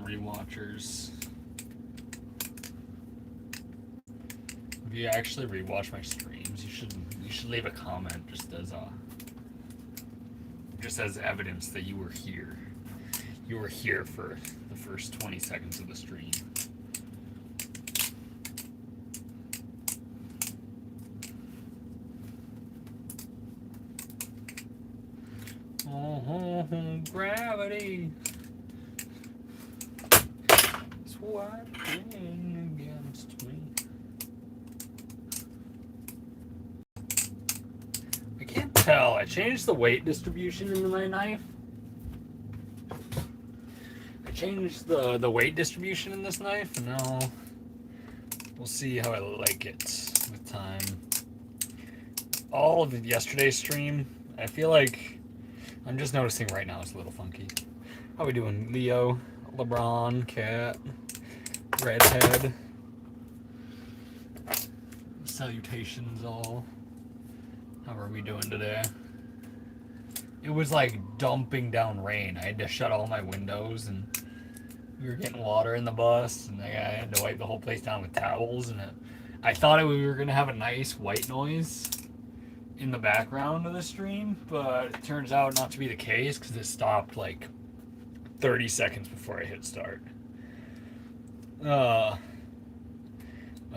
rewatchers. If you actually rewatch my streams, you should leave a comment just as evidence that you were here. You were here for the first 20 seconds of the stream. Oh, gravity. Swiping against me. I can't tell. I changed the weight distribution in my knife. I changed the weight distribution in this knife, and now we'll see how I like it with time. All of yesterday's stream, I feel like I'm just noticing right now it's a little funky. How we doing, Leo, LeBron, Cat, Redhead? Salutations, all. How are we doing today? It was like dumping down rain. I had to shut all my windows, and we were getting water in the bus, and I had to wipe the whole place down with towels. And I thought we were gonna have a nice white noise in the background of the stream, but it turns out not to be the case because it stopped like 30 seconds before I hit start. My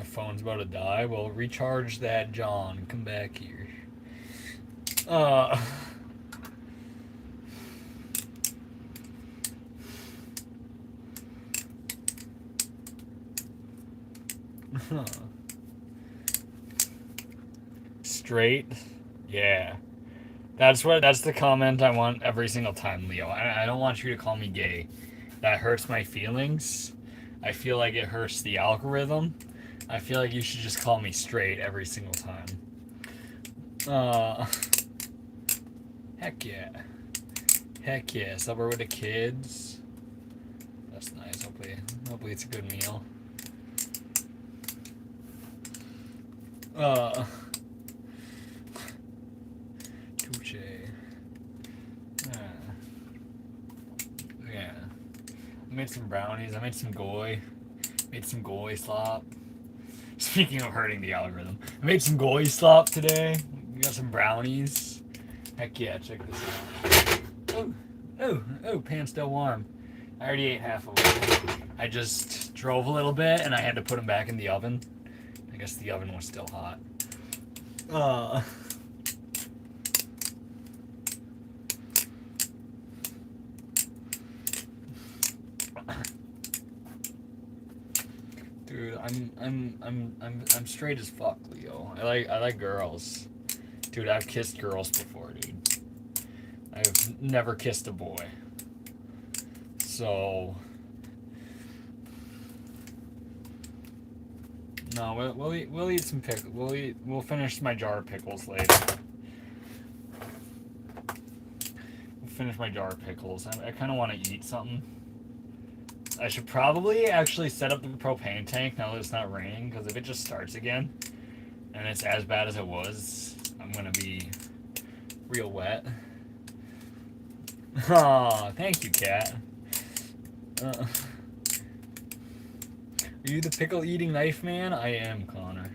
phone's about to die. Well, recharge that, John. Come back here. Straight? Yeah. That's the comment I want every single time, Leo. I don't want you to call me gay. That hurts my feelings. I feel like it hurts the algorithm. I feel like you should just call me straight every single time. Heck yeah. Heck yeah. Supper with the kids. That's nice. Hopefully it's a good meal. Touche. Yeah. I made some brownies. I made some goy. Made some goy slop. Speaking of hurting the algorithm, I made some goy slop today. We got some brownies. Heck yeah, check this out. Oh, pan's still warm. I already ate half of it. I just drove a little bit and I had to put them back in the oven. I guess the oven was still hot. Dude, I'm straight as fuck, Leo. I like girls. Dude, I've kissed girls before, dude. I've never kissed a boy. So no, we'll eat some pickles. We'll finish my jar of pickles later. We'll finish my jar of pickles. I kind of want to eat something. I should probably actually set up the propane tank now that it's not raining, because if it just starts again and it's as bad as it was, I'm gonna be real wet. Aw, thank you, Cat. Are you the pickle eating knife man? I am, Connor.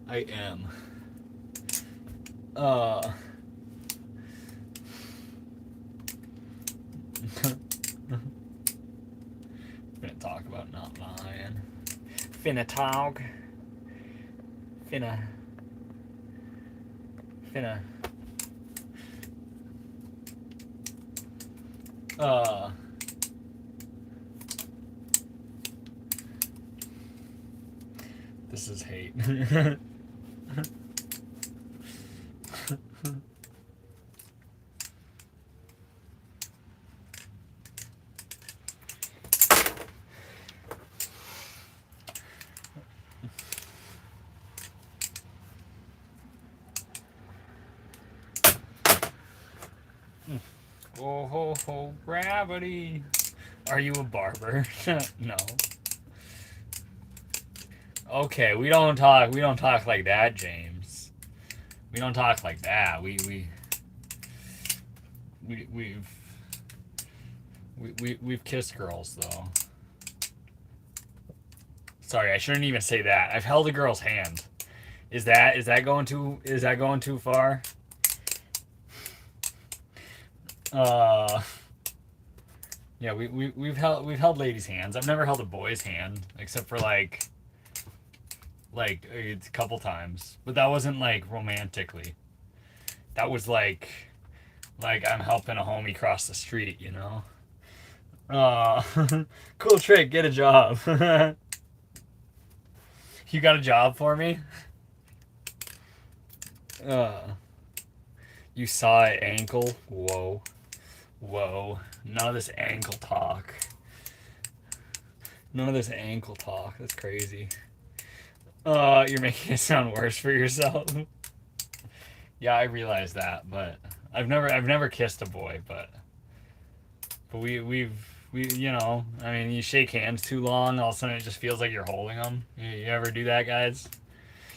I am. Finna talk about not lying. Finna talk. Finna. This is hate. Oh ho ho, gravity. Are you a barber? No. Okay, we don't talk like that, James. We don't talk like that. We we've kissed girls though. Sorry, I shouldn't even say that. I've held a girl's hand. Is that going too far? Yeah, we've held ladies' hands. I've never held a boy's hand except for like a couple times, but that wasn't like romantically. That was like I'm helping a homie cross the street, you know. Cool trick. Get a job. You got a job for me? You saw an ankle? Whoa. Whoa. None of this ankle talk. None of this ankle talk. That's crazy. You're making it sound worse for yourself. Yeah, I realize that, but I've never kissed a boy, but we you know, I mean, you shake hands too long, all of a sudden it just feels like you're holding them. You ever do that, guys?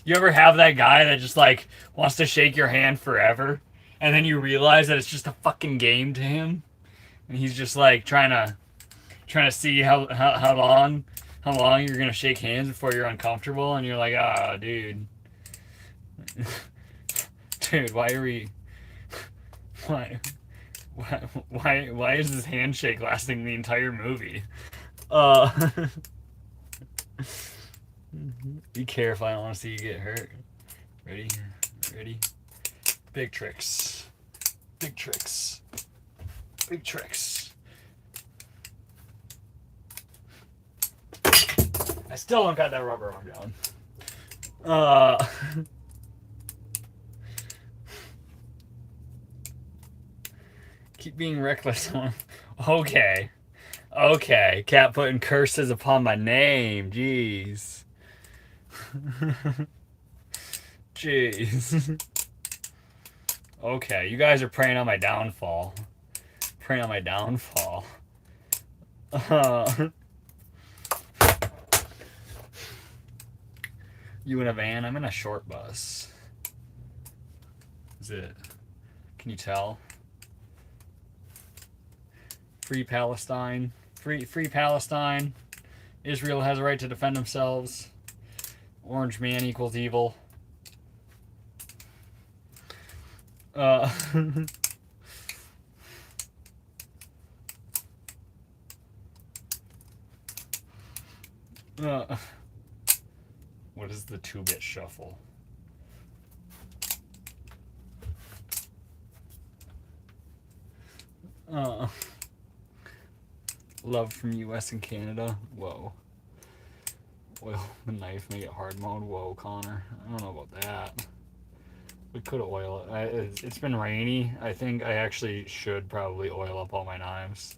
You ever have that guy that just like wants to shake your hand forever, and then you realize that it's just a fucking game to him, and he's just like trying to see how long you're gonna shake hands before you're uncomfortable, and you're like, ah, dude, dude, why are we, why is this handshake lasting the entire movie? Be careful, I don't want to see you get hurt. Ready? Ready? Big tricks. Big tricks. Big tricks. I still don't got that rubber arm down. Keep being reckless. Okay. Okay. Cat putting curses upon my name. Jeez. Jeez. Okay, you guys are preying on my downfall. Preying on my downfall. You in a van? I'm in a short bus. Is it? Can you tell? Free Palestine. Free Palestine. Israel has a right to defend themselves. Orange man equals evil. What is the 2-bit shuffle? Love from US and Canada. Whoa. Oil the knife, make it hard mode. Whoa, Connor. I don't know about that. We could oil it. It's been rainy. I think I actually should probably oil up all my knives.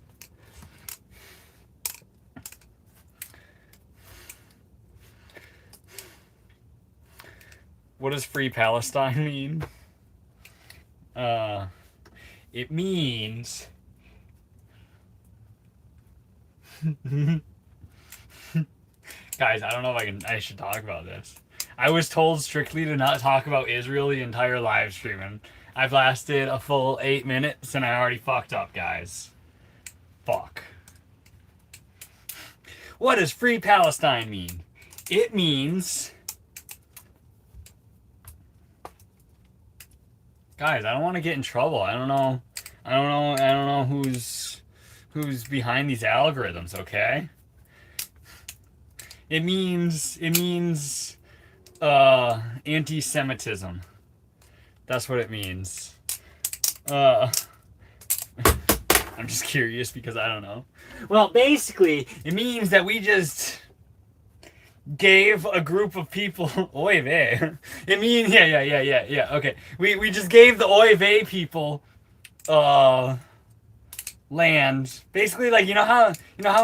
What does Free Palestine mean? It means guys, I don't know if I should talk about this. I was told strictly to not talk about Israel the entire live stream, and I've lasted a full 8 minutes and I already fucked up, guys. Fuck. What does Free Palestine mean? It means, guys, I don't want to get in trouble. I don't know who's behind these algorithms, okay? It means anti-Semitism. That's what it means. I'm just curious because I don't know. Well, basically, it means that we just gave a group of people oy vey. It means yeah. Okay. We just gave the oy vey people land. Basically, like you know how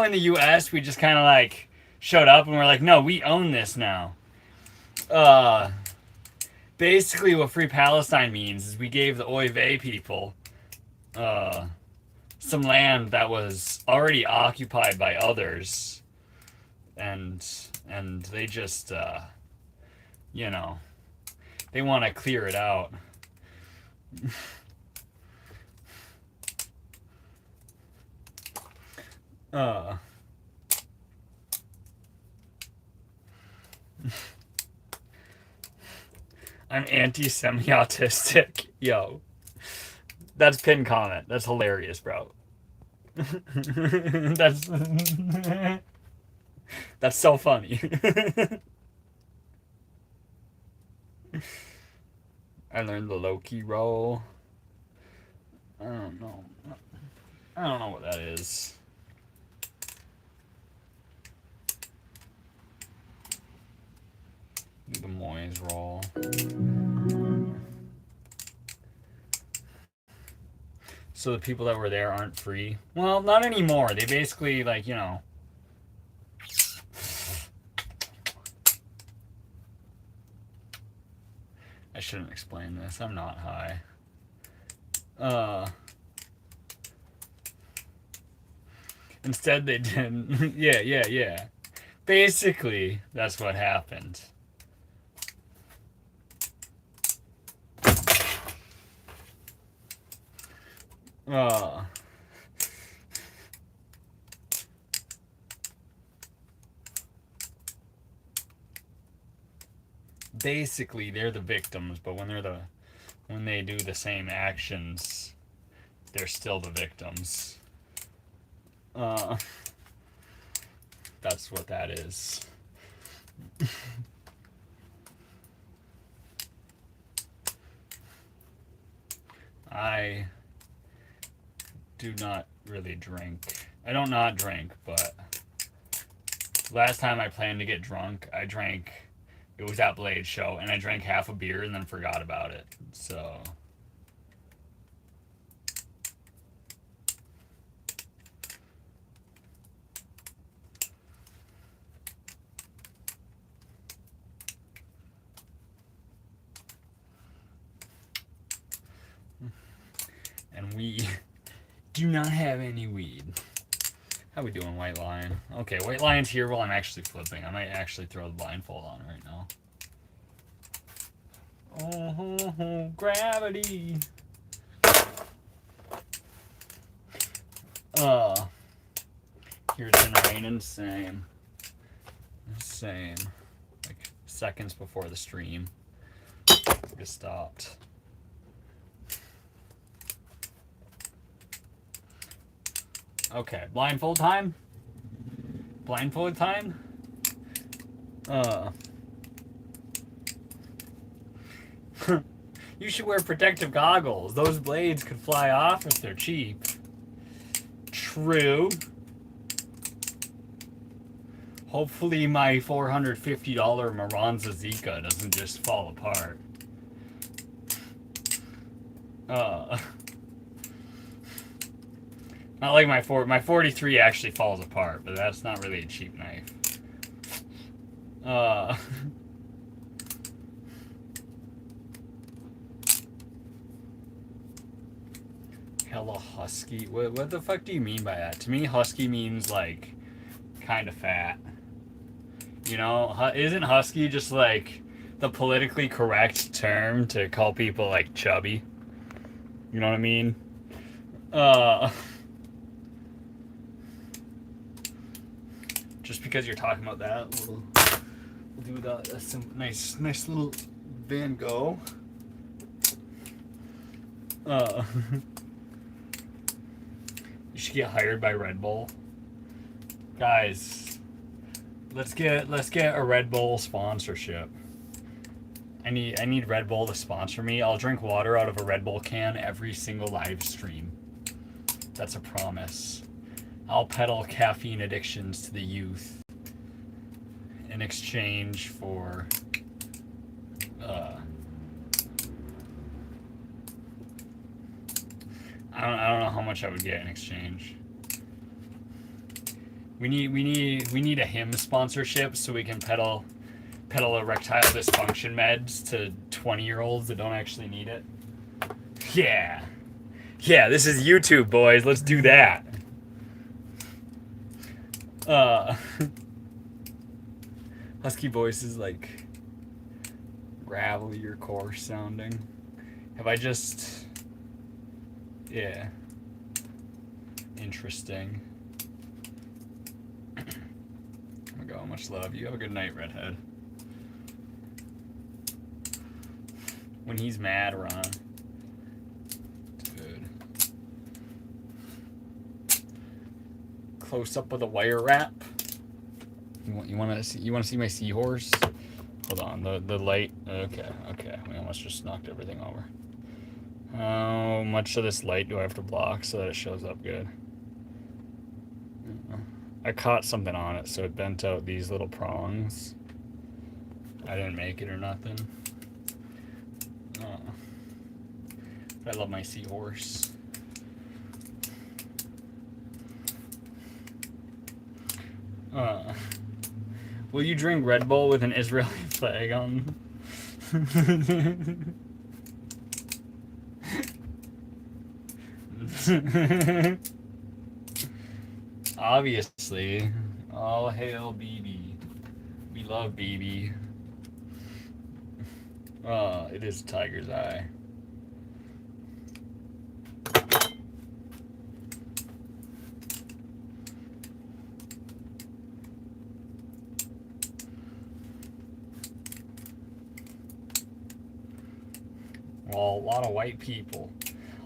in the US we just kind of like showed up and we're like, no, we own this now. Basically what Free Palestine means is we gave the oy vey people some land that was already occupied by others, and they just you know, they want to clear it out. Uh, I'm anti-semi-autistic. Yo, that's pinned comment. That's hilarious, bro. that's that's so funny. I learned the Loki roll. I don't know. I don't know what that is. The Moyes roll. So the people that were there aren't free? Well, not anymore. They basically, like, you know. I shouldn't explain this. I'm not high. Instead they didn't. Yeah. Basically, that's what happened. Basically, they're the victims, but when they do the same actions, they're still the victims. That's what that is. I do not really drink. I don't not drink, but last time I planned to get drunk, I drank. It was at Blade's show, and I drank half a beer and then forgot about it. So. And we do not have any weed. How we doing, White Lion? Okay, White Lion's here while I'm actually flipping. I might actually throw the blindfold on right now. Oh, gravity. Here it's been raining, same. Like seconds before the stream. It stopped. Okay, blindfold time? Blindfold time? You should wear protective goggles. Those blades could fly off if they're cheap. True. Hopefully my $450 Maranza Zika doesn't just fall apart. Not like my 43 actually falls apart, but that's not really a cheap knife. Hella husky. What the fuck do you mean by that? To me, husky means like kind of fat. You know, isn't husky just like the politically correct term to call people like chubby? You know what I mean? Just because you're talking about that, we'll do that. That's some nice little Van Gogh. You should get hired by Red Bull, guys. Let's get a Red Bull sponsorship. I need Red Bull to sponsor me. I'll drink water out of a Red Bull can every single live stream. That's a promise. I'll peddle caffeine addictions to the youth in exchange for I don't know how much I would get in exchange. We need a him sponsorship so we can peddle erectile dysfunction meds to 20-year-olds that don't actually need it. Yeah, this is YouTube, boys. Let's do that. Husky voice is like gravelly or coarse sounding. Have I just... Yeah. Interesting. go. Much love. You have a good night, Redhead. When he's mad, we're on. Good. Close up with a wire wrap. You want to see my seahorse? Hold on, the light. Okay. We almost just knocked everything over. How much of this light do I have to block so that it shows up good? I caught something on it, so it bent out these little prongs. I didn't make it or nothing. I love my seahorse. Will you drink Red Bull with an Israeli flag on? Obviously. All hail BB. We love BB. It is Tiger's Eye. Well, a lot of white people.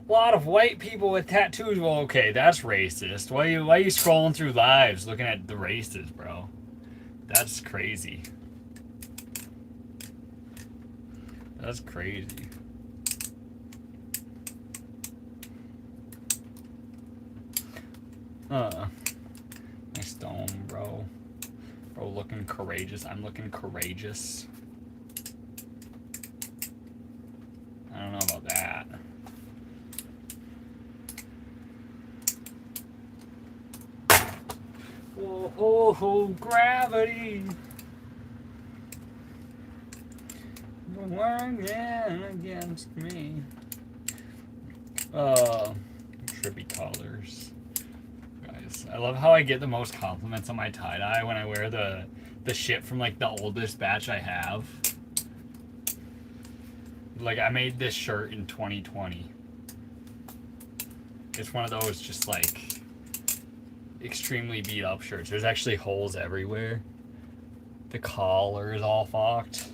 A lot of white people with tattoos. Well, okay, that's racist. Why you scrolling through lives looking at the races, bro? That's crazy. That's crazy. Nice dome, bro. Bro looking courageous. I'm looking courageous. I don't know about that. Oh, gravity. Working against me. Trippy colors. Guys, I love how I get the most compliments on my tie-dye when I wear the shit from like the oldest batch I have. Like, I made this shirt in 2020. It's one of those just like extremely beat up shirts. There's actually holes everywhere. The collar is all fucked.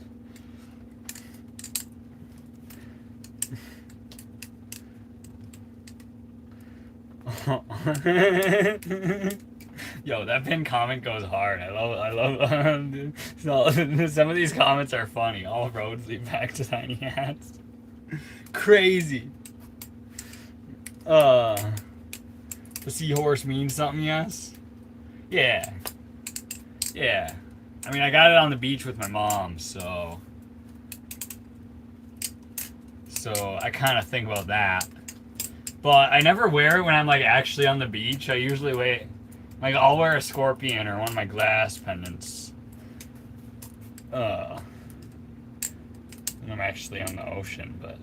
Yo, that pinned comment goes hard. I love some of these comments are funny. All roads lead back to Tiny Hats. Crazy. The seahorse means something, yes? Yeah. I mean, I got it on the beach with my mom, so I kind of think about that. But I never wear it when I'm like actually on the beach. I usually wait. Like, I'll wear a scorpion or one of my glass pendants. When I'm actually on the ocean, but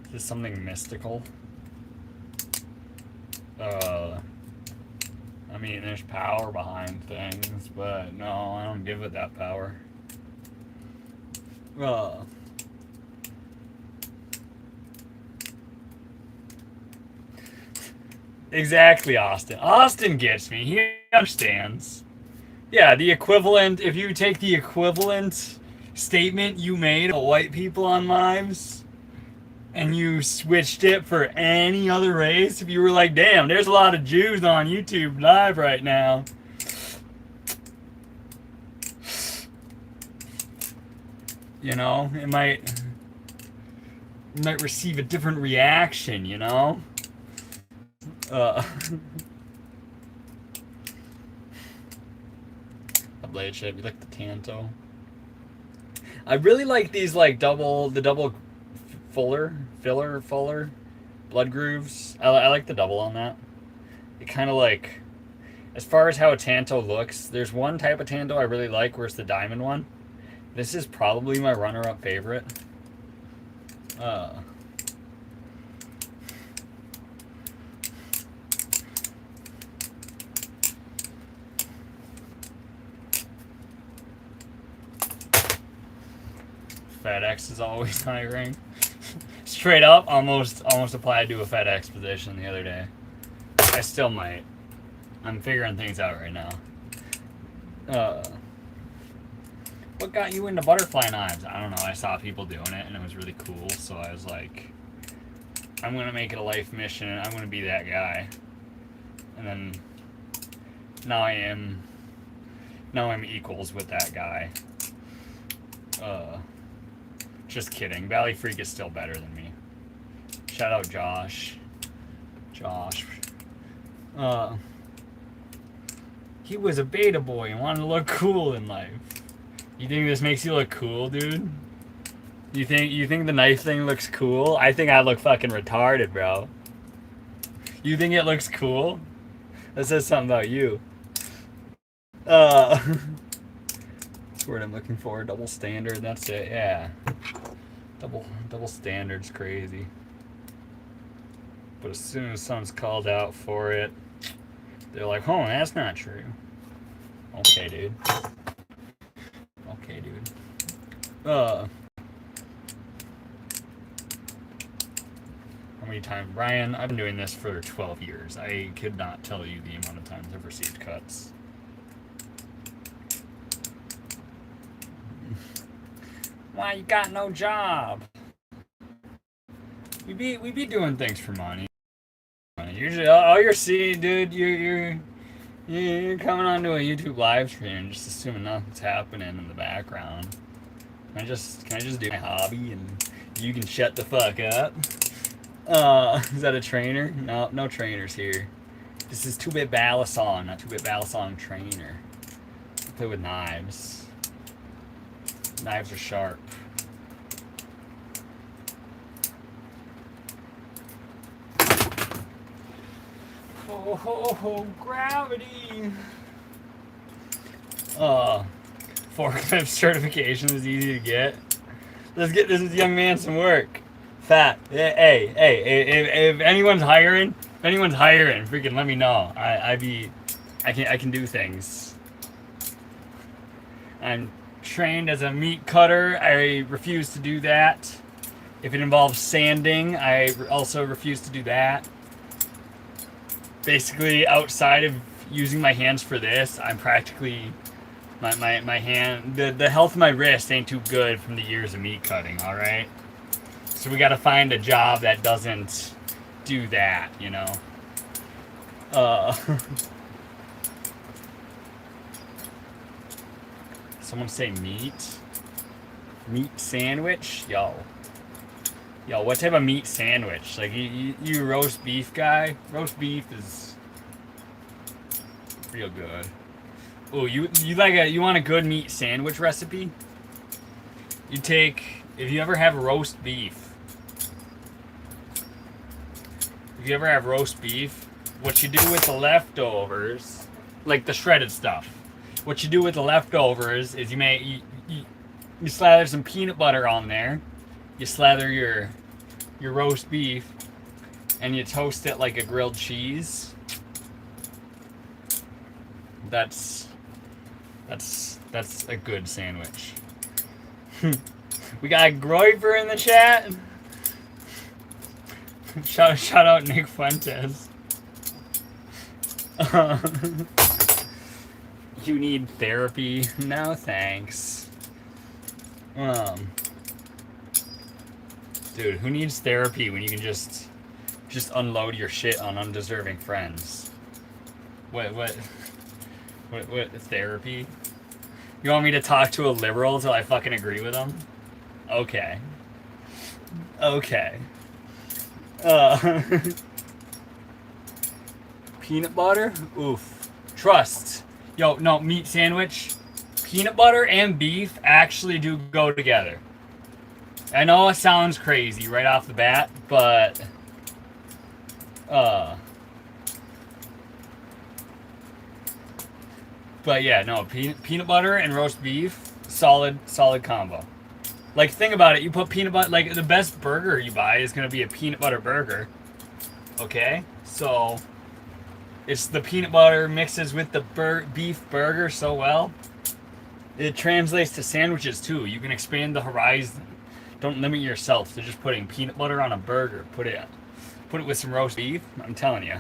is this something mystical? I mean, there's power behind things, but no, I don't give it that power. Exactly, Austin. Austin gets me. He understands. Yeah, the equivalent, if you take the equivalent statement you made about white people on lives and you switched it for any other race, if you were like, damn, there's a lot of Jews on YouTube live right now. You know, it might receive a different reaction, you know? A blade shape, you like the Tanto? I really like these like the double filler blood grooves. I like the double on that. It kind of like, as far as how a Tanto looks, there's one type of Tanto I really like where it's the diamond one. This is probably my runner-up favorite. FedEx is always hiring. Straight up, almost applied to a FedEx position the other day. I still might. I'm figuring things out right now. What got you into butterfly knives? I don't know. I saw people doing it and it was really cool, so I was like, I'm gonna make it a life mission and I'm gonna be that guy. And then now I'm equals with that guy. Just kidding. Valley Freak is still better than me. Shout out Josh. He was a beta boy and wanted to look cool in life. You think this makes you look cool, dude? You think the knife thing looks cool? I think I look fucking retarded, bro. You think it looks cool? That says something about you. That's the word I'm looking for. Double standard, that's it, yeah. Double standard's crazy. But as soon as someone's called out for it, they're like, oh, that's not true. Okay, dude. How many times? Brian, I've been doing this for 12 years. I could not tell you the amount of times I've received cuts. Why you got no job? We be doing things for money. Usually, all you're seeing, dude, you're coming onto a YouTube live stream and just assuming nothing's happening in the background. Can I just do my hobby and you can shut the fuck up? Is that a trainer? No trainers here. This is 2-Bit Balisong, not 2-Bit Balisong trainer. I play with knives. Knives are sharp. Oh, gravity. Forklift certification is easy to get. Let's get this young man some work. Fat. Hey, if anyone's hiring, freaking let me know. I can do things. I'm trained as a meat cutter. I refuse to do that. If it involves sanding, I also refuse to do that. Basically, outside of using my hands for this, I'm practically my hand. The health of my wrist ain't too good from the years of meat cutting. All right, so we got to find a job that doesn't do that. You know. Someone say meat sandwich, yo, what type of meat sandwich? Like you roast beef guy? Roast beef is real good. Oh, you want a good meat sandwich recipe? If you ever have roast beef, what you do with the leftovers, like the shredded stuff, what you do with the leftovers is you slather some peanut butter on there, you slather your roast beef, and you toast it like a grilled cheese. That's a good sandwich. We got Groiver in the chat. Shout out Nick Fuentes. You need therapy? No thanks. Dude, who needs therapy when you can just unload your shit on undeserving friends? What therapy? You want me to talk to a liberal till I fucking agree with them? Okay. Peanut butter? Oof. Trust. Yo, no, meat sandwich. Peanut butter and beef actually do go together. I know it sounds crazy right off the bat, but yeah, no, peanut butter and roast beef, solid combo. Like, think about it. You put peanut butter, like, the best burger you buy is going to be a peanut butter burger. Okay? So, it's the peanut butter mixes with the beef burger so well. It translates to sandwiches, too. You can expand the horizon Don't limit yourself to just putting peanut butter on a burger. Put it with some roast beef. I'm telling you.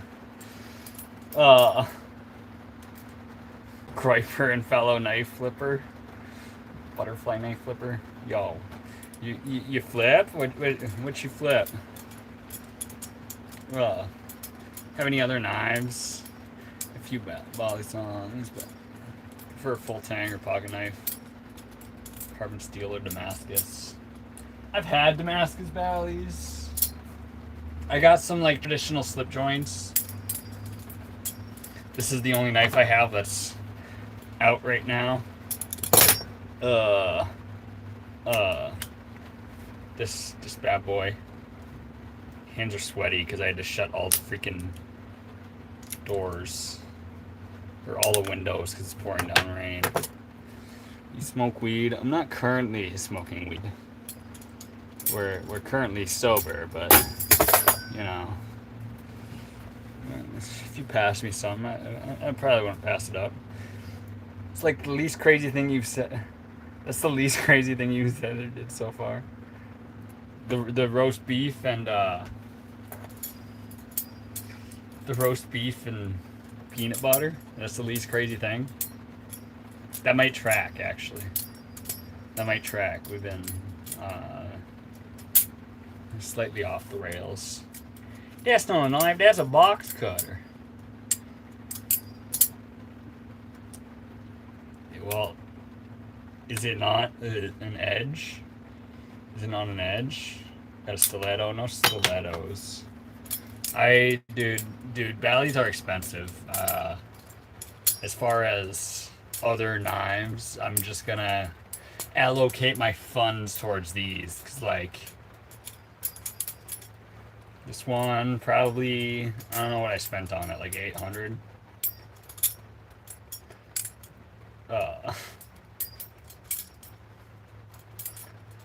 Griper and fellow knife flipper. Butterfly knife flipper. Yo. You flip? What you flip? Have any other knives? A few volley songs, but for a full tang or pocket knife. Carbon steel or Damascus. I've had Damascus valleys. I got some like traditional slip joints. This is the only knife I have that's out right now. This bad boy. Hands are sweaty because I had to shut all the freaking doors. Or all the windows because it's pouring down rain. You smoke weed? I'm not currently smoking weed. We're currently sober, but you know, if you pass me some, I probably wouldn't pass it up. It's like the least crazy thing you've said. That's the least crazy thing you've said or did so far. The roast beef and peanut butter. That's the least crazy thing. That might track, actually. That might track. We've been slightly off the rails. That's not a knife. That's a box cutter. Well, is it not an edge? Is it not an edge? Got a stiletto? No stilettos. Dude, valleys are expensive. As far as other knives, I'm just gonna allocate my funds towards these. Cause like, this one probably, I don't know what I spent on it, like 800.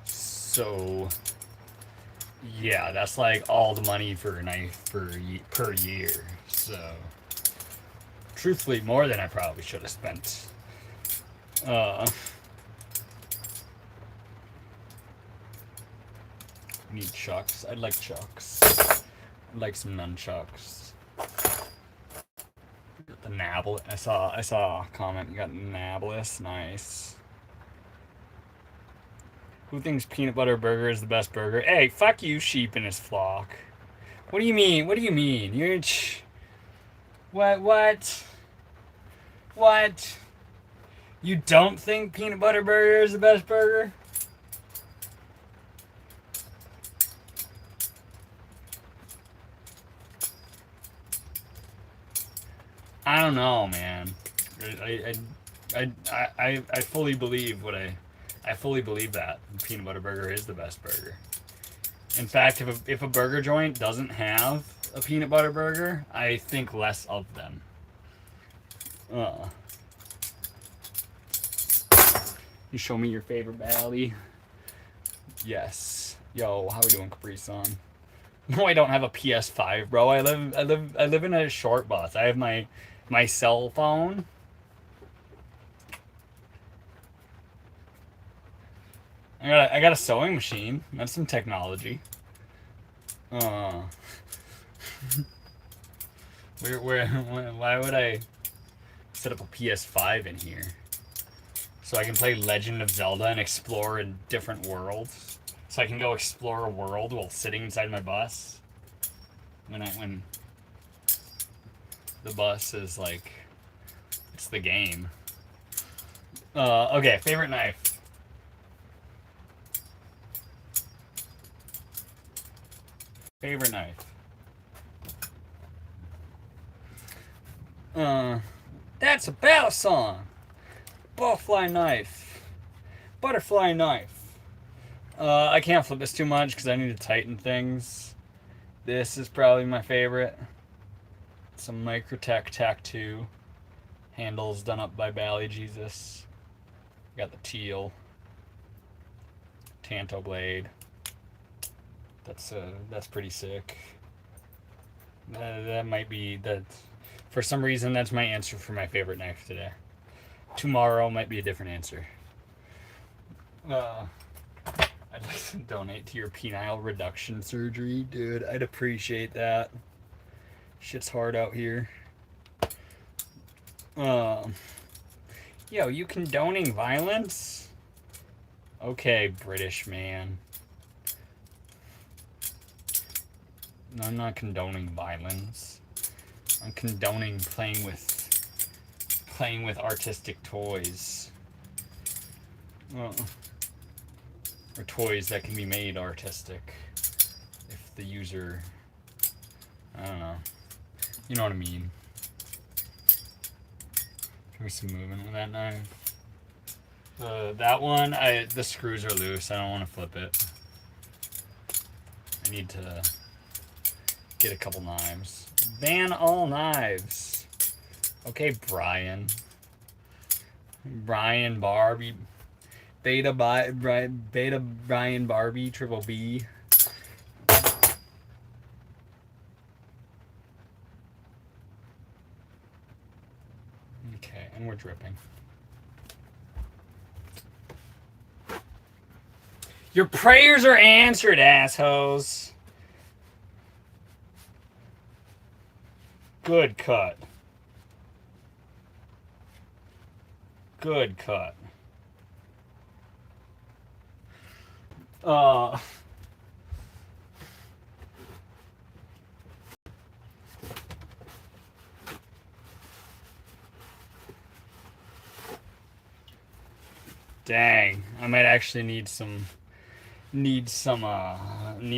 So yeah, that's like all the money for a knife per year. So truthfully, more than I probably should have spent. Need chucks. I'd like chucks. I'd like some nunchucks. Got the Nablet. I saw a comment. You got Nablus. Nice. Who thinks peanut butter burger is the best burger? Hey, fuck you, sheep in his flock. What do you mean? What do you mean? You're what? You don't think peanut butter burger is the best burger? I don't know, man. I fully believe I fully believe that peanut butter burger is the best burger. In fact, if a burger joint doesn't have a peanut butter burger, I think less of them. You show me your favorite valley. Yes. Yo, how we doing, Capri Sun? No, I don't have a PS5, bro. I live in a short bus. I have my cell phone. I got a sewing machine. That's some technology. Why would I set up a PS5 in here? So I can play Legend of Zelda and explore a different world. So I can go explore a world while sitting inside my bus. When the bus is like, it's the game. Okay, favorite knife. Favorite knife. That's a battle song. Butterfly knife. Butterfly knife. I can't flip this too much because I need to tighten things. This is probably my favorite. Some Microtech Tac 2. Handles done up by Bally Jesus. Got the teal. Tanto blade. That's pretty sick. That might be that. For some reason, that's my answer for my favorite knife today. Tomorrow might be a different answer. I'd like to donate to your penile reduction surgery, dude. I'd appreciate that. Shit's hard out here. Yo, you condoning violence? Okay, British man. No, I'm not condoning violence. I'm condoning playing with artistic toys. Or toys that can be made artistic if the user, I don't know, you know what I mean. Give me some movement with that knife. That one, the screws are loose. I don't want to flip it. I need to get a couple knives. Ban all knives. Okay, Brian. Brian Barbie. Beta Brian Barbie Triple B. Okay, and we're dripping. Your prayers are answered, assholes. Good cut. Good cut. Dang, I might actually need a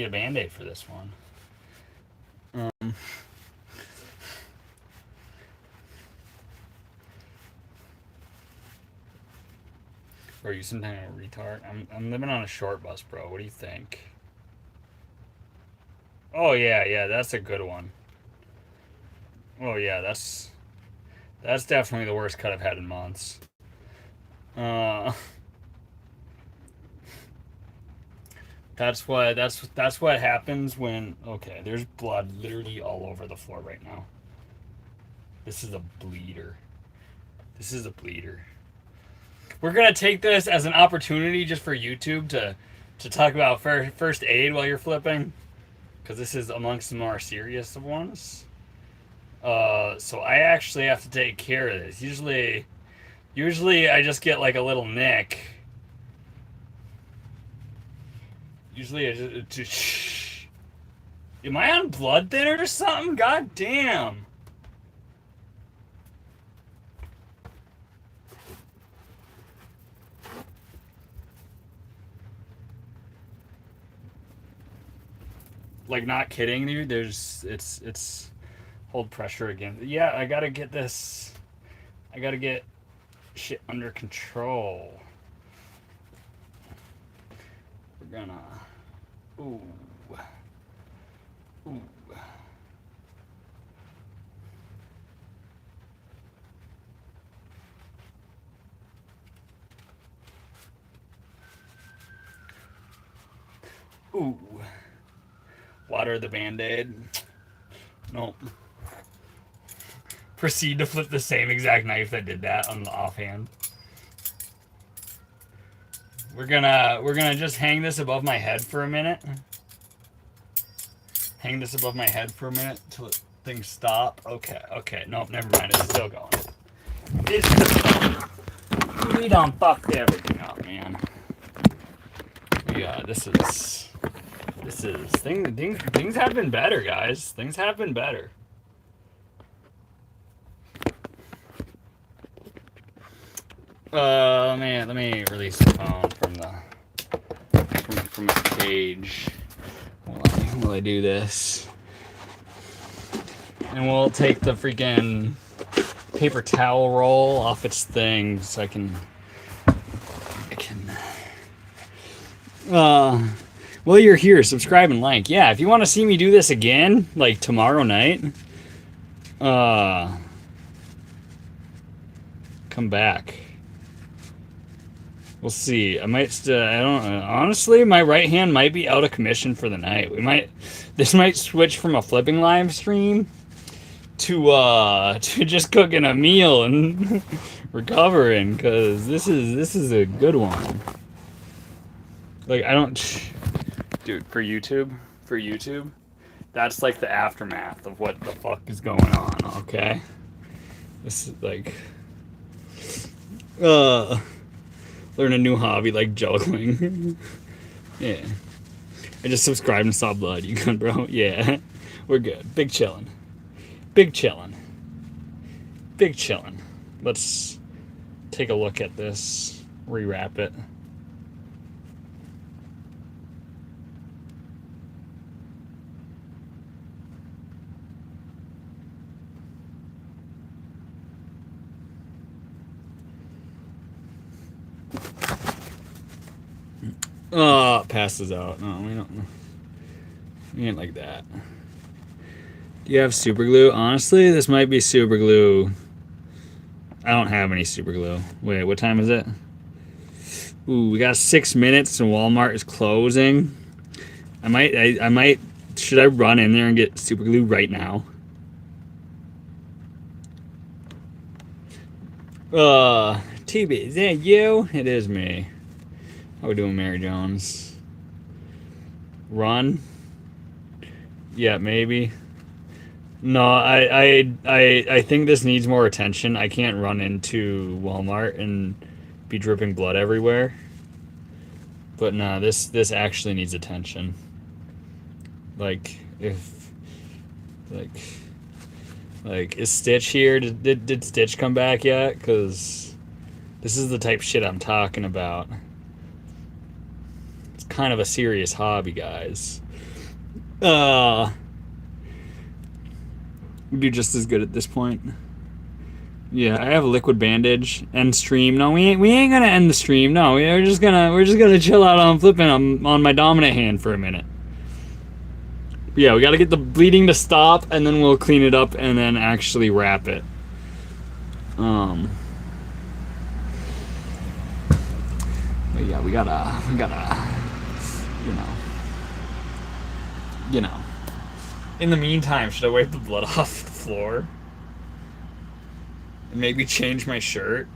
Band-Aid for this one. Bro, you some kind of retard. I'm living on a short bus, bro. What do you think? Oh yeah, that's a good one. Oh yeah, that's definitely the worst cut I've had in months. That's what happens when, okay, there's blood literally all over the floor right now. This is a bleeder. This is a bleeder. We're gonna take this as an opportunity just for YouTube to talk about first aid while you're flipping, because this is amongst the more serious ones. So I actually have to take care of this. Usually I just get like a little nick. Usually I just am I on blood thinner or something? God damn. Like, not kidding, dude. It's hold pressure again. Yeah, I gotta get this. I gotta get shit under control. We're gonna. Ooh. Ooh. Ooh. Water the Band-Aid. Nope. Proceed to flip the same exact knife that did that on the offhand. We're gonna just hang this above my head for a minute. Hang this above my head for a minute till things stop. Okay. Nope, never mind. It's still going. We done fucked everything up, man. Yeah, this is things have been better, guys. Things have been better. Man, let me release the phone from its cage while I do this. And we'll take the freaking paper towel roll off its thing so I can well, you're here, subscribe and like. Yeah, if you want to see me do this again, like tomorrow night, come back. We'll see. I might I don't honestly, my right hand might be out of commission for the night. This might switch from a flipping live stream to just cooking a meal and recovering, because this is a good one. Like, I don't... Dude, for YouTube, that's like the aftermath of what the fuck is going on, okay? This is like... Learn a new hobby like juggling. Yeah. I just subscribed and saw blood. You good, bro? Yeah. We're good. Big chillin'. Big chillin'. Big chillin'. Let's take a look at this. Rewrap it. Passes out. No, we don't. We ain't like that. Do you have super glue? Honestly, this might be super glue. I don't have any super glue. Wait, what time is it? Ooh, we got 6 minutes and Walmart is closing. I might. Should I run in there and get super glue right now? TB, is that you? It is me. How we doing, Mary Jones? Run? Yeah, maybe. No, I think this needs more attention. I can't run into Walmart and be dripping blood everywhere. But nah, this actually needs attention. Like, if like is Stitch here? Did Stitch come back yet? Cause this is the type of shit I'm talking about. It's kind of a serious hobby, guys. We do just as good at this point. Yeah, I have a liquid bandage. End stream. No, we ain't gonna end the stream. No, we're just gonna chill out on flipping on my dominant hand for a minute. Yeah, we gotta get the bleeding to stop, and then we'll clean it up, and then actually wrap it. But yeah, we gotta, you know. In the meantime, should I wipe the blood off the floor? And maybe change my shirt?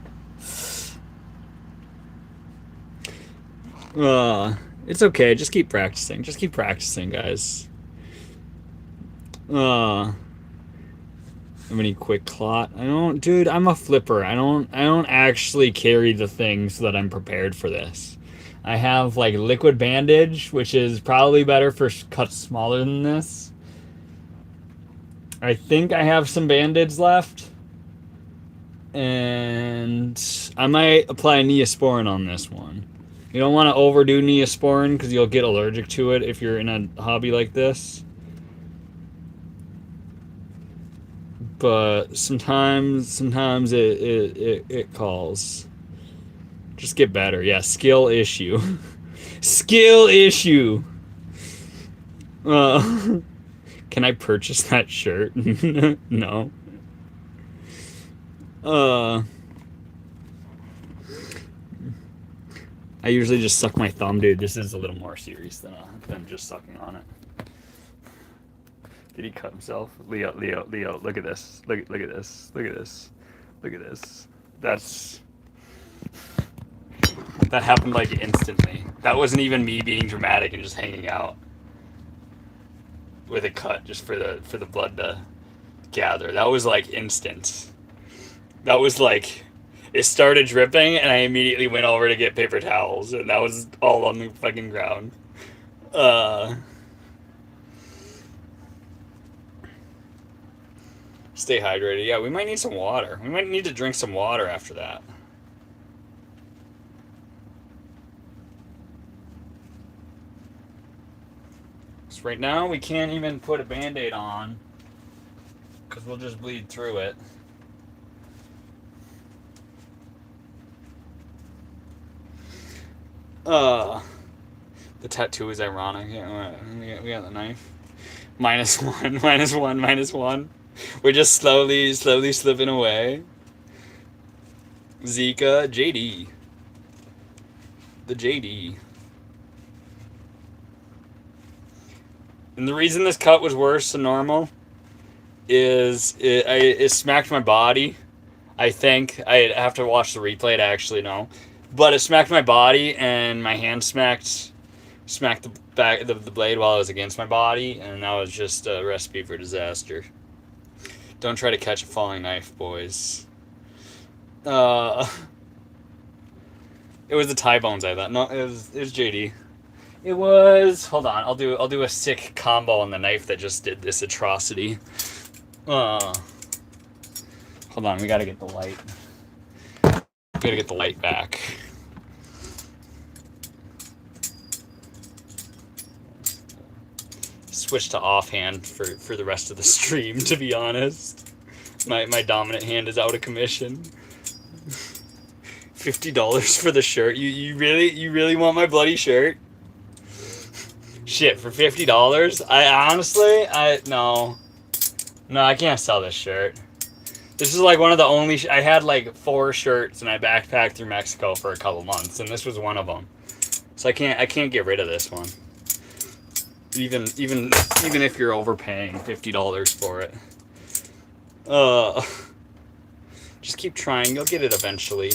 It's okay. Just keep practicing. Just keep practicing, guys. Have any quick clot? I don't, dude. I'm a flipper. I don't actually carry the things so that I'm prepared for this. I have like liquid bandage, which is probably better for cuts smaller than this. I think I have some band-aids left. And I might apply Neosporin on this one. You don't want to overdo Neosporin because you'll get allergic to it if you're in a hobby like this. But sometimes it calls. Just get better. Yeah, skill issue. Skill issue. Can I purchase that shirt? No. I usually just suck my thumb, dude. This is a little more serious than just sucking on it. Did he cut himself? Leo, look at this. Look at this. Look at this. Look at this. That happened like instantly. That wasn't even me being dramatic and just hanging out with a cut just for the blood to gather. That was like instant. That was like, it started dripping and I immediately went over to get paper towels and that was all on the fucking ground. Stay hydrated. Yeah, we might need some water. We might need to drink some water after that. So right now we can't even put a band-aid on because we'll just bleed through it. The tattoo is ironic. Yeah, we got the knife. -1. We're just slowly slipping away. Zika, JD. The JD. And the reason this cut was worse than normal is it smacked my body. I think. I have to watch the replay to actually know. But it smacked my body and my hand smacked smacked the back the blade while it was against my body, and that was just a recipe for disaster. Don't try to catch a falling knife, boys. It was the Thai bones, I thought. No, it was JD. It was. Hold on, I'll do a sick combo on the knife that just did this atrocity. Hold on, we gotta get the light. Gotta get the light back. Switch to offhand for the rest of the stream, to be honest. My dominant hand is out of commission. $50 for the shirt. You really want my bloody shirt? Shit, for $50? No, I can't sell this shirt. This is like one of the only I had like 4 shirts and I backpacked through Mexico for a couple months, and this was one of them. So I can't get rid of this one. Even if you're overpaying $50 for it. Just keep trying. You'll get it eventually.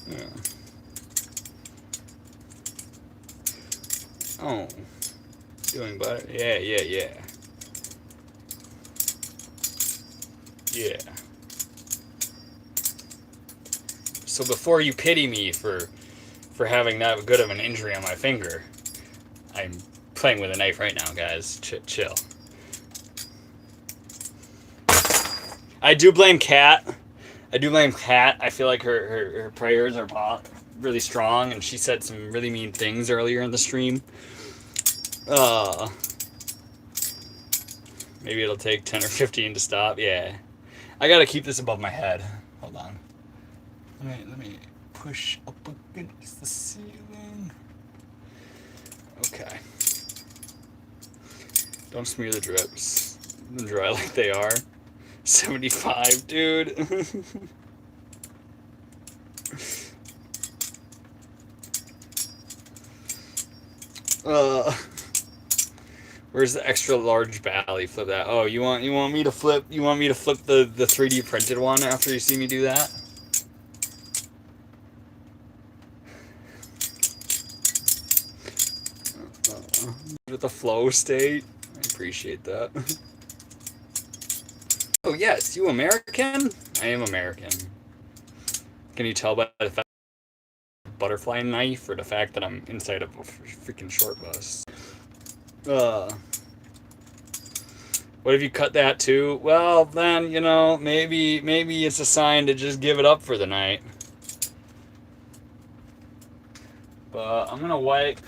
Yeah. Oh, doing better. Yeah. Yeah. So before you pity me for having that good of an injury on my finger, I'm playing with a knife right now, guys. Chill. I do blame Kat. I feel like her prayers are really strong, and she said some really mean things earlier in the stream. Maybe it'll take 10 or 15 to stop. Yeah. I gotta keep this above my head. Hold on. Let me push up against the ceiling. Okay. Don't smear the drips. Dry like they are. 75, dude. Where's the extra large Bally? Flip that. Oh, you want me to flip the 3D printed one after you see me do that? With the flow state. I appreciate that. Oh yes, you American? I am American. Can you tell by the fact butterfly knife or the fact that I'm inside of a freaking short bus? What if you cut that too? Well, then, maybe it's a sign to just give it up for the night. But I'm gonna wipe.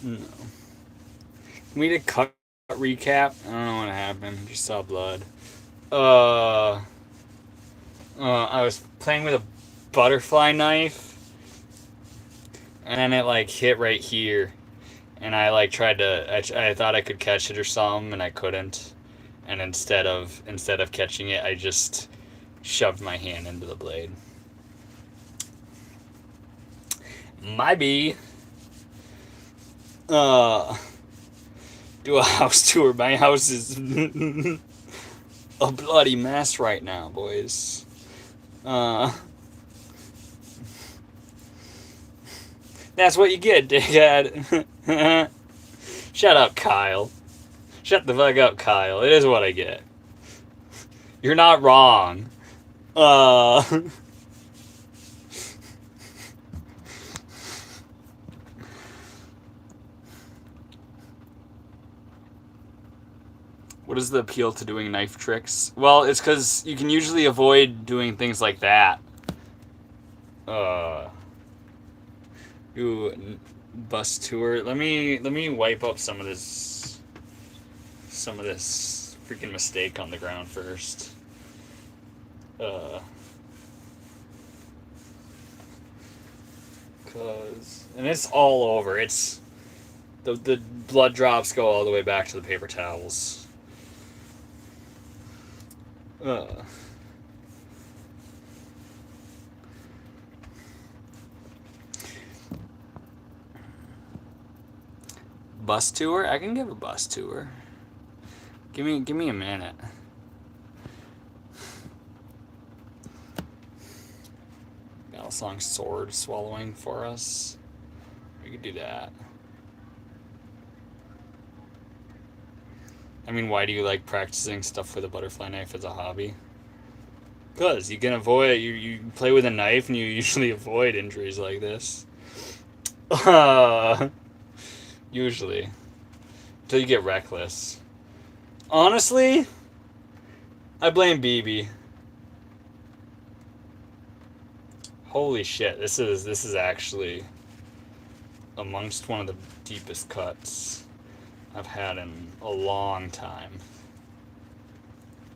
No. We did cut recap. I don't know what happened. Just saw blood. I was playing with a butterfly knife, and then it like hit right here, and I like tried to. I thought I could catch it or something, and I couldn't. And instead of catching it, I just shoved my hand into the blade. My bee. Do a house tour. My house is a bloody mess right now, boys. That's what you get, dickhead. Shut up, Kyle. Shut the fuck up, Kyle. It is what I get. You're not wrong. What is the appeal to doing knife tricks? Well, it's because you can usually avoid doing things like that. Do bus tour. Let me wipe up some of this freaking mistake on the ground first. And it's all over. It's the blood drops go all the way back to the paper towels. Bus tour? I can give a bus tour. Give me a minute. Got a song sword swallowing for us. We could do that. I mean, why do you like practicing stuff with a butterfly knife as a hobby? Because you can avoid, you play with a knife and you usually avoid injuries like this. Usually. Until you get reckless. Honestly, I blame BB. Holy shit, this is actually amongst one of the deepest cuts I've had in a long time.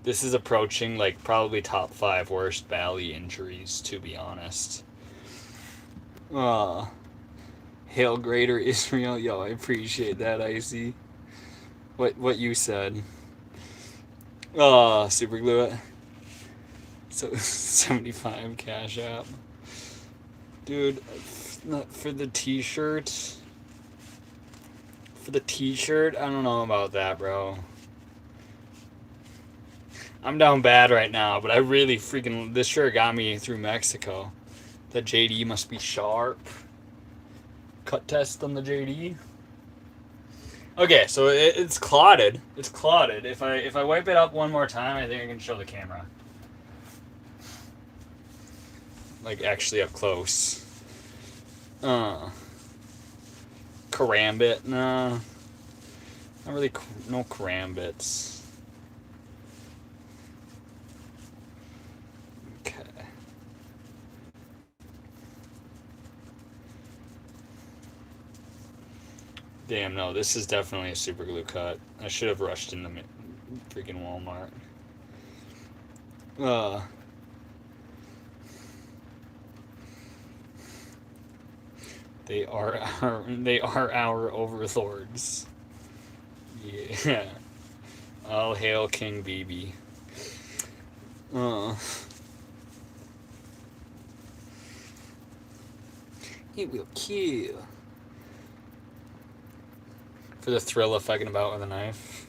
This is approaching like probably top 5 worst Bally injuries, to be honest. Hail Greater Israel, yo, I appreciate that, Icy. What you said. Super glue it. So 75 Cash App. Dude, not for the t-shirt. For the t-shirt, I don't know about that, bro. I'm down bad right now, but I really freaking... This shirt got me through Mexico. The JD must be sharp. Cut test on the JD. Okay, so it's clotted. It's clotted. If I wipe it up one more time, I think I can show the camera. Like, actually up close. Karambit? Nah. Not really... No karambits. Damn, no, this is definitely a super glue cut. I should have rushed into freaking Walmart. They are our overlords. Yeah. All hail King BB. It will kill. For the thrill of fucking about with a knife.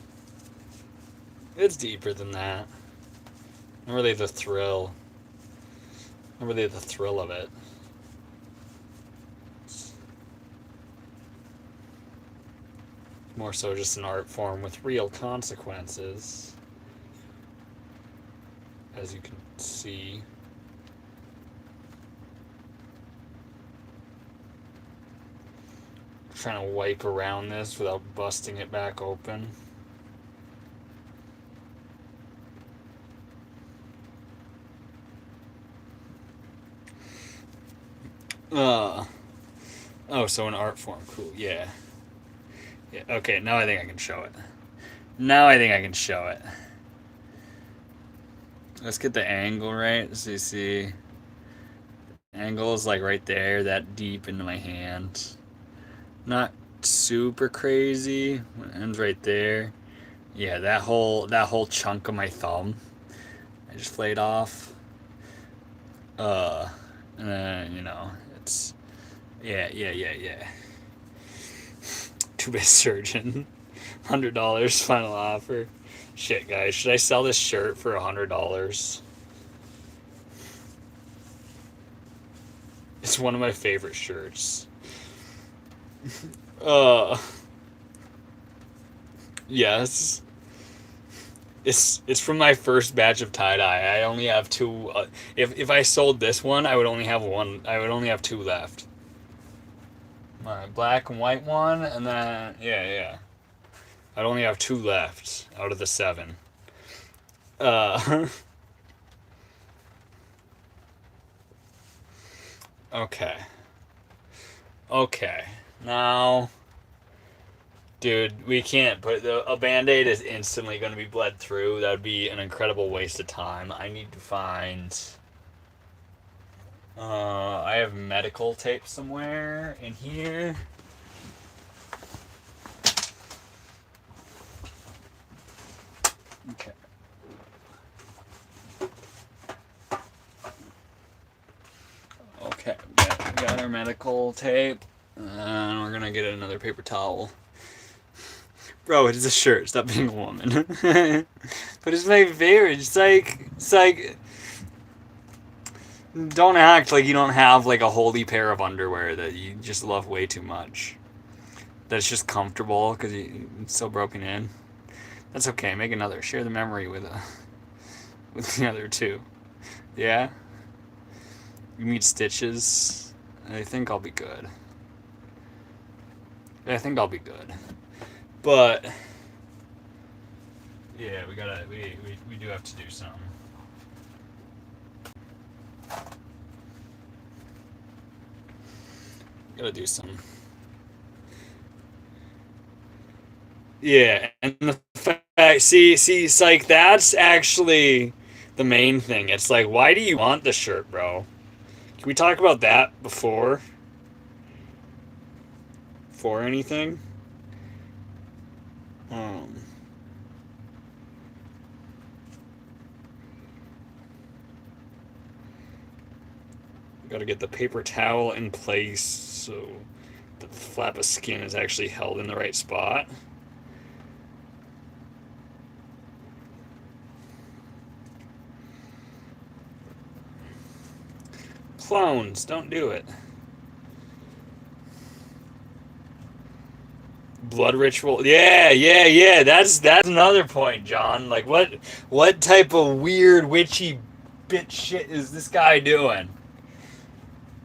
It's deeper than that. Not really the thrill. Not really the thrill of it. It's more so just an art form with real consequences. As you can see. Trying to wipe around this without busting it back open. Oh, so an art form. Cool. Yeah. Yeah. Okay, now I think I can show it. Let's get the angle right. So you see, angle is like right there, that deep into my hand. Not super crazy. It ends right there. Yeah, that whole chunk of my thumb, I just flayed off. And then, it's yeah. 2-bit surgeon. $100 final offer. Shit, guys, should I sell this shirt for $100? It's one of my favorite shirts. Yes. It's from my first batch of tie-dye. I only have 2. If I sold this one, I would only have 1. I would only have 2 left. My black and white one, and then yeah. I'd only have 2 left out of the 7. Okay. Now, dude, we can't put a Band-Aid is instantly going to be bled through. That would be an incredible waste of time. I need to find... I have medical tape somewhere in here. Okay. Okay, we got our medical tape. And we're going to get another paper towel. Bro, it is a shirt. Stop being a woman. But it's my favorite. It's like, don't act like you don't have like a holy pair of underwear that you just love way too much. That's just comfortable because it's so broken in. That's okay. Make another. Share the memory with the other two. Yeah. You meet Stitches. I think I'll be good. I think I'll be good. But yeah, we do have to do something. Gotta do something. Yeah, and the fact, see, it's like that's actually the main thing. It's like, why do you want the shirt, bro? Can we talk about that before anything? Um, Gotta get the paper towel in place so the flap of skin is actually held in the right spot. Clones, don't do it. Blood ritual. Yeah. That's another point, John. Like what type of weird witchy bitch shit is this guy doing?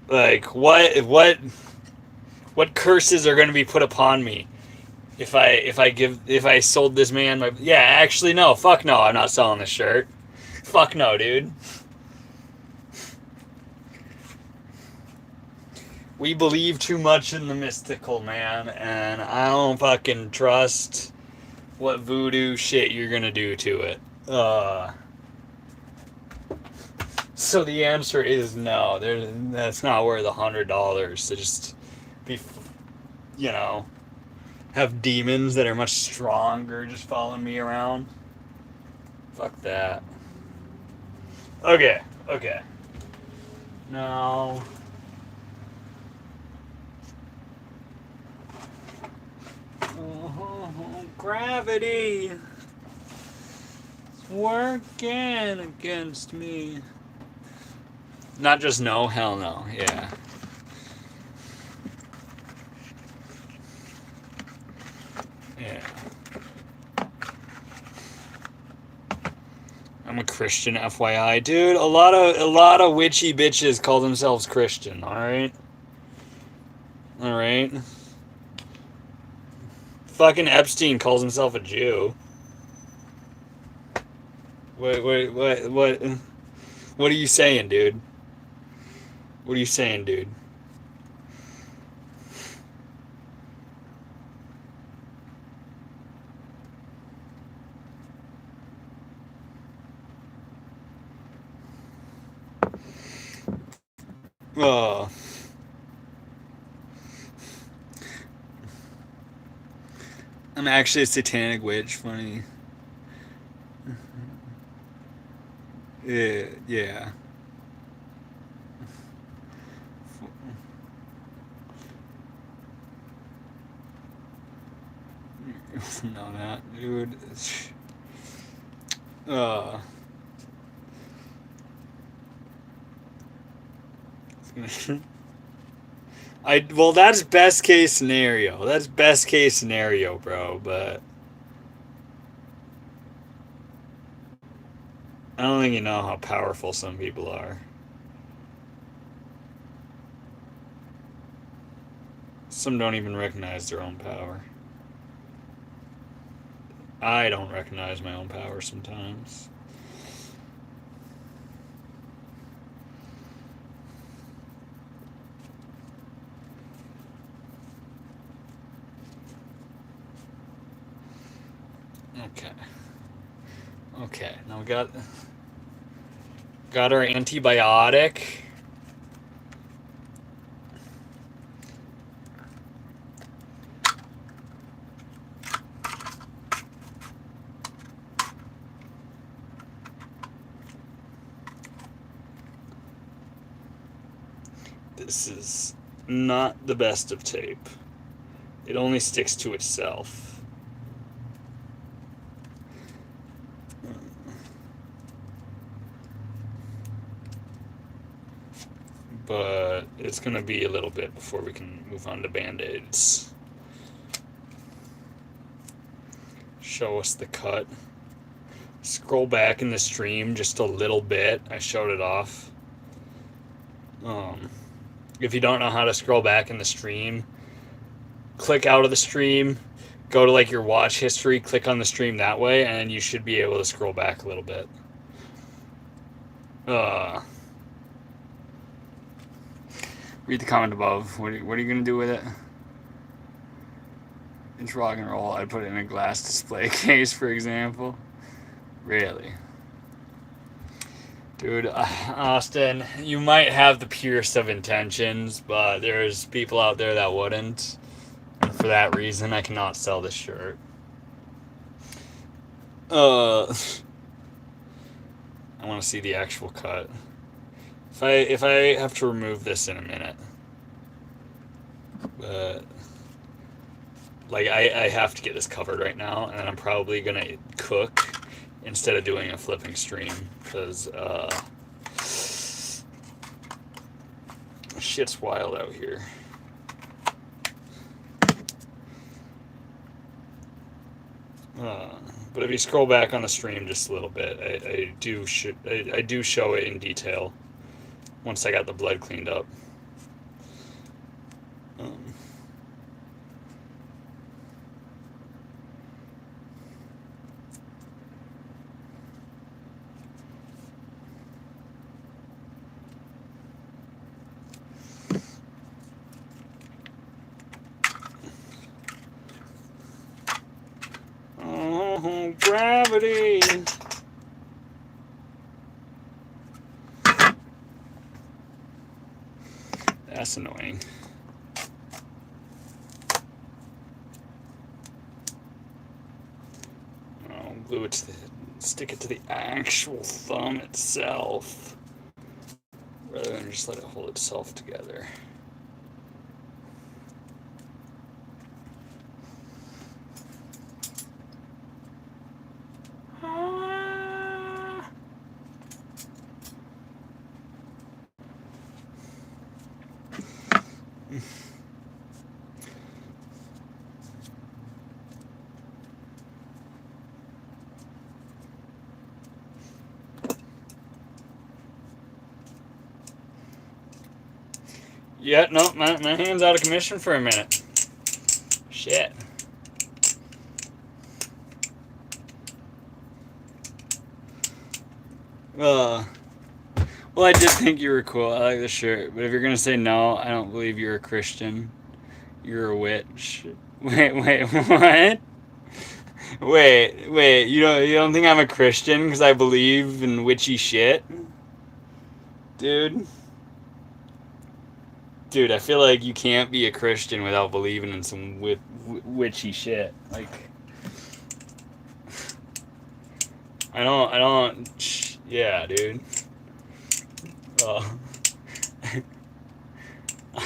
Like what curses are going to be put upon me if I sold this man my yeah, actually no, fuck no, I'm not selling this shirt. Fuck no, dude. We believe too much in the mystical, man, and I don't fucking trust what voodoo shit you're gonna do to it. So the answer is no. That's not worth $100 to just be, you know, have demons that are much stronger just following me around. Fuck that. Okay. No. Oh, gravity. It's working against me. Not just no, hell no. Yeah. Yeah. I'm a Christian, FYI, dude. A lot of witchy bitches call themselves Christian. All right. Fucking Epstein calls himself a Jew. What are you saying, dude? What are you saying, dude? Oh. I'm actually a satanic witch. Funny. Yeah. No, not dude. Uh. Well, that's best case scenario. That's best case scenario, bro. But I don't think you know how powerful some people are. Some don't even recognize their own power. I don't recognize my own power sometimes. Okay. Okay. Now we got our antibiotic. This is not the best of tape. It only sticks to itself. but it's gonna be a little bit before we can move on to Band-Aids. Show us the cut. Scroll back in the stream just a little bit. I showed it off. If you don't know how to scroll back in the stream, click out of the stream, go to like your watch history, click on the stream that way, and you should be able to scroll back a little bit. Read the comment above. What are you gonna do with it? It's rock and roll. I'd put it in a glass display case, for example. Really? Dude, Austin, you might have the purest of intentions, but there's people out there that wouldn't. And for that reason, I cannot sell this shirt. I want to see the actual cut. If I have to remove this in a minute. But like I have to get this covered right now, and then I'm probably gonna cook instead of doing a flipping stream, because shit's wild out here. But if you scroll back on the stream just a little bit, I do show it in detail once I got the blood cleaned up. Oh, gravity! That's annoying. Oh, glue it to stick it to the actual thumb itself, rather than just let it hold itself together. Yeah, no, my hand's out of commission for a minute. Shit. Well, I did think you were cool. I like the shirt. But if you're going to say no, I don't believe you're a Christian. You're a witch. Wait, what? Wait, you don't think I'm a Christian because I believe in witchy shit? Dude, I feel like you can't be a Christian without believing in some witchy shit. Like, I don't, yeah, dude.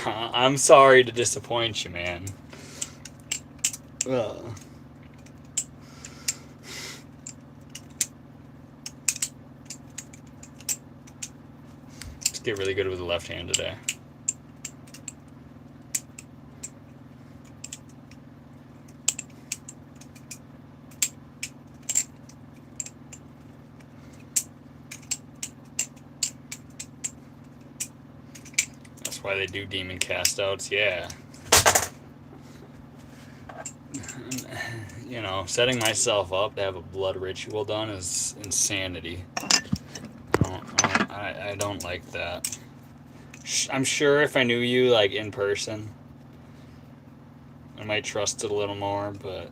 I'm sorry to disappoint you, man. Just get really good with the left hand today. That's why they do demon cast outs, yeah. You know, setting myself up to have a blood ritual done is insanity. I don't like that. I'm sure if I knew you, like, in person, I might trust it a little more, but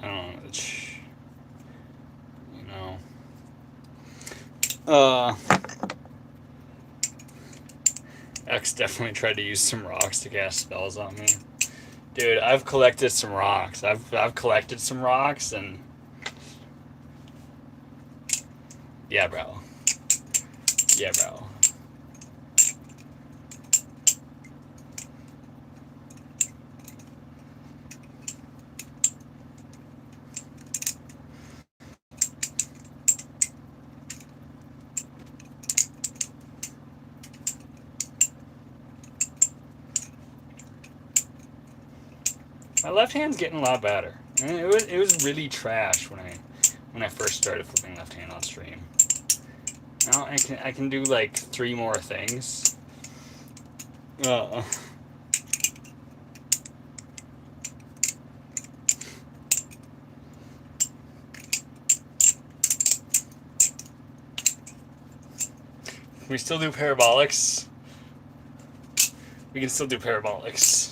I don't know. It's, you know. X definitely tried to use some rocks to cast spells on me. Dude, I've collected some rocks. I've collected some rocks, and yeah, bro. left hand's getting a lot better. And it was really trash when I first started flipping left hand on stream. Now I can do like 3 more things. Can we still do parabolics? We can still do parabolics.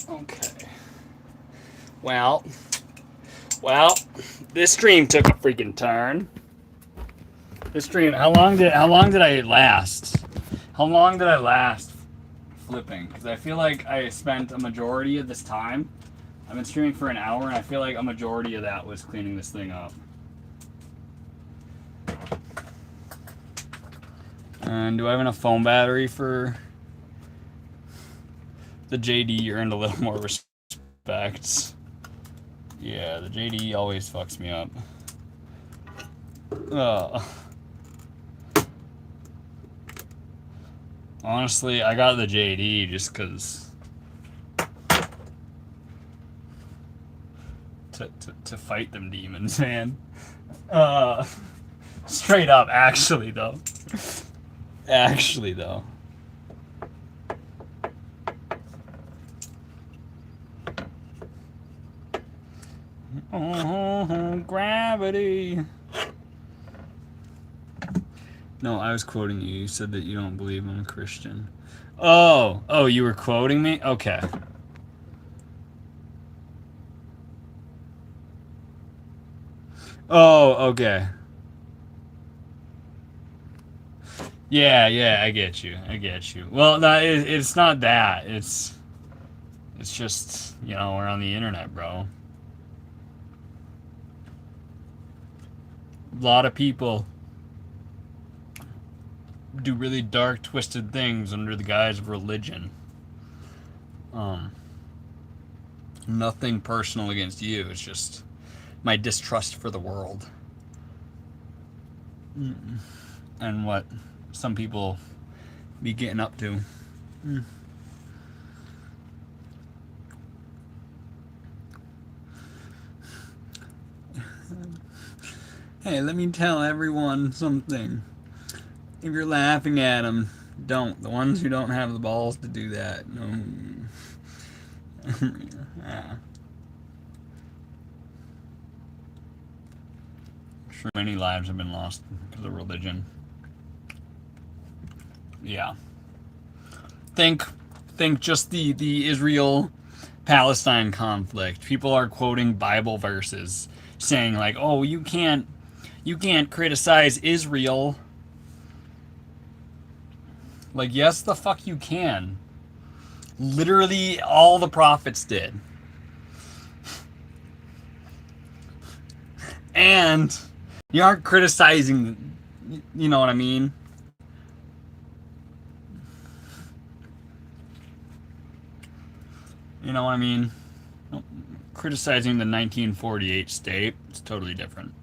Okay. Well, this stream took a freaking turn. This stream, how long did I last? How long did I last flipping? Because I feel like I spent a majority of this time. I've been streaming for an hour, and I feel like a majority of that was cleaning this thing up. And do I have enough phone battery for the JD? Earned a little more respect. Yeah, the JD always fucks me up. Honestly, I got the JD just because to fight them demons, man. Straight up, actually though. Oh, gravity. No, I was quoting you. You said that you don't believe I'm a Christian. Oh, you were quoting me? Okay. Oh, okay. Yeah, I get you. Well, no, it's not that. It's just, we're on the internet, bro. A lot of people do really dark, twisted things under the guise of religion. Nothing personal against you. It's just my distrust for the world. And what some people be getting up to. Hey, let me tell everyone something. If you're laughing at them, don't. The ones who don't have the balls to do that. No. Sure, many lives have been lost because of religion. Yeah. Think just the Israel-Palestine conflict. People are quoting Bible verses saying like, "Oh, you can't criticize Israel." Like, yes, the fuck you can. Literally all the prophets did. And you aren't criticizing, you know what I mean? You know what I mean? Criticizing the 1948 state is totally different.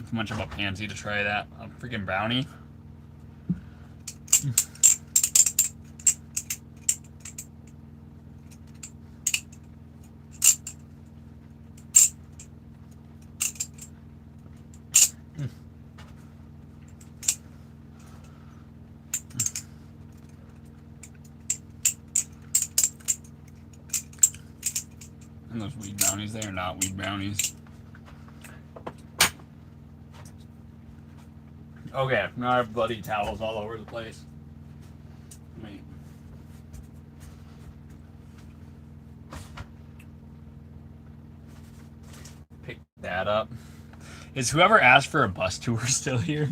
Too much of a pansy to try that. A freaking brownie. And those weed brownies, they are not weed brownies. Okay, now I have bloody towels all over the place. Wait. Pick that up. Is whoever asked for a bus tour still here?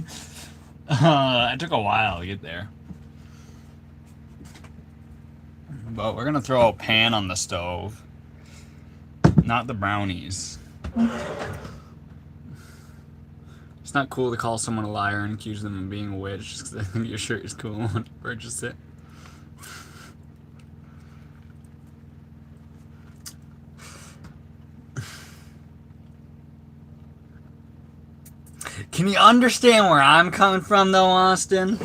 It took a while to get there. But we're gonna throw a pan on the stove. Not the brownies. It's not cool to call someone a liar and accuse them of being a witch just because they think your shirt is cool and want to purchase it. Can you understand where I'm coming from, though, Austin?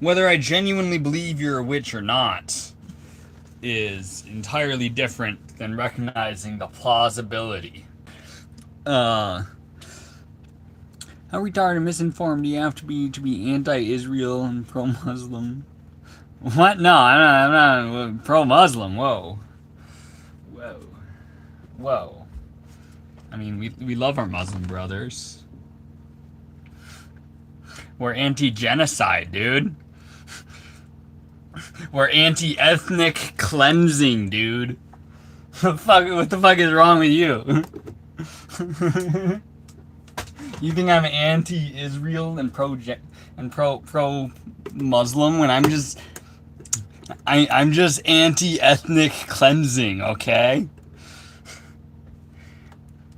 Whether I genuinely believe you're a witch or not is entirely different than recognizing the plausibility. How retarded and misinformed do you have to be anti-Israel and pro-Muslim? What? No, I'm not pro-Muslim. Whoa. I mean, we love our Muslim brothers. We're anti-genocide, dude. We're anti-ethnic cleansing, dude. What the fuck is wrong with you? You think I'm anti-Israel and pro-Muslim when I'm just anti-ethnic cleansing, okay?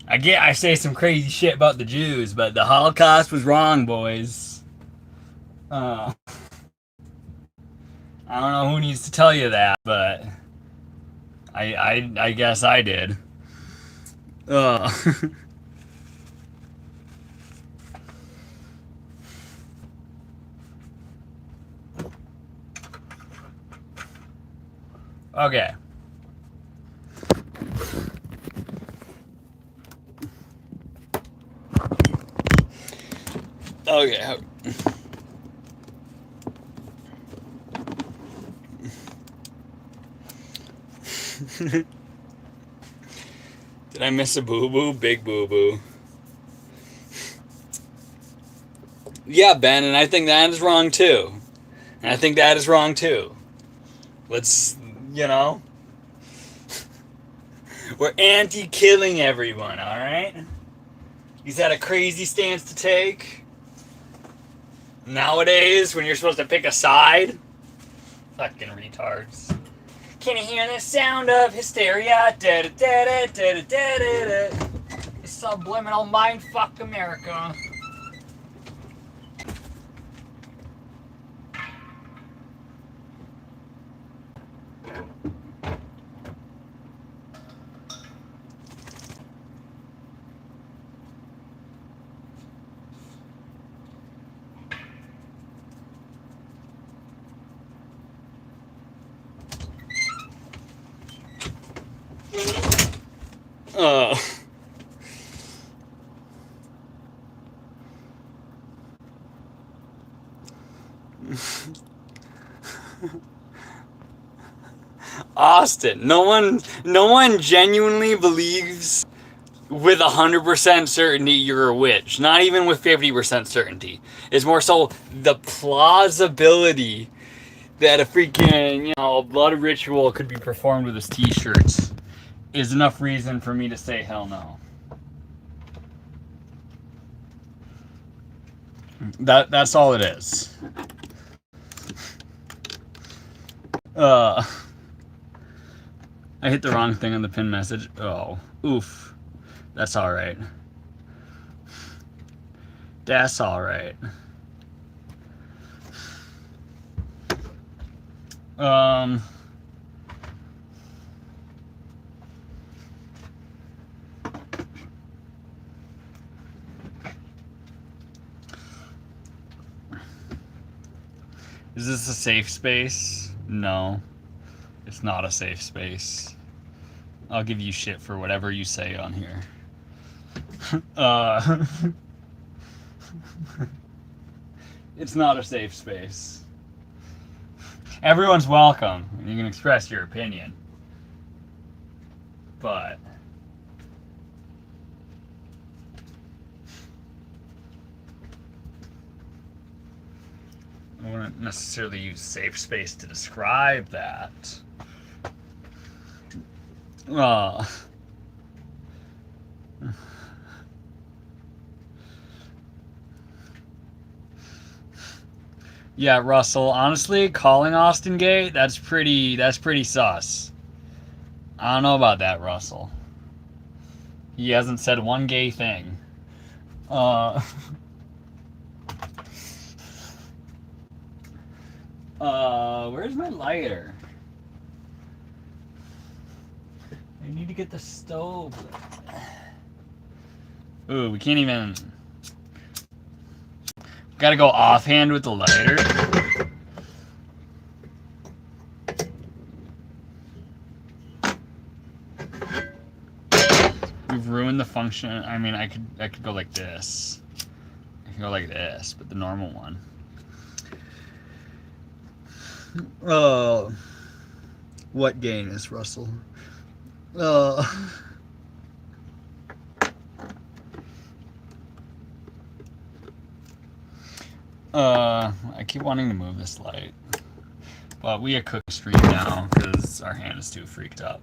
I say some crazy shit about the Jews, but the Holocaust was wrong, boys. I don't know who needs to tell you that, but I guess I did. Okay. Okay. Did I miss a boo-boo? Big boo-boo. Yeah, Ben, and I think that is wrong too. And I think that is wrong too. Let's, we're anti-killing everyone, alright? Is that a crazy stance to take? Nowadays, when you're supposed to pick a side? Fucking retards. Can you hear the sound of hysteria? Subliminal mindfuck America. Austin, no one genuinely believes with 100% certainty you're a witch. Not even with 50% certainty. It's more so the plausibility that a freaking, blood ritual could be performed with his t-shirts is enough reason for me to say hell no. That's all it is. I hit the wrong thing on the pin message. Oh, oof. That's alright. That's alright. Is this a safe space? No. It's not a safe space. I'll give you shit for whatever you say on here. It's not a safe space. Everyone's welcome. You can express your opinion. But I wouldn't necessarily use safe space to describe that. Yeah, Russell, honestly, calling Austin gay, that's pretty sus. I don't know about that, Russell. He hasn't said one gay thing. Where's my lighter? I need to get the stove. Ooh, we can't even. Gotta go offhand with the lighter. We've ruined the function. I mean, I could go like this. I can go like this, but the normal one. Oh, what gain is Russell? I keep wanting to move this light, but we cook stream now because our hand is too freaked up.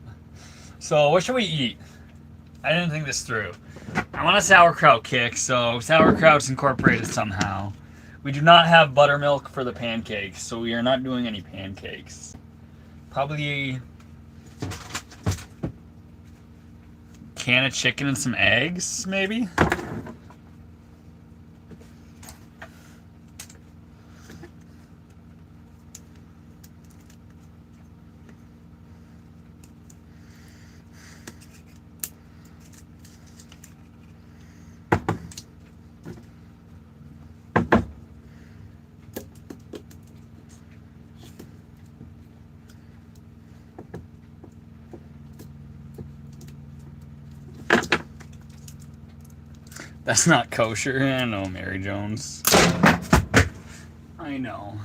So what should we eat? I didn't think this through. I want a sauerkraut kick, so sauerkraut's incorporated somehow. We do not have buttermilk for the pancakes, so we are not doing any pancakes. Probably a can of chicken and some eggs, maybe? That's not kosher. I know, Mary Jones. I know.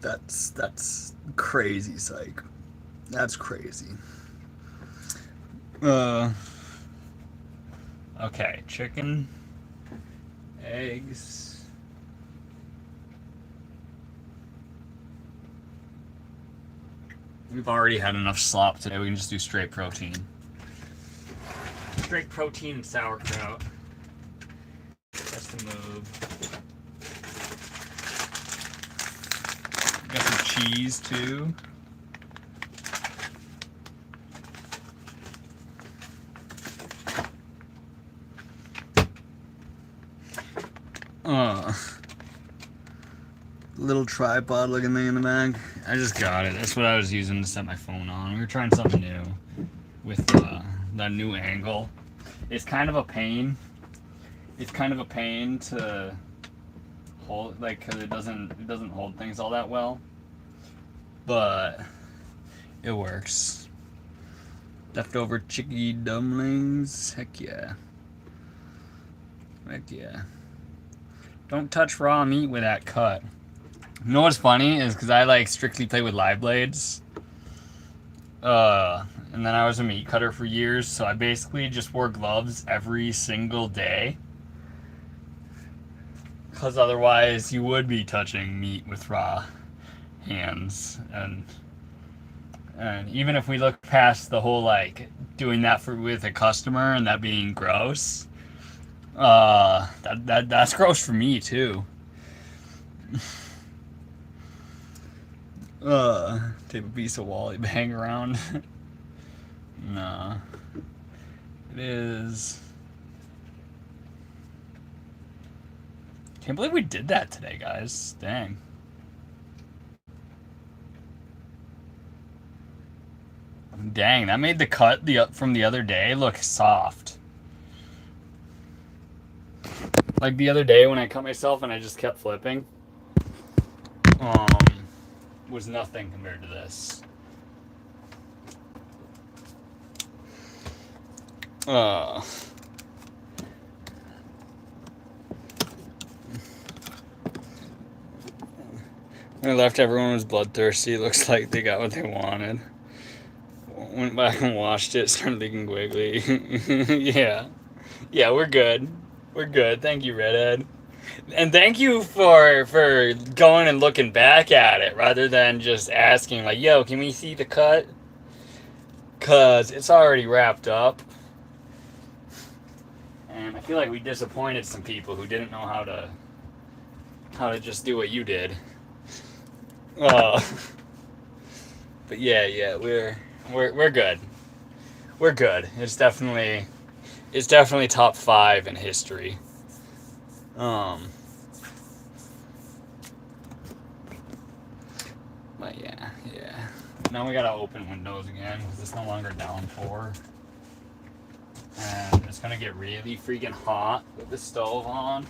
That's crazy, psych. That's crazy. Okay, chicken, eggs. We've already had enough slop today. We can just do straight protein. Straight protein and sauerkraut. That's the move. Got some cheese too. Little tripod looking thing in the back. I just got it. That's what I was using to set my phone on. We were trying something new with that new angle. It's kind of a pain. It's kind of a pain to hold, like, because it doesn't hold things all that well. But it works. Leftover chicky dumplings. Heck yeah. Heck yeah. Don't touch raw meat with that cut. You know what's funny is because I like strictly play with live blades. And then I was a meat cutter for years, so I basically just wore gloves every single day. Because otherwise you would be touching meat with raw hands. And even if we look past the whole like doing that with a customer and that being gross, that's gross for me too. Take a piece of Wally bang around. Nah. It is. Can't believe we did that today, guys. Dang. Dang, that made the cut from the other day look soft. Like the other day when I cut myself and I just kept flipping. Was nothing compared to this. I left, everyone was bloodthirsty. Looks like they got what they wanted. Went back and watched it, started leaking wiggly. Yeah, we're good. We're good. Thank you, Redhead. And thank you for going and looking back at it rather than just asking like, yo, can we see the cut? Cause it's already wrapped up. And I feel like we disappointed some people who didn't know how to just do what you did. But yeah, we're good. We're good. It's definitely It's definitely top 5 in history. But yeah. Now we gotta open windows again because it's no longer down 4. And it's gonna get really freaking hot with the stove on.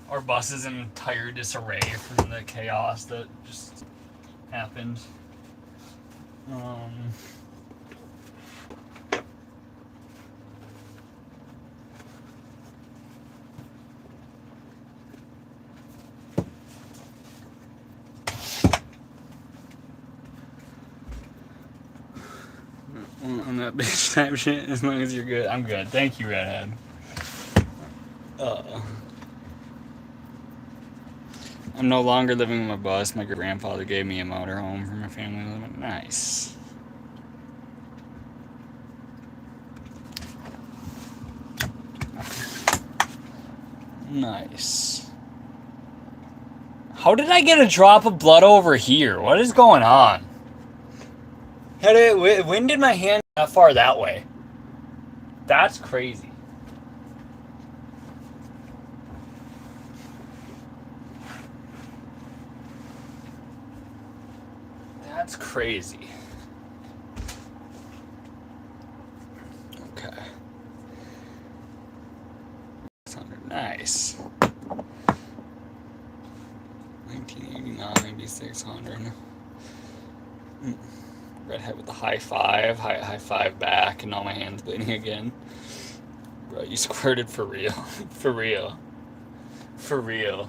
Our bus is in entire disarray from the chaos that just happened. On that bitch type shit, as long as you're good. I'm good. Thank you, Redhead. I'm no longer living with my bus. My grandfather gave me a motorhome for my family living. Nice. Nice. How did I get a drop of blood over here? What is going on? When did my hand that far that way? That's crazy. That's crazy. Okay. 600. Nice. 1989, 9600. Redhead with the high five back, and now my hand's bleeding again. Bro, you squirted for real. For real. For real.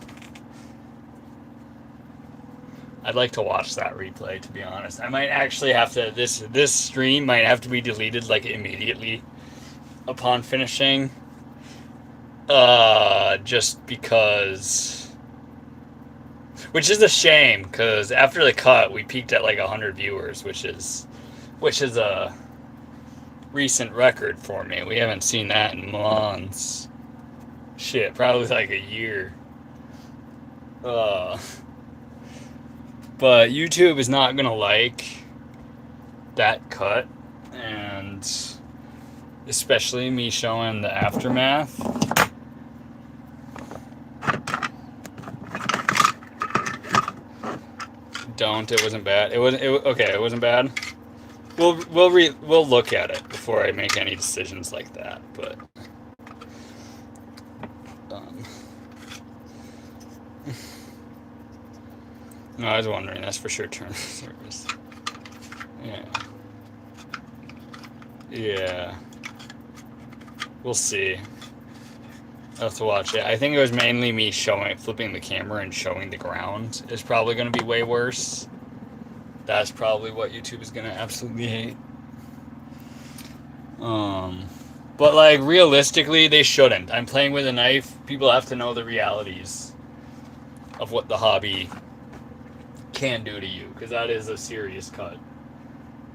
I'd like to watch that replay, to be honest. I might actually have to, this stream might have to be deleted, like, immediately upon finishing. Just because... Which is a shame, because after the cut, we peaked at, like, 100 viewers, which is a recent record for me. We haven't seen that in months. Shit, probably, like, a year. But YouTube is not gonna like that cut, and especially me showing the aftermath. It wasn't bad. It wasn't bad. We'll look at it before I make any decisions like that, but no, I was wondering. That's for sure terms of service. Yeah. We'll see. I'll have to watch it. I think it was mainly me flipping the camera and showing the ground is probably going to be way worse. That's probably what YouTube is going to absolutely hate. But, like, realistically, they shouldn't. I'm playing with a knife. People have to know the realities of what the hobby can do to you, because that is a serious cut.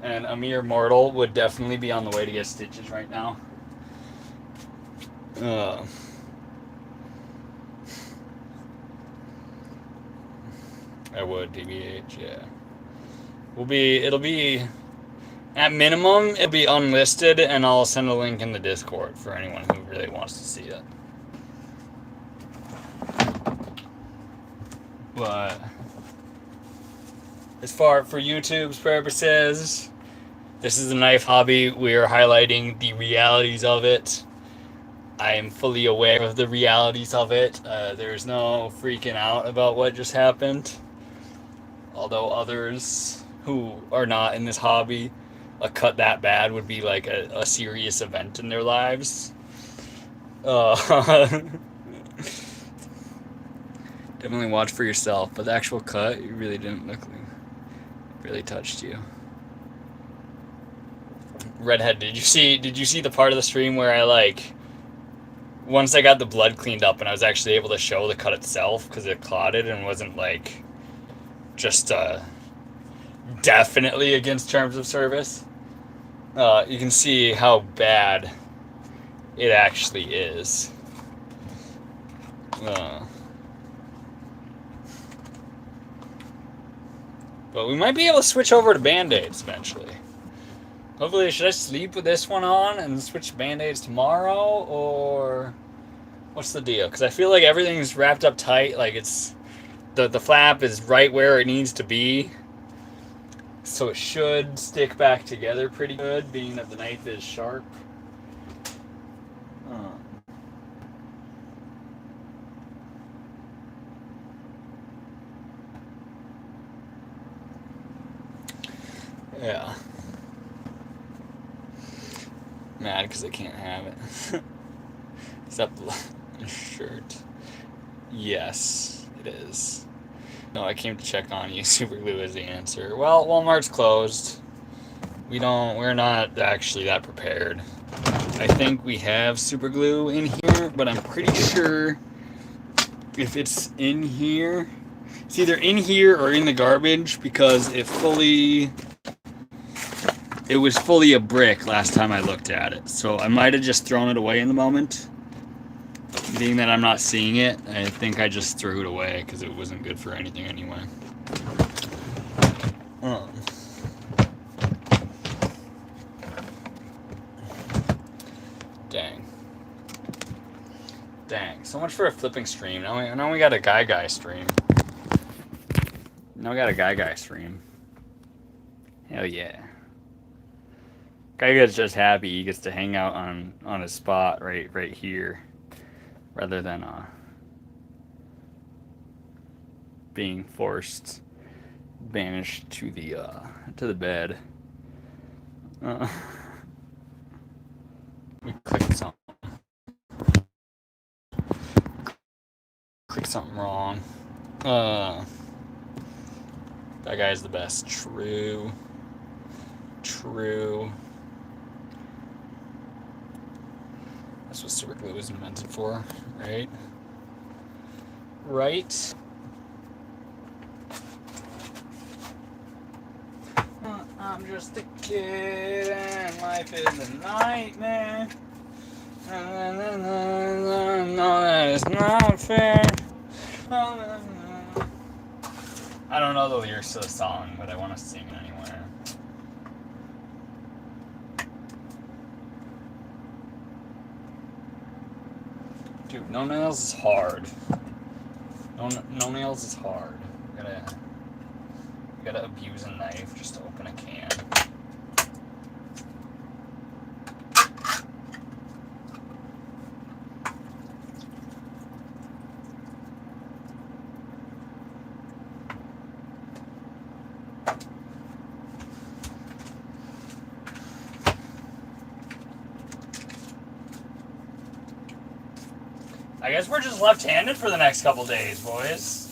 And a mere mortal would definitely be on the way to get stitches right now. I would, DBH, yeah. It'll be, at minimum, it'll be unlisted, and I'll send a link in the Discord for anyone who really wants to see it. But, for YouTube's purposes, this is a knife hobby. We are highlighting the realities of it. I am fully aware of the realities of it. There's no freaking out about what just happened. Although others who are not in this hobby, a cut that bad would be like a serious event in their lives. Definitely watch for yourself. But the actual cut, you really didn't look like really touched you. Redhead, did you see the part of the stream where I once I got the blood cleaned up and I was actually able to show the cut itself because it clotted and wasn't just definitely against terms of service? You can see how bad it actually is. But we might be able to switch over to Band-Aids eventually. Hopefully, should I sleep with this one on and switch band-aids tomorrow, or what's the deal? Because I feel like everything's wrapped up tight. Like it's the flap is right where it needs to be, so it should stick back together pretty good, being that the knife is sharp. Yeah. Mad because I can't have it. Is that the shirt? Yes, it is. No, I came to check on you. Super glue is the answer. Well, Walmart's closed. We're not actually that prepared. I think we have super glue in here, but I'm pretty sure if it's in here, it's either in here or in the garbage, because it was fully a brick last time I looked at it. So I might have just thrown it away in the moment. Being that I'm not seeing it, I think I just threw it away because it wasn't good for anything anyway. Dang. So much for a flipping stream. Now we got a guy stream. Now we got a guy stream. Hell yeah. Guy's just happy he gets to hang out on his spot right here, rather than being forced banished to the bed. We clicked something wrong. That guy's the best. True. That's what super glue was invented for, right? I'm just a kid and life is a nightmare. No, that is not fair. I don't know the lyrics to the song, but I want to sing it anyway. Dude, no nails is hard. No nails is hard. You gotta abuse a knife just to open a can. I guess we're just left-handed for the next couple days, boys.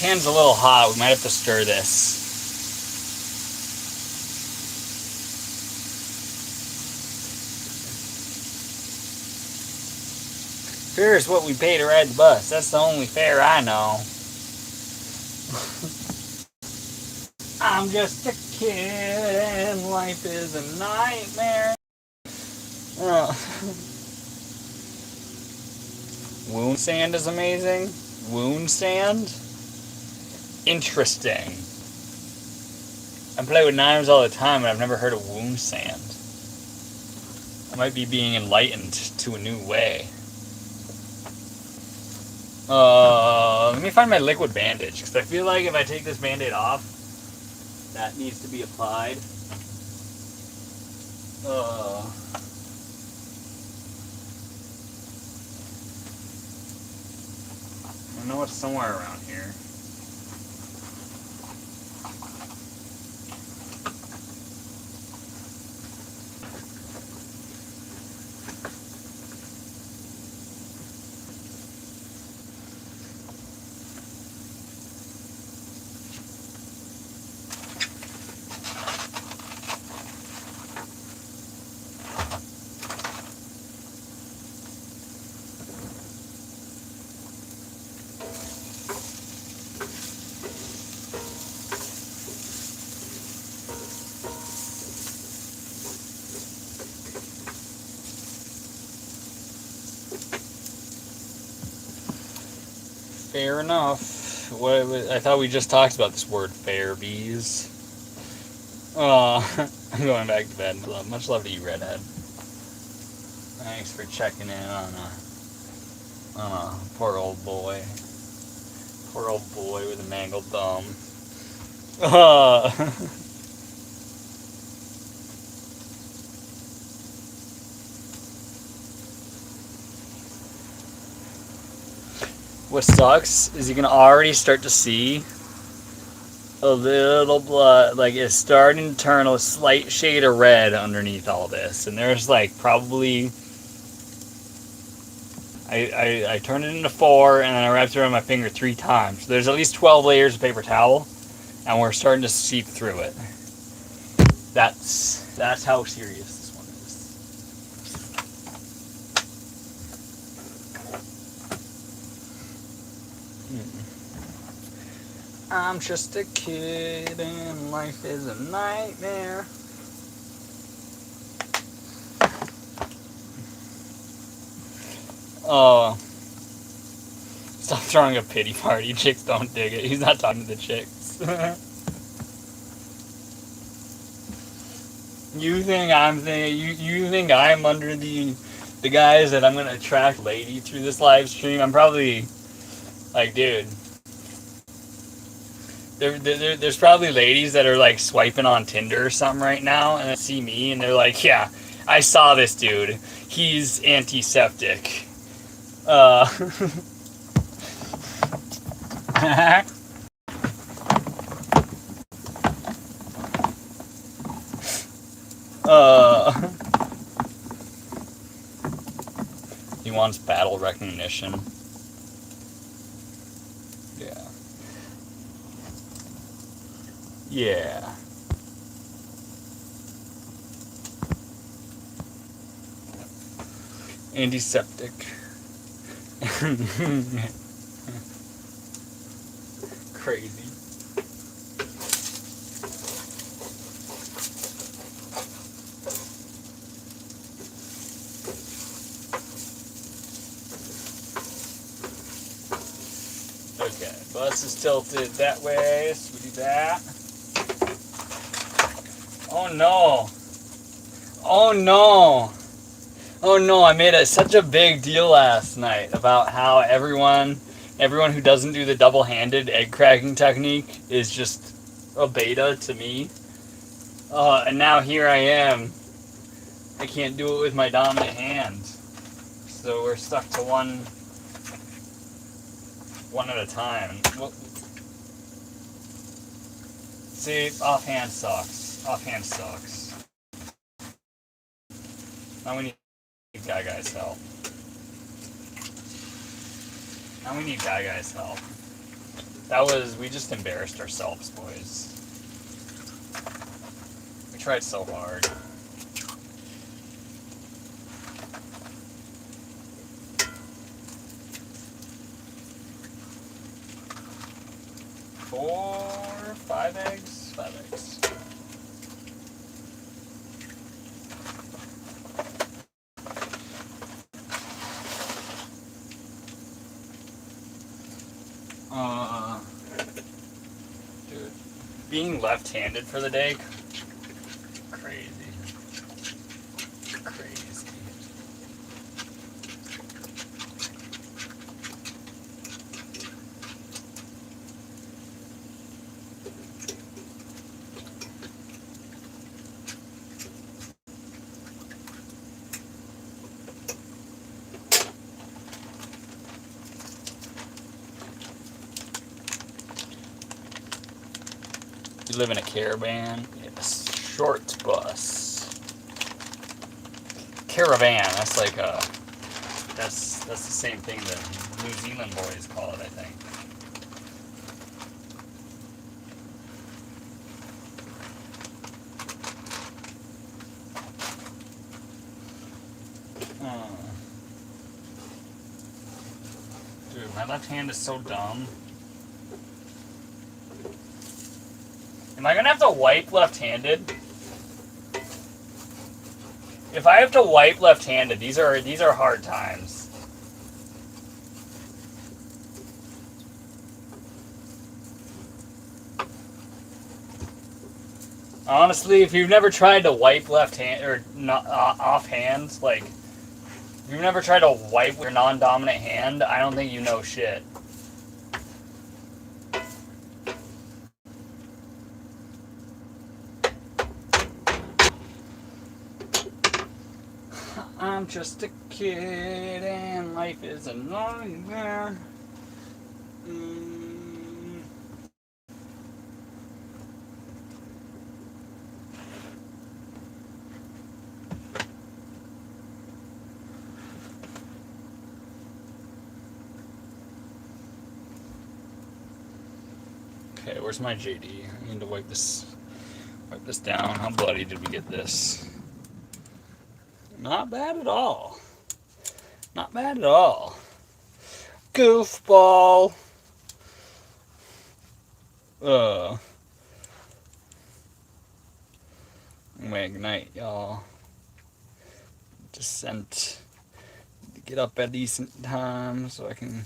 Pan's a little hot. We might have to stir this. Fair is what we pay to ride the bus. That's the only fare I know. I'm just a kid and life is a nightmare. Wound sand is amazing. Wound sand? Interesting. I play with knives all the time, and I've never heard of wound sand. I might be being enlightened to a new way. Let me find my liquid bandage, because I feel like if I take this band-aid off, that needs to be applied. I know it's somewhere around here. Fair enough. I thought we just talked about this word, fair bees. I'm going back to bed. Much love to you, Redhead. Thanks for checking in on a poor old boy. Poor old boy with a mangled thumb. What sucks is you can already start to see a little blood, like it's starting to turn a slight shade of red underneath all this. And there's like probably, I turned it into 4 and then I wrapped it around my finger 3 times. So there's at least 12 layers of paper towel and we're starting to seep through it. That's how serious this one is. I'm just a kid and life is a nightmare. Stop throwing a pity party. Chicks don't dig it. He's not talking to the chicks. You think I'm under the guys that I'm gonna attract lady through this live stream? I'm probably like, dude. There's probably ladies that are like swiping on Tinder or something right now and they see me and they're like, yeah, I saw this dude. He's antiseptic. He wants battle recognition. Yeah. Yeah. Antiseptic. Crazy. Okay, bus is tilted that way, so we do that. Oh no! Oh no! Oh no, I made such a big deal last night about how everyone who doesn't do the double-handed egg cracking technique is just a beta to me. And now here I am. I can't do it with my dominant hand. So we're stuck to one at a time. Well, see, offhand sucks. Offhand sucks. Now we need Guy's help. Now we need Guy's help. We just embarrassed ourselves, boys. We tried so hard. Five eggs? 5 eggs. Dude, being left-handed for the day, crazy. Crazy. You live in a caravan? Yes. Short bus. Caravan, that's like a... That's the same thing that New Zealand boys call it, I think. Dude, my left hand is so dumb. Am I gonna have to wipe left-handed? If I have to wipe left-handed, these are hard times. Honestly, if you've never tried to wipe left hand or not off hands, like if you've never tried to wipe with your non-dominant hand, I don't think you know shit. I'm just a kid and life is a nightmare. Okay, where's my JD? I need to wipe this down. How bloody did we get this? Not bad at all. Not bad at all. Goofball. Anyway, good night, y'all. Just sent to get up at a decent time so I can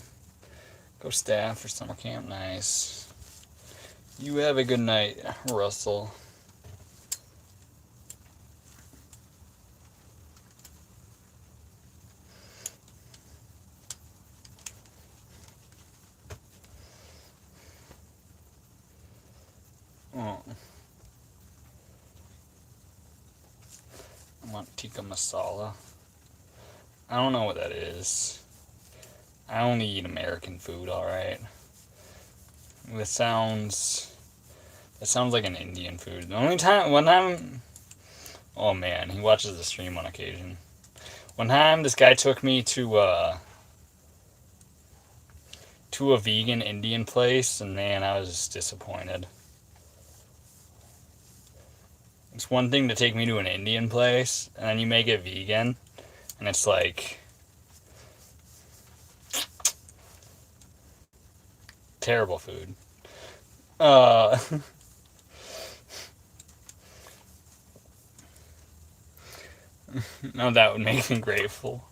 go staff for summer camp. Nice. You have a good night, Russell. Oh. I want tikka masala. I don't know what that is. I only eat American food, alright. That sounds like an Indian food. One time, oh man, he watches the stream on occasion. One time, this guy took me to a vegan Indian place, and man, I was just disappointed. It's one thing to take me to an Indian place, and then you make it vegan, and it's like terrible food. No, that would make me grateful.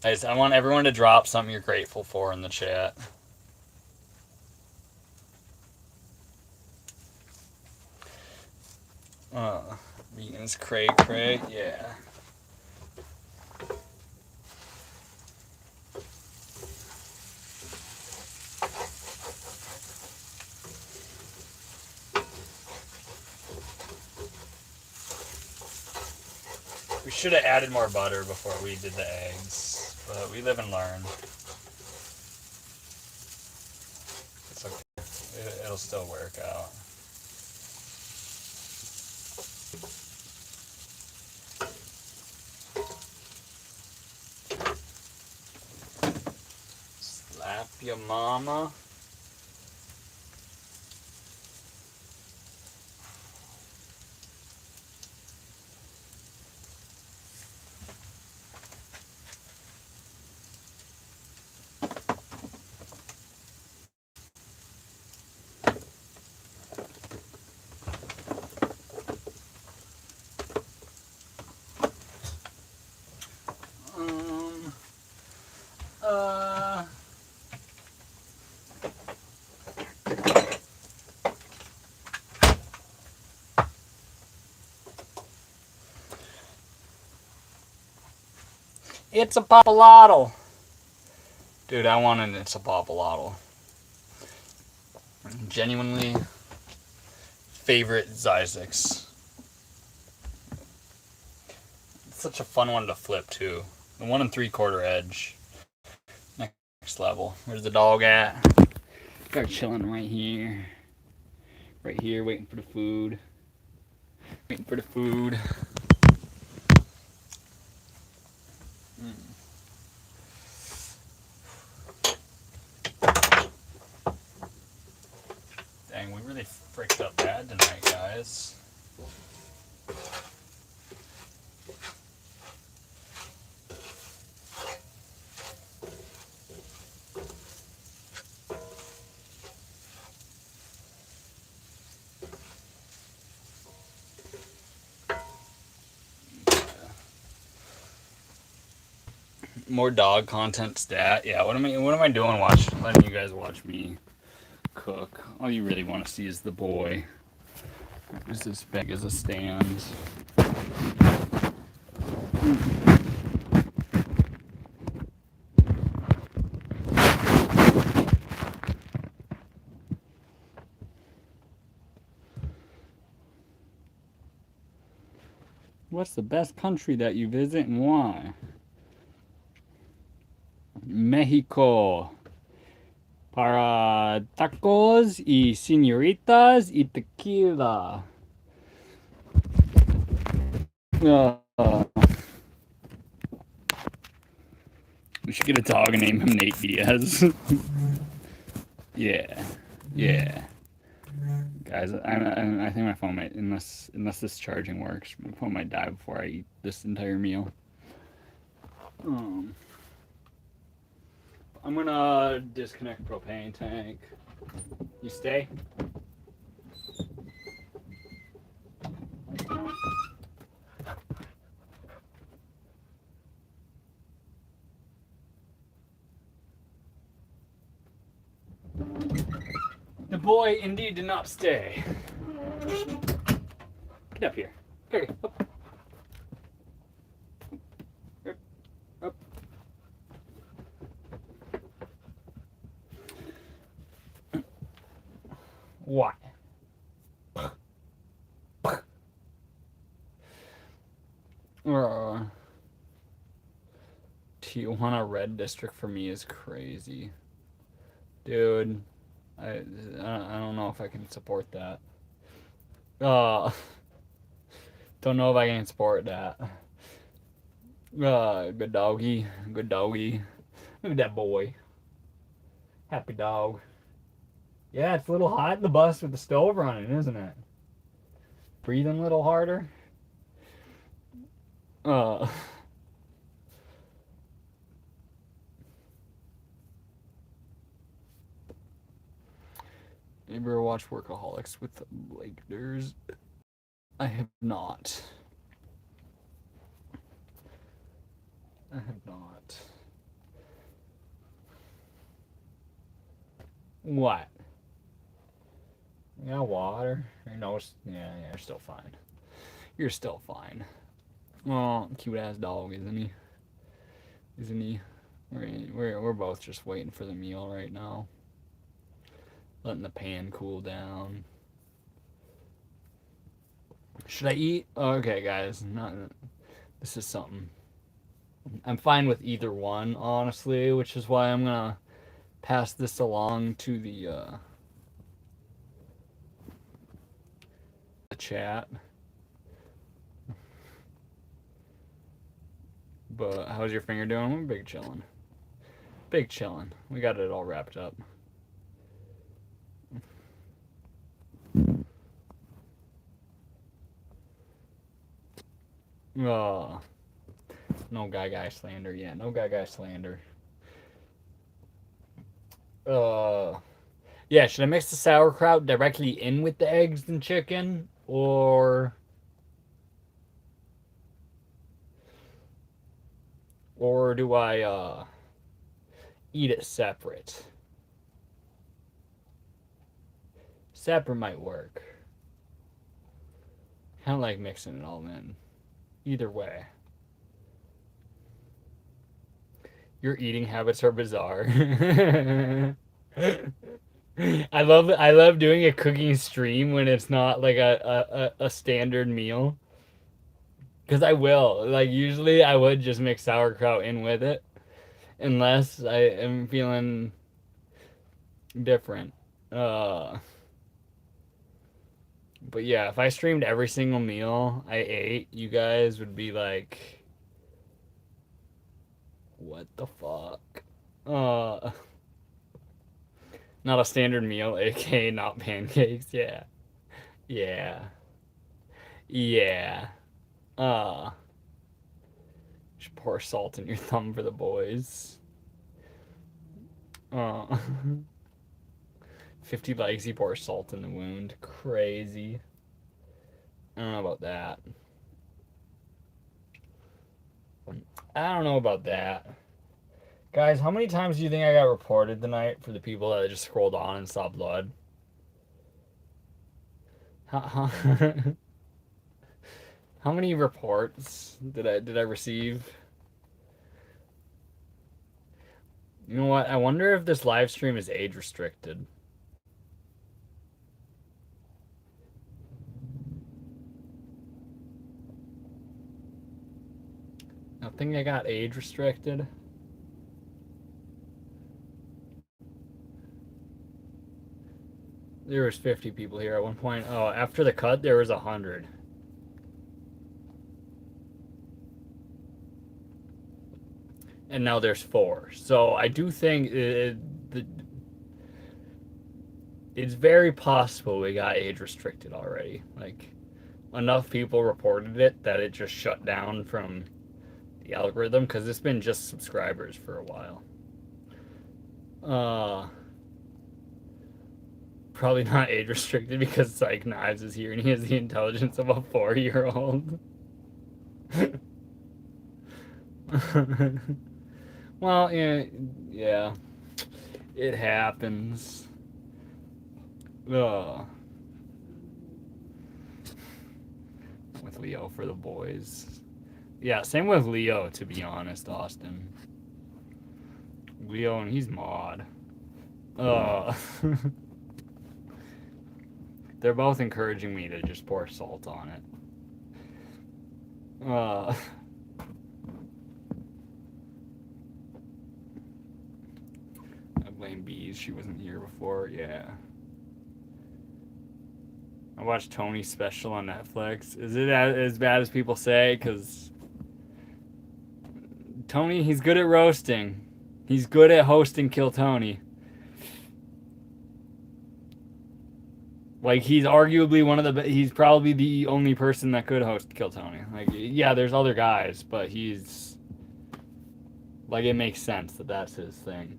I want everyone to drop something you're grateful for in the chat. Vegans cray, yeah. We should have added more butter before we did the eggs, but we live and learn. It's okay. It'll still work out. Slap your mama. It's a Papalotto. Dude, I want an It's a Papalotto. Genuinely favorite Zyzix. It's such a fun one to flip too. The 1 3/4 edge. Next level. Where's the dog at? They're chilling right here. Right here, waiting for the food. Waiting for the food. Dang, we really fricked up bad tonight, guys. More dog content stat. Yeah, what am I doing letting you guys watch me cook? All you really want to see is the boy. It's as big as a stand. What's the best country that you visit and why? Mexico. Para tacos y señoritas y tequila. We should get a dog and name him Nate Diaz. Yeah. Guys, I think my phone might, unless this charging works, my phone might die before I eat this entire meal. I'm gonna disconnect propane tank. You stay? The boy indeed did not stay. Get up here. Here, up. Up. What? Tijuana Red District for me is crazy. Dude, I don't know if I can support that. Don't know if I can support that. Good doggy. Look at that boy. Happy dog. Yeah, it's a little hot in the bus with the stove running, isn't it? Breathing a little harder. You ever watch Workaholics with Blake Durs? I have not. What? You got water? No, yeah, you're still fine. You're still fine. Well, cute ass dog, isn't he? We're both just waiting for the meal right now. Letting the pan cool down. Should I eat? Okay, guys. This is something. I'm fine with either one, honestly, which is why I'm gonna pass this along to the chat. But how's your finger doing? We're big chillin'. We got it all wrapped up. No guy slander. Yeah, no guy slander. Yeah, should I mix the sauerkraut directly in with the eggs and chicken? Or do I eat it separate? Separate might work. I don't like mixing it all in. Either way. Your eating habits are bizarre. I love doing a cooking stream when it's not like a standard meal. Because I will. Like, usually I would just mix sauerkraut in with it. Unless I am feeling different. But yeah, if I streamed every single meal I ate, you guys would be like, what the fuck? Not a standard meal, aka not pancakes. Yeah. Just pour salt in your thumb for the boys. 50 likes, he pours salt in the wound. Crazy. I don't know about that. Guys, how many times do you think I got reported tonight for the people that just scrolled on and saw blood? How, how many reports did I receive? You know what? I wonder if this live stream is age restricted. I think I got age restricted. There was 50 people here at one point. Oh, after the cut, there was 100. And now there's 4. So I do think it's very possible we got age restricted already. Like, enough people reported it that it just shut down from the algorithm, because it's been just subscribers for a while. Probably not age restricted because Psych Knives is here and he has the intelligence of a 4-year-old. Well, yeah, it happens. With Leo for the boys. Yeah, same with Leo, to be honest, Austin. Leo, and he's mod. They're both encouraging me to just pour salt on it. I blame Bees. She wasn't here before. Yeah. I watched Tony's special on Netflix. Is it as bad as people say? Because Tony, he's good at roasting. He's good at hosting Kill Tony. Like, he's arguably one of the... He's probably the only person that could host Kill Tony. Like, yeah, there's other guys, but he's... Like, it makes sense that that's his thing.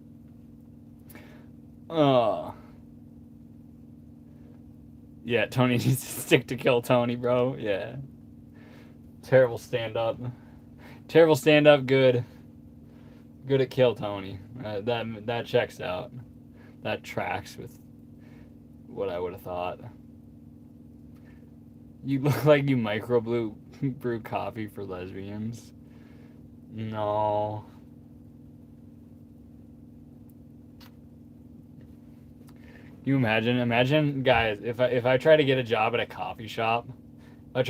Yeah, Tony needs to stick to Kill Tony, bro. Yeah. Terrible stand-up. Terrible stand-up, good. Good at Kill Tony. That checks out. That tracks with what I would have thought. You look like you brew coffee for lesbians. No. You imagine, guys, if I try to get a job at a coffee shop, do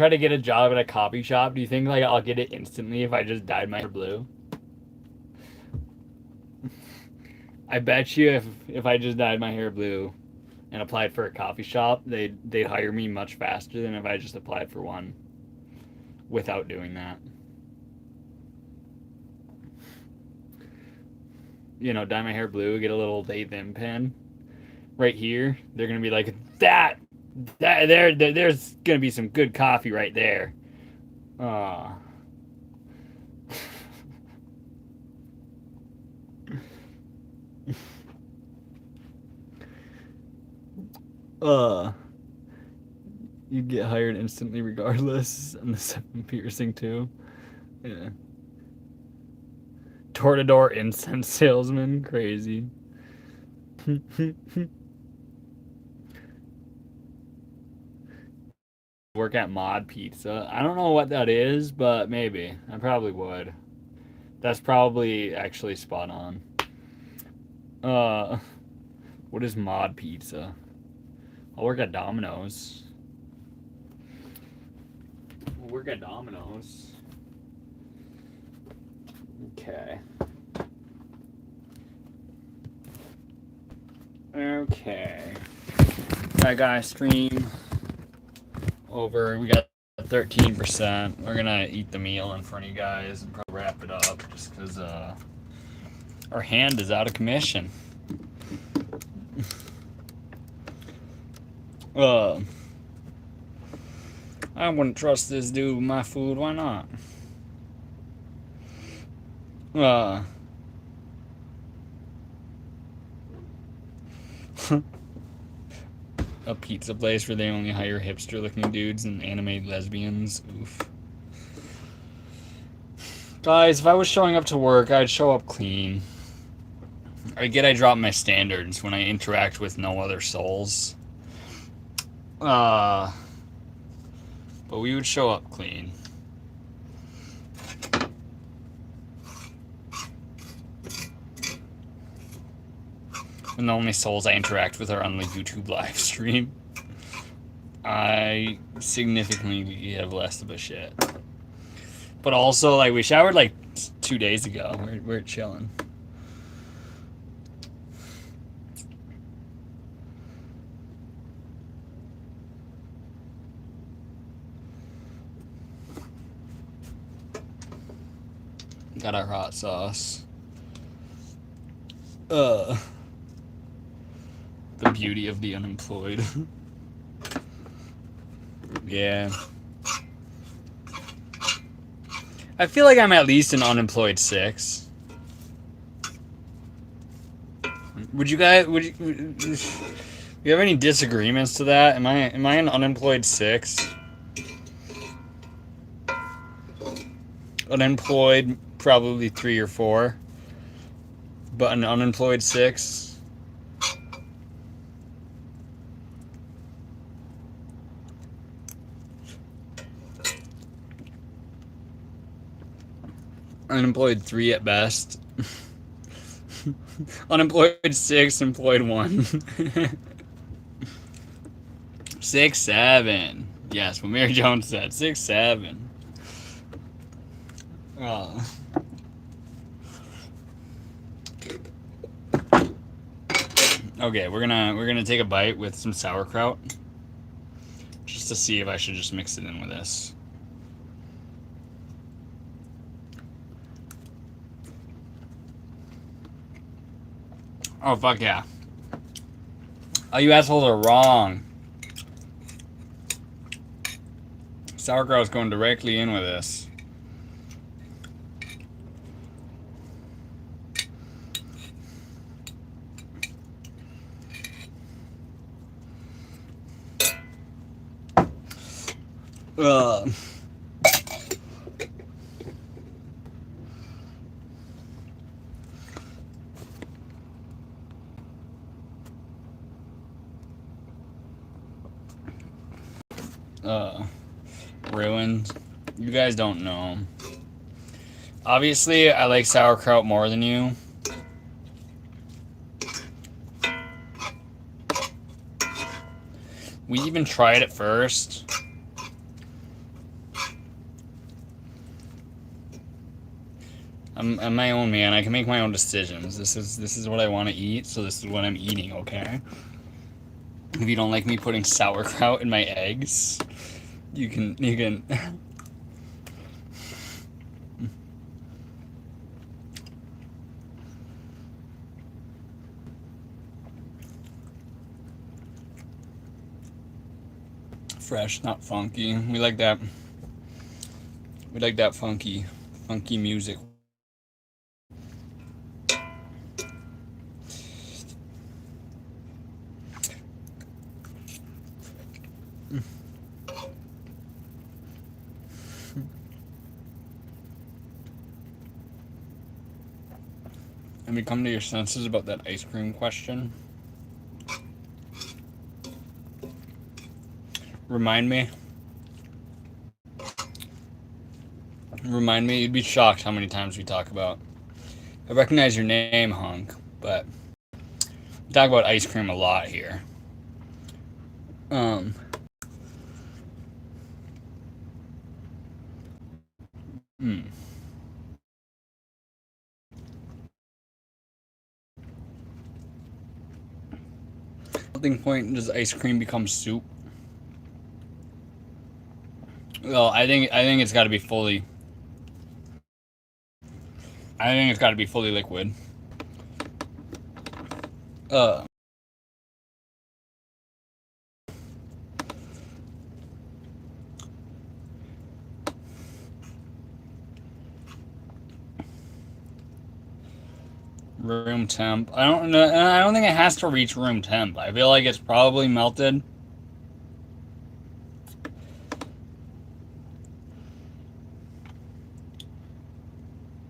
you think like I'll get it instantly if I just dyed my hair blue? I bet you if I just dyed my hair blue and applied for a coffee shop, they'd hire me much faster than if I just applied for one without doing that. You know, dye my hair blue, get a little They Them pen right here. They're gonna be like, there's gonna be some good coffee right there. You get hired instantly regardless. And the 7 piercing too. Yeah. Door-to-door incense salesman, crazy. Work at Mod Pizza. I don't know what that is, but maybe. I probably would. That's probably actually spot on. What is Mod Pizza? I'll work at Domino's. We'll work at Domino's. Okay. That guy stream over. We got 13%. We're gonna eat the meal in front of you guys and probably wrap it up just because our hand is out of commission. I wouldn't trust this dude with my food. Why not? A pizza place where they only hire hipster-looking dudes and anime lesbians. Oof. Guys, if I was showing up to work, I'd show up clean. I drop my standards when I interact with no other souls. but we would show up clean. And the only souls I interact with are on the YouTube live stream. I significantly have less of a shit. But also, like, we showered like 2 days ago. We're chilling. Got our hot sauce. The beauty of the unemployed. Yeah. I feel like I'm at least an unemployed 6. Would you have any disagreements to that? Am I an unemployed 6? Unemployed probably 3 or 4, but an unemployed 6. Unemployed 3 at best. Unemployed 6, employed 1. 6, 7. Yes, what Mary Jones said. 6, 7. Okay, we're gonna take a bite with some sauerkraut, just to see if I should just mix it in with this. Oh, fuck yeah. Oh, you assholes are wrong. Sauerkraut's going directly in with this. Ruined. You guys don't know. Obviously, I like sauerkraut more than you. We even tried it first. I'm my own man. I can make my own decisions. This is what I want to eat, so this is what I'm eating, okay? If you don't like me putting sauerkraut in my eggs, you can fresh, not funky. We like that. We like that funky music. Have you come to your senses about that ice cream question? Remind me, you'd be shocked how many times we talk about. I recognize your name, Hunk, but we talk about ice cream a lot here. At what point does ice cream become soup? Well, I think it's got to be fully. I think it's got to be fully liquid. Room temp. I don't know. I don't think it has to reach room temp. I feel like it's probably melted.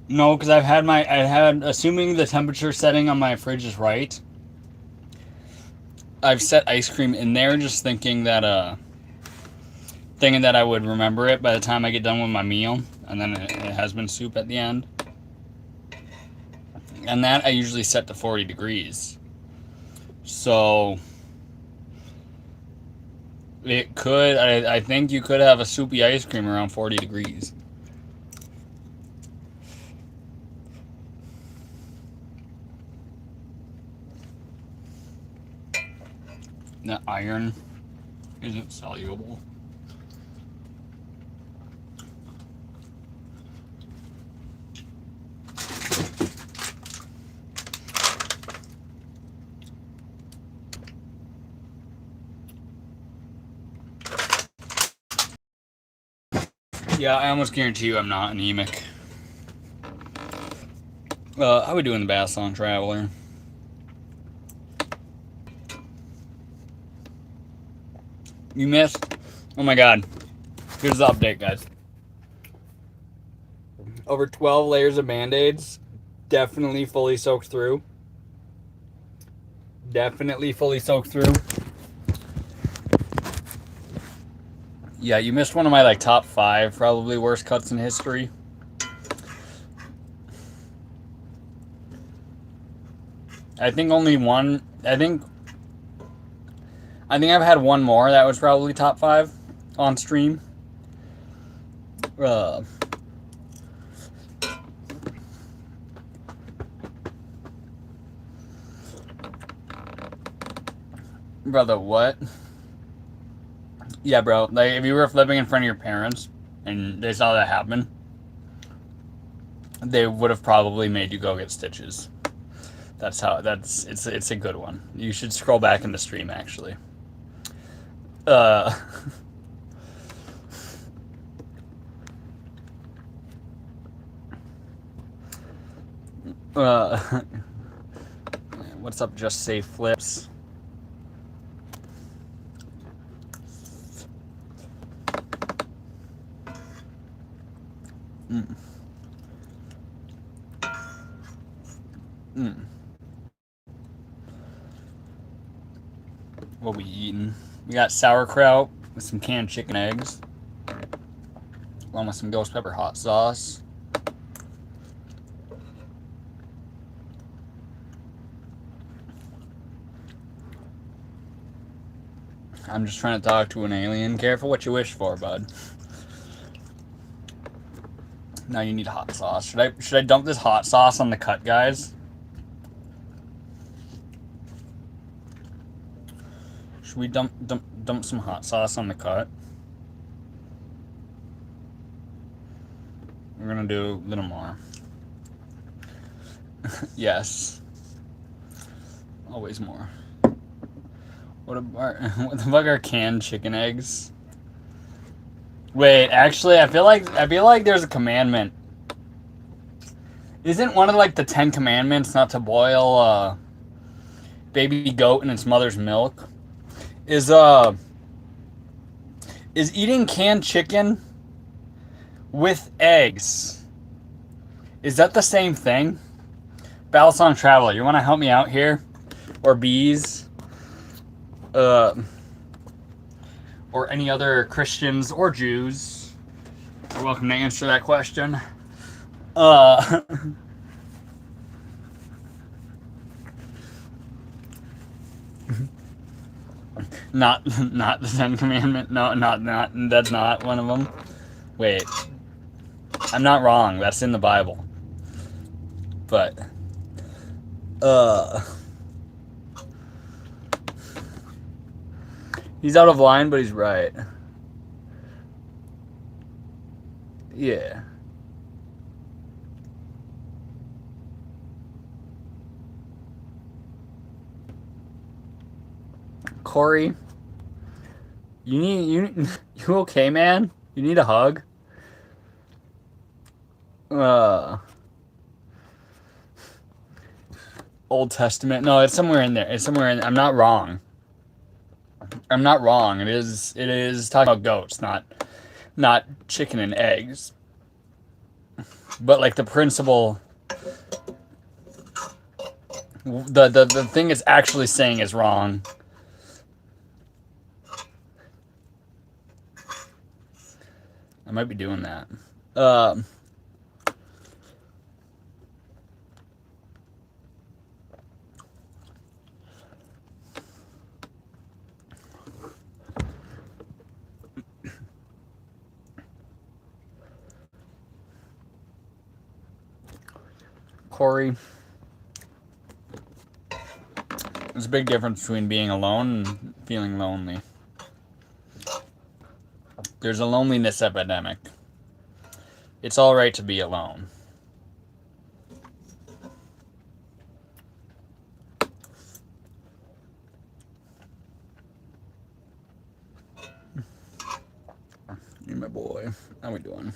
No, because assuming the temperature setting on my fridge is right, I've set ice cream in there just thinking that thinking that I would remember it by the time I get done with my meal, and then it has been soup at the end. And that I usually set to 40 degrees. So it could, I think you could have a soupy ice cream around 40 degrees. The iron isn't soluble. Yeah, I almost guarantee you I'm not anemic. How we doing the Basson Traveler? You missed? Oh my god. Here's the update, guys. Over 12 layers of Band-Aids. Definitely fully soaked through. Definitely fully soaked through. Yeah, you missed one of my like top 5 probably worst cuts in history. I think only one. I think I've had one more that was probably top 5 on stream. Brother, what? Yeah, bro. Like, if you were flipping in front of your parents and they saw that happen, they would have probably made you go get stitches. That's how. It's a good one. You should scroll back in the stream actually. What's up? Just Safe Flips. What we eating? We got sauerkraut with some canned chicken eggs, along with some ghost pepper hot sauce. I'm just trying to talk to an alien. Careful what you wish for, bud. Now you need hot sauce. Should I dump this hot sauce on the cut, guys? Should we dump some hot sauce on the cut? We're gonna do a little more. Yes. Always more. What the fuck are canned chicken eggs? Wait, actually, I feel like there's a commandment. Isn't one of like the 10 commandments not to boil baby goat in its mother's milk? Is eating canned chicken with eggs, is that the same thing? Balisong Traveler, you want to help me out here? Or bees? Or any other Christians or Jews? You're welcome to answer that question. Not the 10 commandment. No, not. That's not one of them. Wait, I'm not wrong. That's in the Bible. But, he's out of line, but he's right. Yeah. Corey, you okay, man? You need a hug? Old Testament. No, it's somewhere in there. It's somewhere in. I'm not wrong. It is talking about goats, not chicken and eggs. But like the principle, the thing it's actually saying is wrong. might be doing that. Um, Corey, there's a big difference between being alone and feeling lonely. There's a loneliness epidemic. It's all right to be alone. You my boy. How we doing?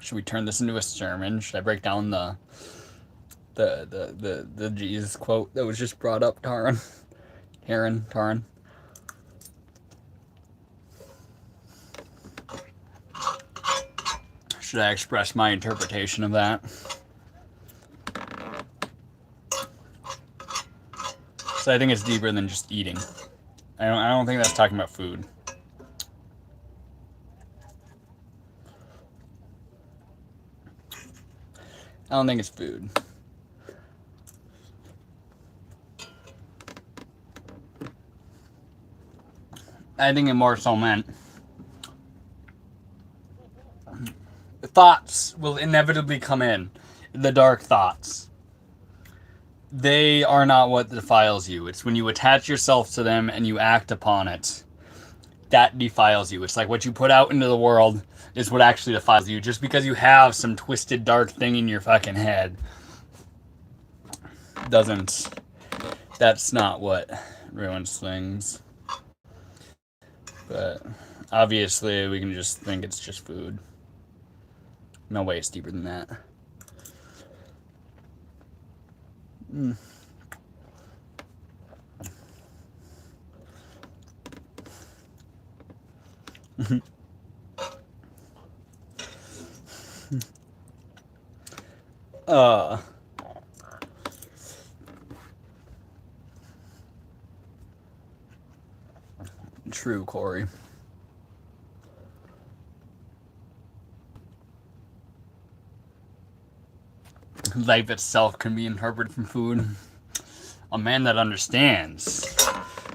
Should we turn this into a sermon? Should I break down the Jesus quote that was just brought up, Taran? Taran. Should I express my interpretation of that? So I think it's deeper than just eating. I don't think that's talking about food. I don't think it's food. I think it more so meant thoughts will inevitably come in. The dark thoughts. They are not what defiles you. It's when you attach yourself to them and you act upon it. That defiles you. It's like what you put out into the world is what actually defiles you. Just because you have some twisted dark thing in your fucking head doesn't... That's not what ruins things. But obviously we can just think it's just food. No way it's deeper than that. True, Corey. Life itself can be interpreted from food. A man that understands.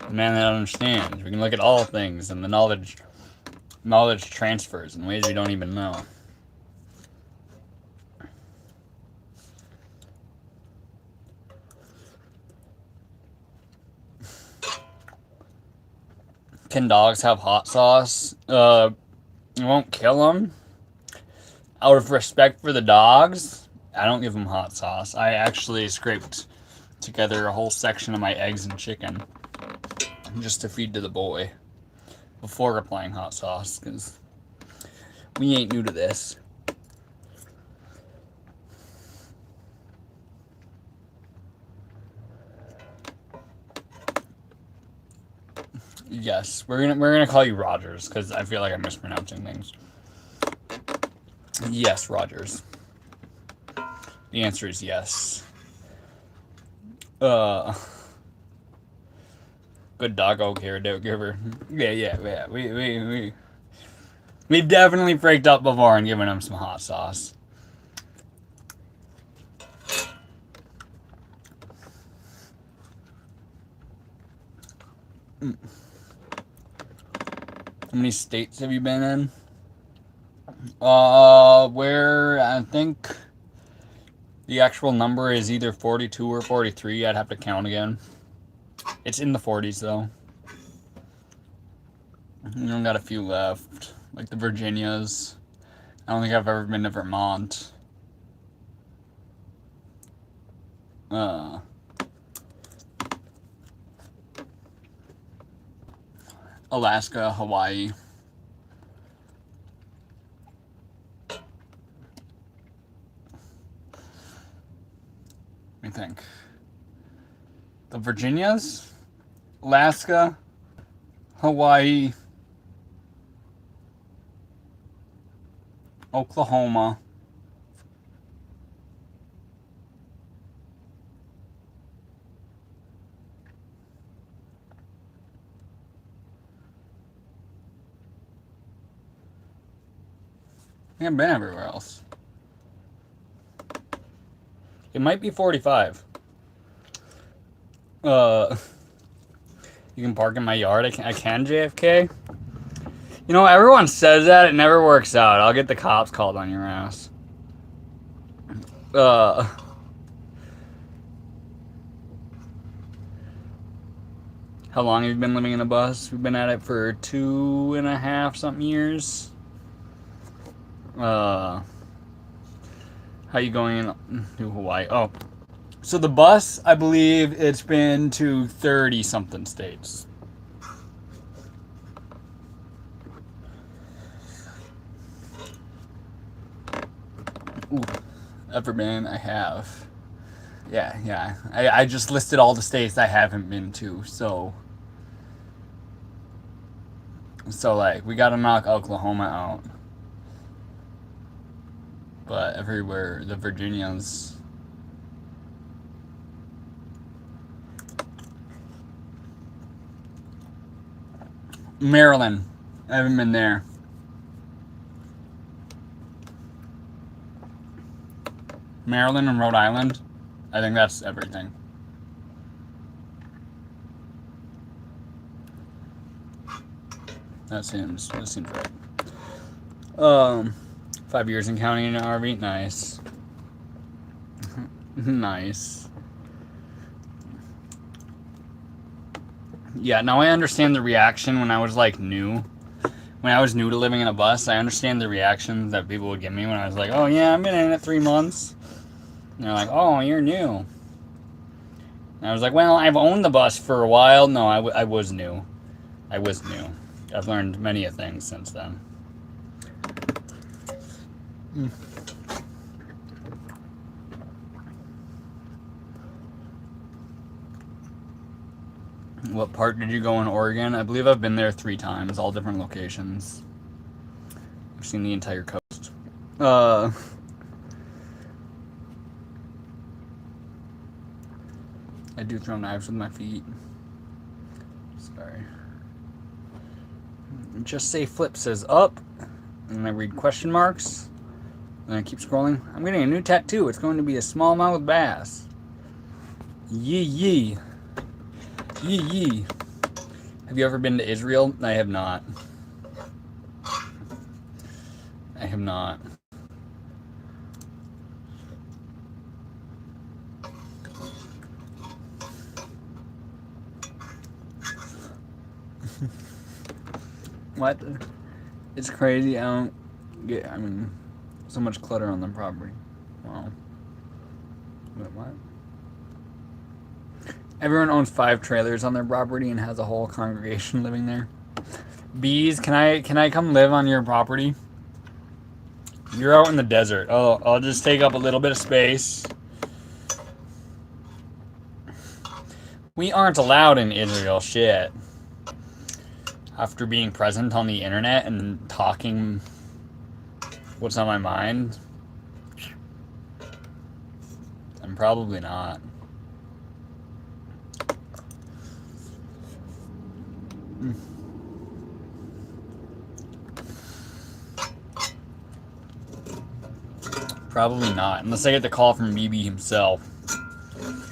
A man that understands. We can look at all things, and the knowledge transfers in ways we don't even know. Can dogs have hot sauce? It won't kill them. Out of respect for the dogs, I don't give them hot sauce. I actually scraped together a whole section of my eggs and chicken just to feed to the boy before applying hot sauce, because we ain't new to this. Yes, we're gonna call you Rogers because I feel like I'm mispronouncing things. Yes, Rogers. The answer is yes. Good doggo caregiver. Yeah. We've definitely freaked up before and given him some hot sauce. How many states have you been in? Where I think the actual number is either 42 or 43. I'd have to count again. It's in the 40s though. We only got a few left, like the Virginias. I don't think I've ever been to Vermont. Alaska, Hawaii. Let me think. The Virginias, Alaska, Hawaii, Oklahoma. I haven't been everywhere else. It might be 45. You can park in my yard. I can JFK. You know, everyone says that. It never works out. I'll get the cops called on your ass. How long have you been living in a bus? We've been at it for 2.5 something years. How you going to Hawaii? Oh, so the bus, I believe it's been to 30 something states. Ooh, ever been? I have. Yeah. I just listed all the states I haven't been to, so like we gotta knock Oklahoma out. But everywhere the Virginians. Maryland. I haven't been there. Maryland and Rhode Island. I think that's everything. That seems right. 5 years in counting in an RV. Nice. Nice. Yeah, now I understand the reaction when I was like new. When I was new to living in a bus, I understand the reactions that people would give me when I was like, oh yeah, I've been in it 3 months. And they're like, oh, you're new. And I was like, well, I've owned the bus for a while. No, I was new. I was new. I've learned many a things since then. What part did you go in Oregon? I believe I've been there 3 times, all different locations. I've seen the entire coast. I do throw knives with my feet. Sorry. Just say flip says up, and I read question marks, and I keep scrolling. I'm getting a new tattoo. It's going to be a smallmouth bass. Yee yee. Yee yee. Have you ever been to Israel? I have not. I have not. What? It's crazy. I mean, so much clutter on the property. Wow. Wait, what? Everyone owns 5 trailers on their property and has a whole congregation living there. Bees, can I come live on your property? You're out in the desert. Oh, I'll just take up a little bit of space. We aren't allowed in Israel, shit. After being present on the internet and talking what's on my mind, I'm probably not. Probably not, unless I get the call from BB himself.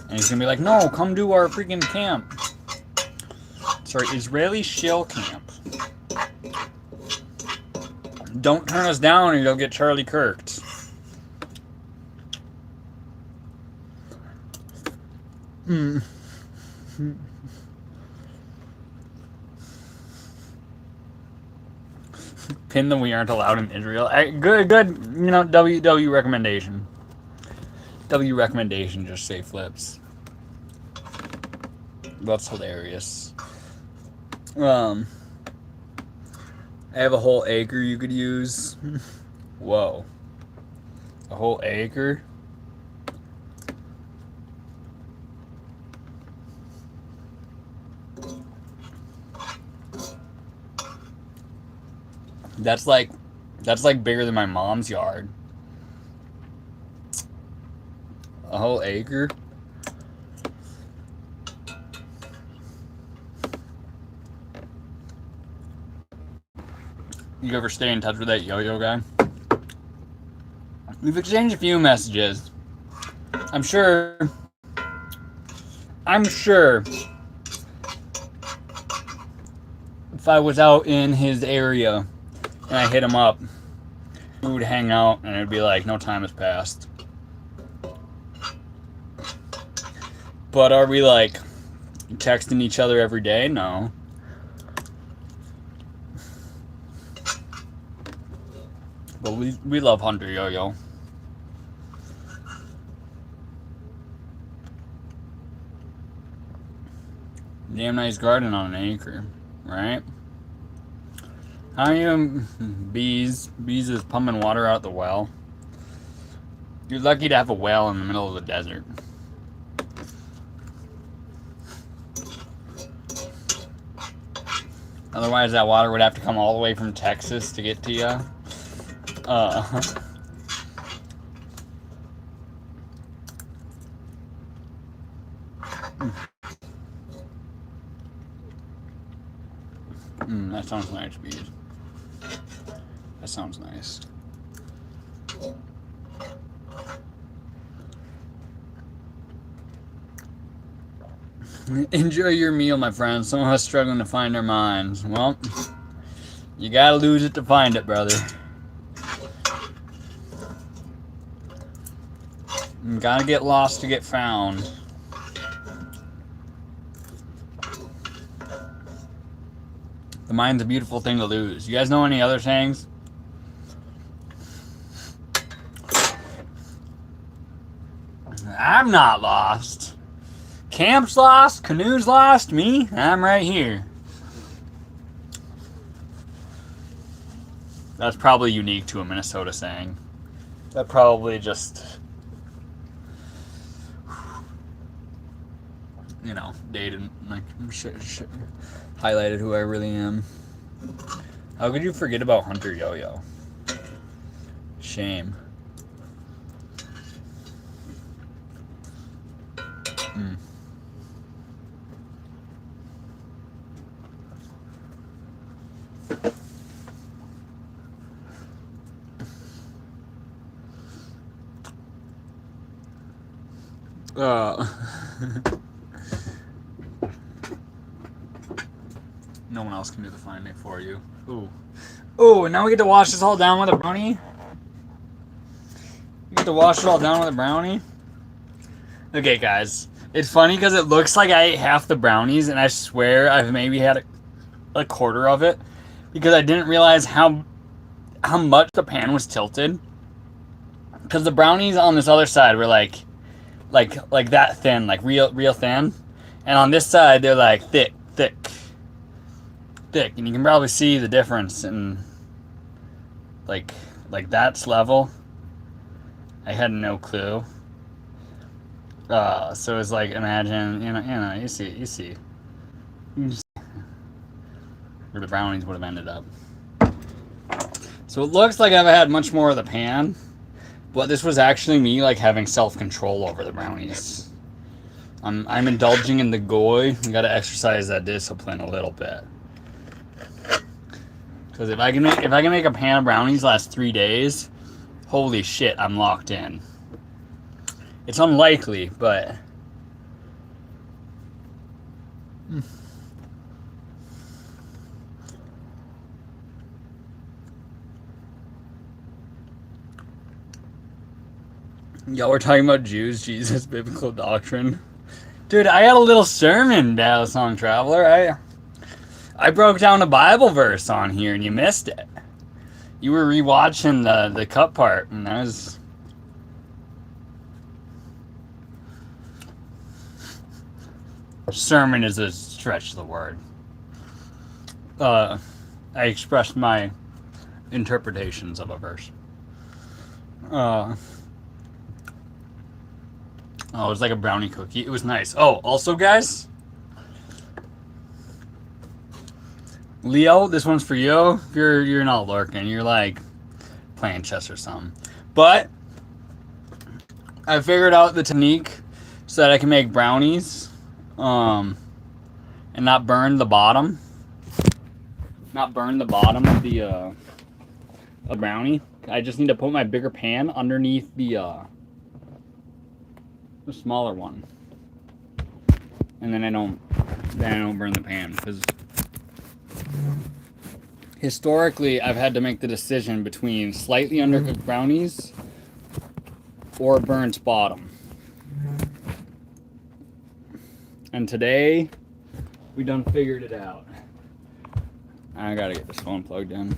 And he's gonna be like, no, come do our freaking camp. Sorry, Israeli shill camp. Don't turn us down or you'll get Charlie Kirked. Pin the we aren't allowed in Israel. Good, you know, W recommendation. W recommendation, just say flips. That's hilarious. I have a whole acre you could use. Whoa. A whole acre? That's like That's like bigger than my mom's yard. A whole acre? You ever stay in touch with that yo-yo guy? We've exchanged a few messages. I'm sure if I was out in his area and I hit him up, we would hang out and it'd be like no time has passed. But are we like texting each other every day? No. But we love Hunter Yo-Yo. Damn nice garden on an acre, right? How you bees? Bees is pumping water out the well. You're lucky to have a well in the middle of the desert. Otherwise, that water would have to come all the way from Texas to get to you. That sounds nice, bees. That sounds nice. Enjoy your meal, my friend. Some of us struggling to find our minds. Well, you gotta lose it to find it, brother. You gotta get lost to get found. The mind's a beautiful thing to lose. You guys know any other sayings? I'm not lost. Camp's lost, canoe's lost, me, I'm right here. That's probably unique to a Minnesota saying. That probably just, you know, dated, like, highlighted who I really am. How could you forget about Hunter Yo-Yo? Shame. No one else can do the finding for you. Ooh. Ooh, and now we get to wash this all down with a brownie? You get to wash it all down with a brownie? Okay, guys. It's funny because it looks like I ate half the brownies, and I swear I've maybe had a quarter of it because I didn't realize how much the pan was tilted. Because the brownies on this other side were like that thin, like real thin, and on this side they're like thick, and you can probably see the difference in like that's level. I had no clue. So it's like, imagine, you see where the brownies would have ended up. So it looks like I've had much more of the pan, but this was actually me like having self-control over the brownies. I'm indulging in the goy. I gotta exercise that discipline a little bit. Because if I can make a pan of brownies last 3 days, holy shit, I'm locked in. It's unlikely, but y'all were talking about Jews, Jesus, biblical doctrine. Dude, I had a little sermon, Dallas Song Traveler. I broke down a Bible verse on here and you missed it. You were rewatching the cut part, and that was... Sermon is a stretch of the word. I expressed my interpretations of a verse. Oh, it was like a brownie cookie. It was nice. Oh, also, guys, Leo, this one's for you. If you're not lurking, you're like, playing chess or something. But I figured out the technique so that I can make brownies, and not burn the bottom. Not burn the bottom of the brownie. I just need to put my bigger pan underneath the smaller one, and then I don't burn the pan, because historically I've had to make the decision between slightly undercooked brownies or burnt bottom. And today we done figured it out. I gotta get this phone plugged in.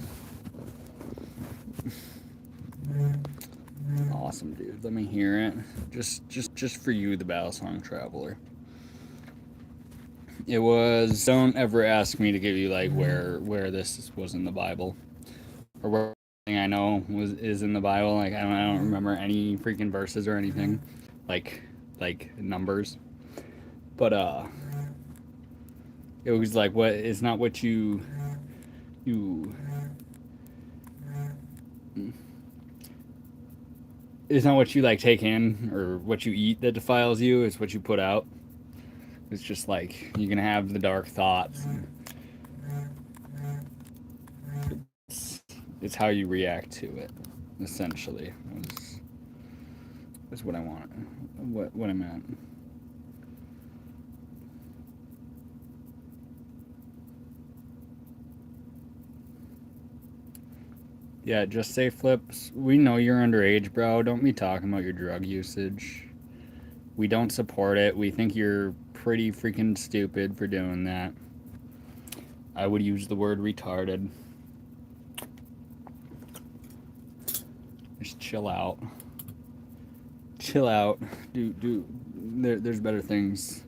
Awesome, dude. Let me hear it. Just for you, the Battle Song Traveler. It was, don't ever ask me to give you like where this was in the Bible, or where anything I know is in the Bible. Like I don't remember any freaking verses or anything, like numbers. But it was like, what is not what you it's not what you like take in or what you eat that defiles you, it's what you put out. It's just like you're gonna have the dark thoughts. It's how you react to it, essentially. Is what I want. What I meant. Yeah, just say Flips. We know you're underage, bro. Don't be talking about your drug usage. We don't support it. We think you're pretty freaking stupid for doing that. I would use the word retarded. Just chill out. Chill out. There's better things.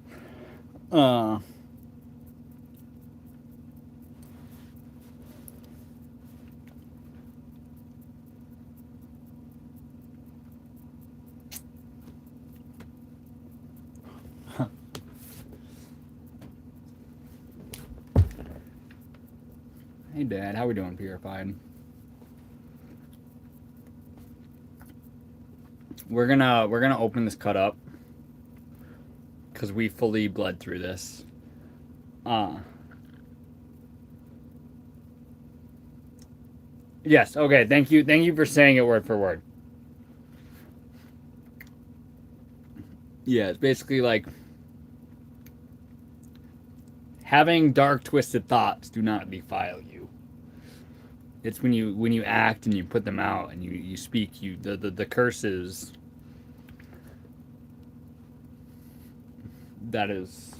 Hey Dad, how we doing, Purified? We're gonna open this cut up because we fully bled through this. Yes, okay, thank you for saying it word for word. Yeah, it's basically like having dark, twisted thoughts do not defile you. It's when you act and you put them out and you speak, the curses. That is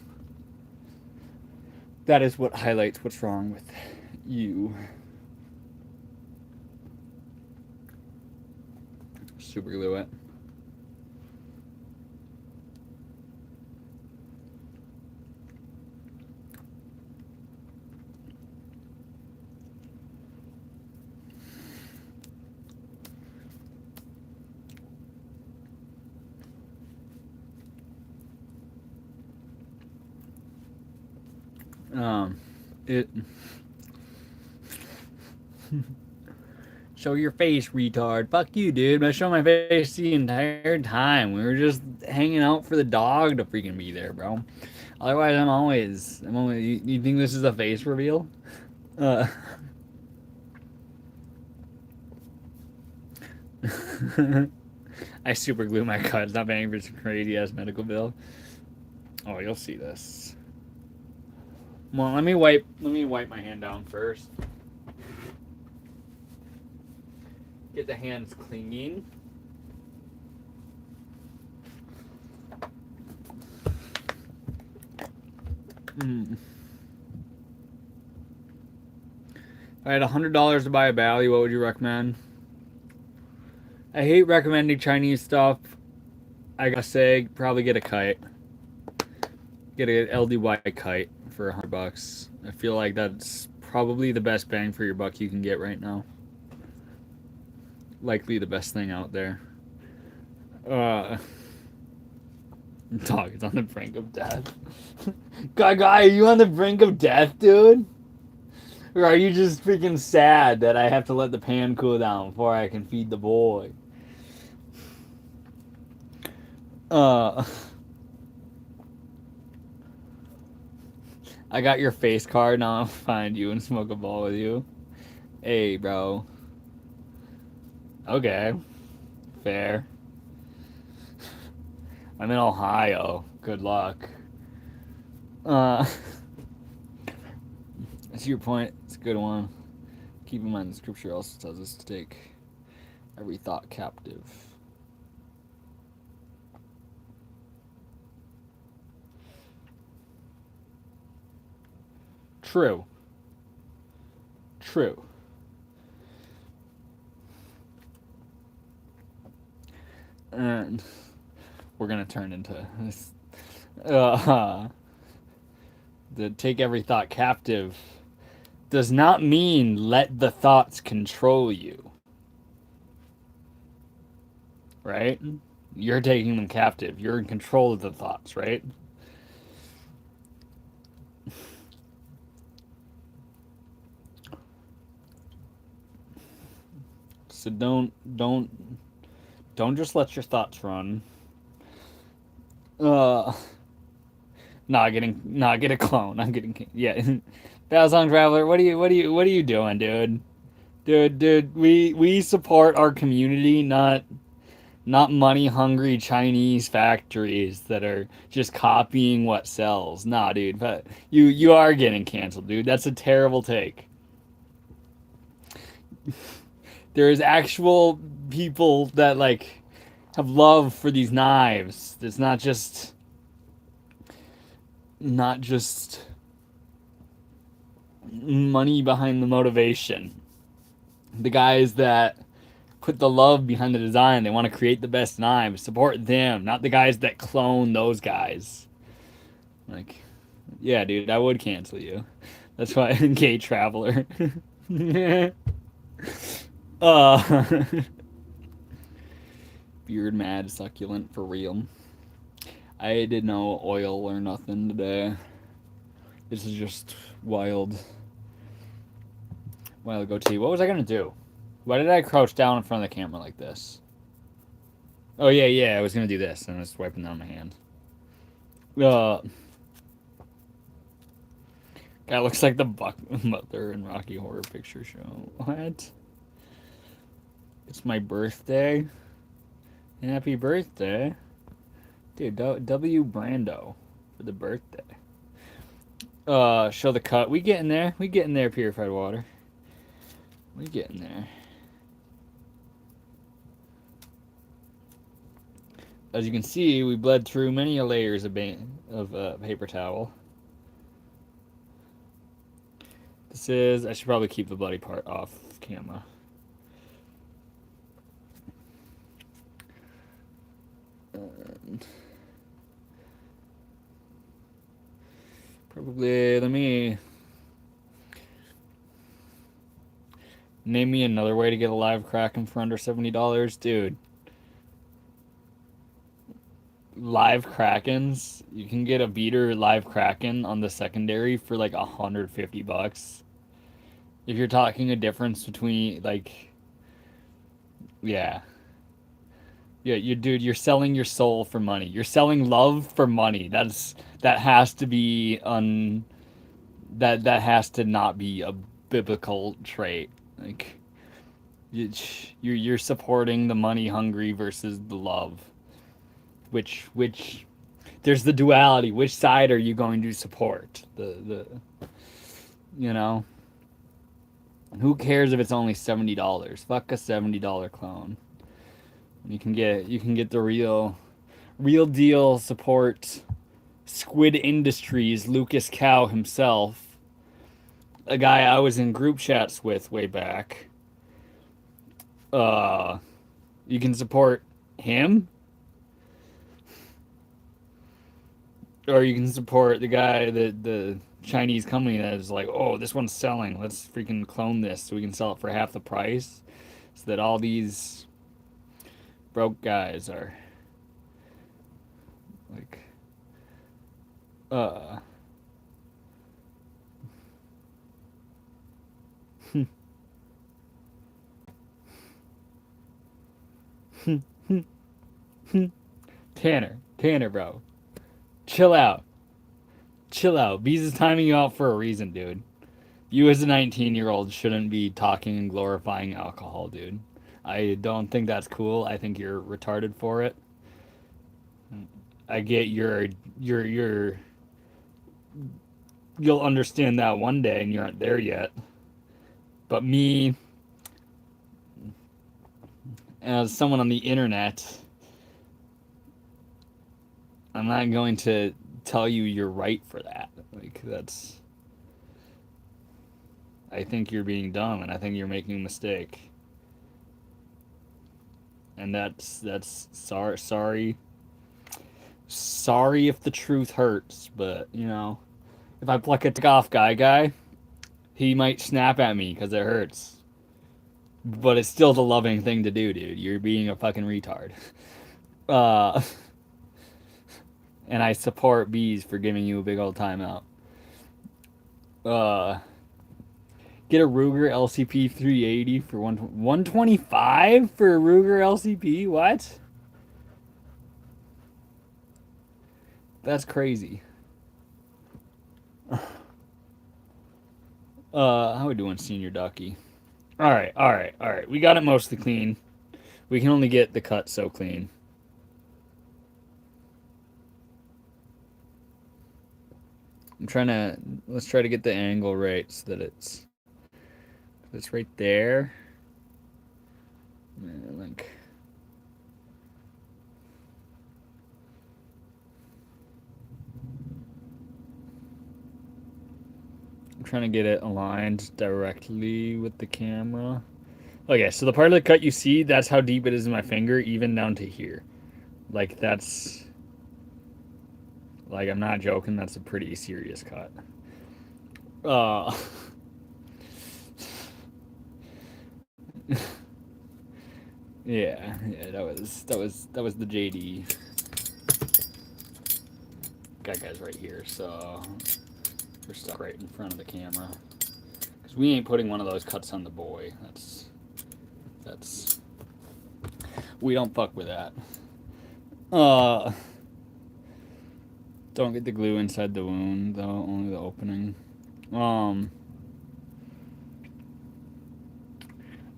what highlights what's wrong with you. Super glue it. Show your face, retard. Fuck you, dude. I show my face the entire time. We were just hanging out for the dog to freaking be there, bro. Otherwise, I'm always. You think this is a face reveal? I super glue my cut. Stop paying for some crazy ass medical bill. Oh, you'll see this. Well, let me wipe my hand down first. Get the hands clean. If I had $100 to buy a Bally, what would you recommend? I hate recommending Chinese stuff. I gotta say, probably get a kite. Get an LDY kite for $100. I feel like that's probably the best bang for your buck you can get right now. Likely the best thing out there. Dog is on the brink of death. Guy, are you on the brink of death, dude? Or are you just freaking sad that I have to let the pan cool down before I can feed the boy? I got your face card. Now I'll find you and smoke a ball with you. Hey, bro. Okay. Fair. I'm in Ohio. Good luck. That's your point. It's a good one. Keep in mind the scripture also tells us to take every thought captive. True. True. And we're gonna turn into this. The take every thought captive does not mean let the thoughts control you. Right? You're taking them captive. You're in control of the thoughts, right? So don't just let your thoughts run. Not get a clone. I'm getting Battlesong Traveler, what are you doing, dude? Dude, we support our community, not money hungry Chinese factories that are just copying what sells. Nah, dude, but you are getting canceled, dude. That's a terrible take. There's actual people that like have love for these knives. It's not just money behind the motivation. The guys that put the love behind the design, they want to create the best knives. Support them, not the guys that clone those guys. Like, yeah, dude, I would cancel you. That's why gay traveler. Beard mad succulent for real. I did no oil or nothing today. This is just wild goatee. What was I gonna do? Why did I crouch down in front of the camera like this? Oh yeah, I was gonna do this, and I was wiping down my hand. Guy looks like the Butler in Rocky Horror Picture Show. What? It's my birthday. Happy birthday, dude. W Brando for the birthday. Show the cut. We getting there. Purified water. We getting there. As you can see, we bled through many layers of paper towel. This is. I should probably keep the bloody part off camera. Probably, let me name me another way to get a live Kraken for under $70, dude. Live Krakens, you can get a beater live Kraken on the secondary for like $150. If you're talking a difference between like, yeah, dude, you're selling your soul for money. You're selling love for money. That has to be that has to not be a biblical trait. Like, you're supporting the money hungry versus the love. Which there's the duality. Which side are you going to support? The you know. Who cares if it's only $70? Fuck a $70 clone. You can get the real deal support. Squid Industries, Lucas Cow himself, a guy I was in group chats with way back. You can support him, or you can support the guy that the Chinese company that is like, oh, this one's selling. Let's freaking clone this so we can sell it for half the price, so that all these broke guys are like, Tanner, bro. Chill out. Chill out. Bees is timing you out for a reason, dude. You as a 19-year-old shouldn't be talking and glorifying alcohol, dude. I don't think that's cool. I think you're retarded for it. I get you'll understand that one day and you aren't there yet. But me, as someone on the internet, I'm not going to tell you you're right for that. Like, that's. I think you're being dumb and I think you're making a mistake. And that's sorry. Sorry if the truth hurts, but you know, if I pluck a tick off guy, he might snap at me because it hurts. But it's still the loving thing to do, dude. You're being a fucking retard. Uh, and I support Bees for giving you a big old timeout. Get a Ruger LCP 380 for 125 for a Ruger LCP? What? That's crazy. How we doing, Senior Ducky? All right. We got it mostly clean. We can only get the cut so clean. Let's try to get the angle right so that it's right there. Like, I'm trying to get it aligned directly with the camera. Okay, so the part of the cut you see, that's how deep it is in my finger, even down to here. Like, that's... Like, I'm not joking, that's a pretty serious cut. Yeah, that was the JD. Guy's right here, so we're stuck right in front of the camera. Because we ain't putting one of those cuts on the boy. That's we don't fuck with that. Don't get the glue inside the wound though, only the opening.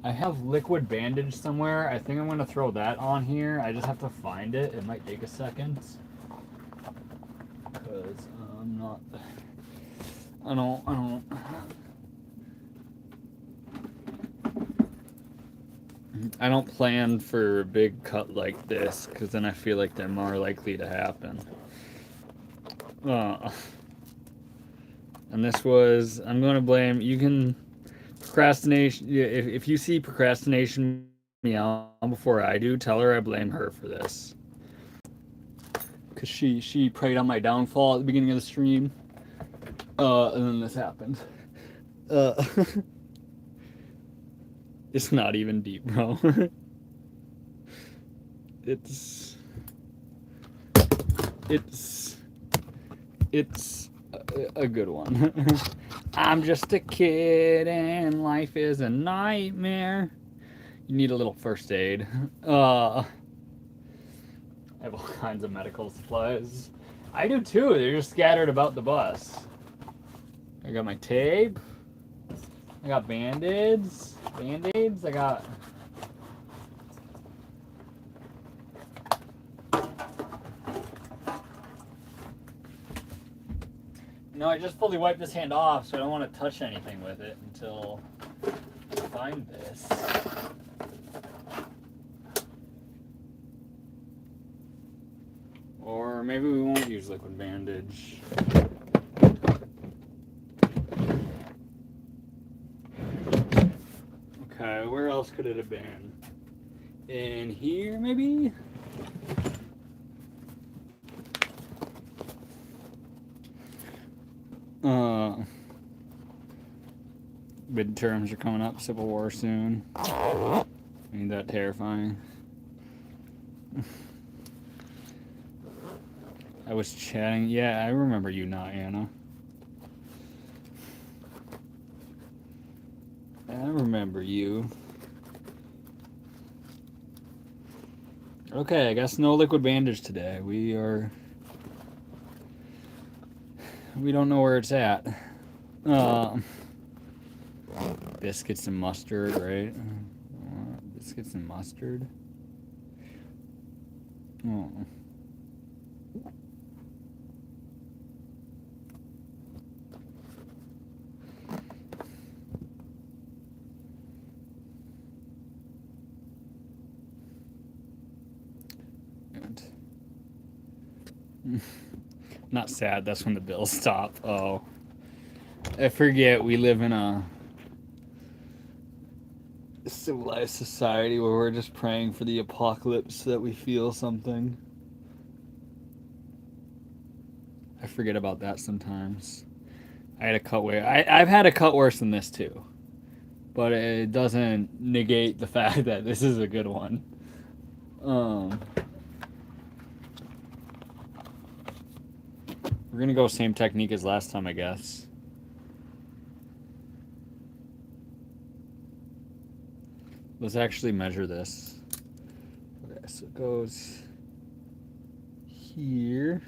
I have liquid bandage somewhere. I think I'm gonna throw that on here. I just have to find it. It might take a second. Because I'm not. I don't. I don't plan for a big cut like this, because then I feel like they're more likely to happen. And this was, I'm going to blame, you can, procrastination, if you see procrastination meow before I do, tell her I blame her for this. Because she preyed on my downfall at the beginning of the stream. And then this happened. It's not even deep, bro. It's a good one. I'm just a kid and life is a nightmare. You need a little first aid. I have all kinds of medical supplies. I do too. They're just scattered about the bus. I got my tape. I got band-aids. I got... No, I just fully wiped this hand off, so I don't want to touch anything with it until I find this. Or maybe we won't use liquid bandage. Okay, where else could it have been? In here, maybe? Midterms are coming up, Civil War soon. Ain't that terrifying? I was chatting. Yeah, I remember you not, Anna. I remember you. Okay, I guess no liquid bandage today. We don't know where it's at. Biscuits and mustard, right? Biscuits and mustard. Oh. Not sad, that's when the bills stop. Oh. I forget we live in a civilized society where we're just praying for the apocalypse that we feel something. I forget about that sometimes. I had a cut way. I've had a cut worse than this too. But it doesn't negate the fact that this is a good one. We're gonna go same technique as last time, I guess. Let's actually measure this. Okay, so it goes here.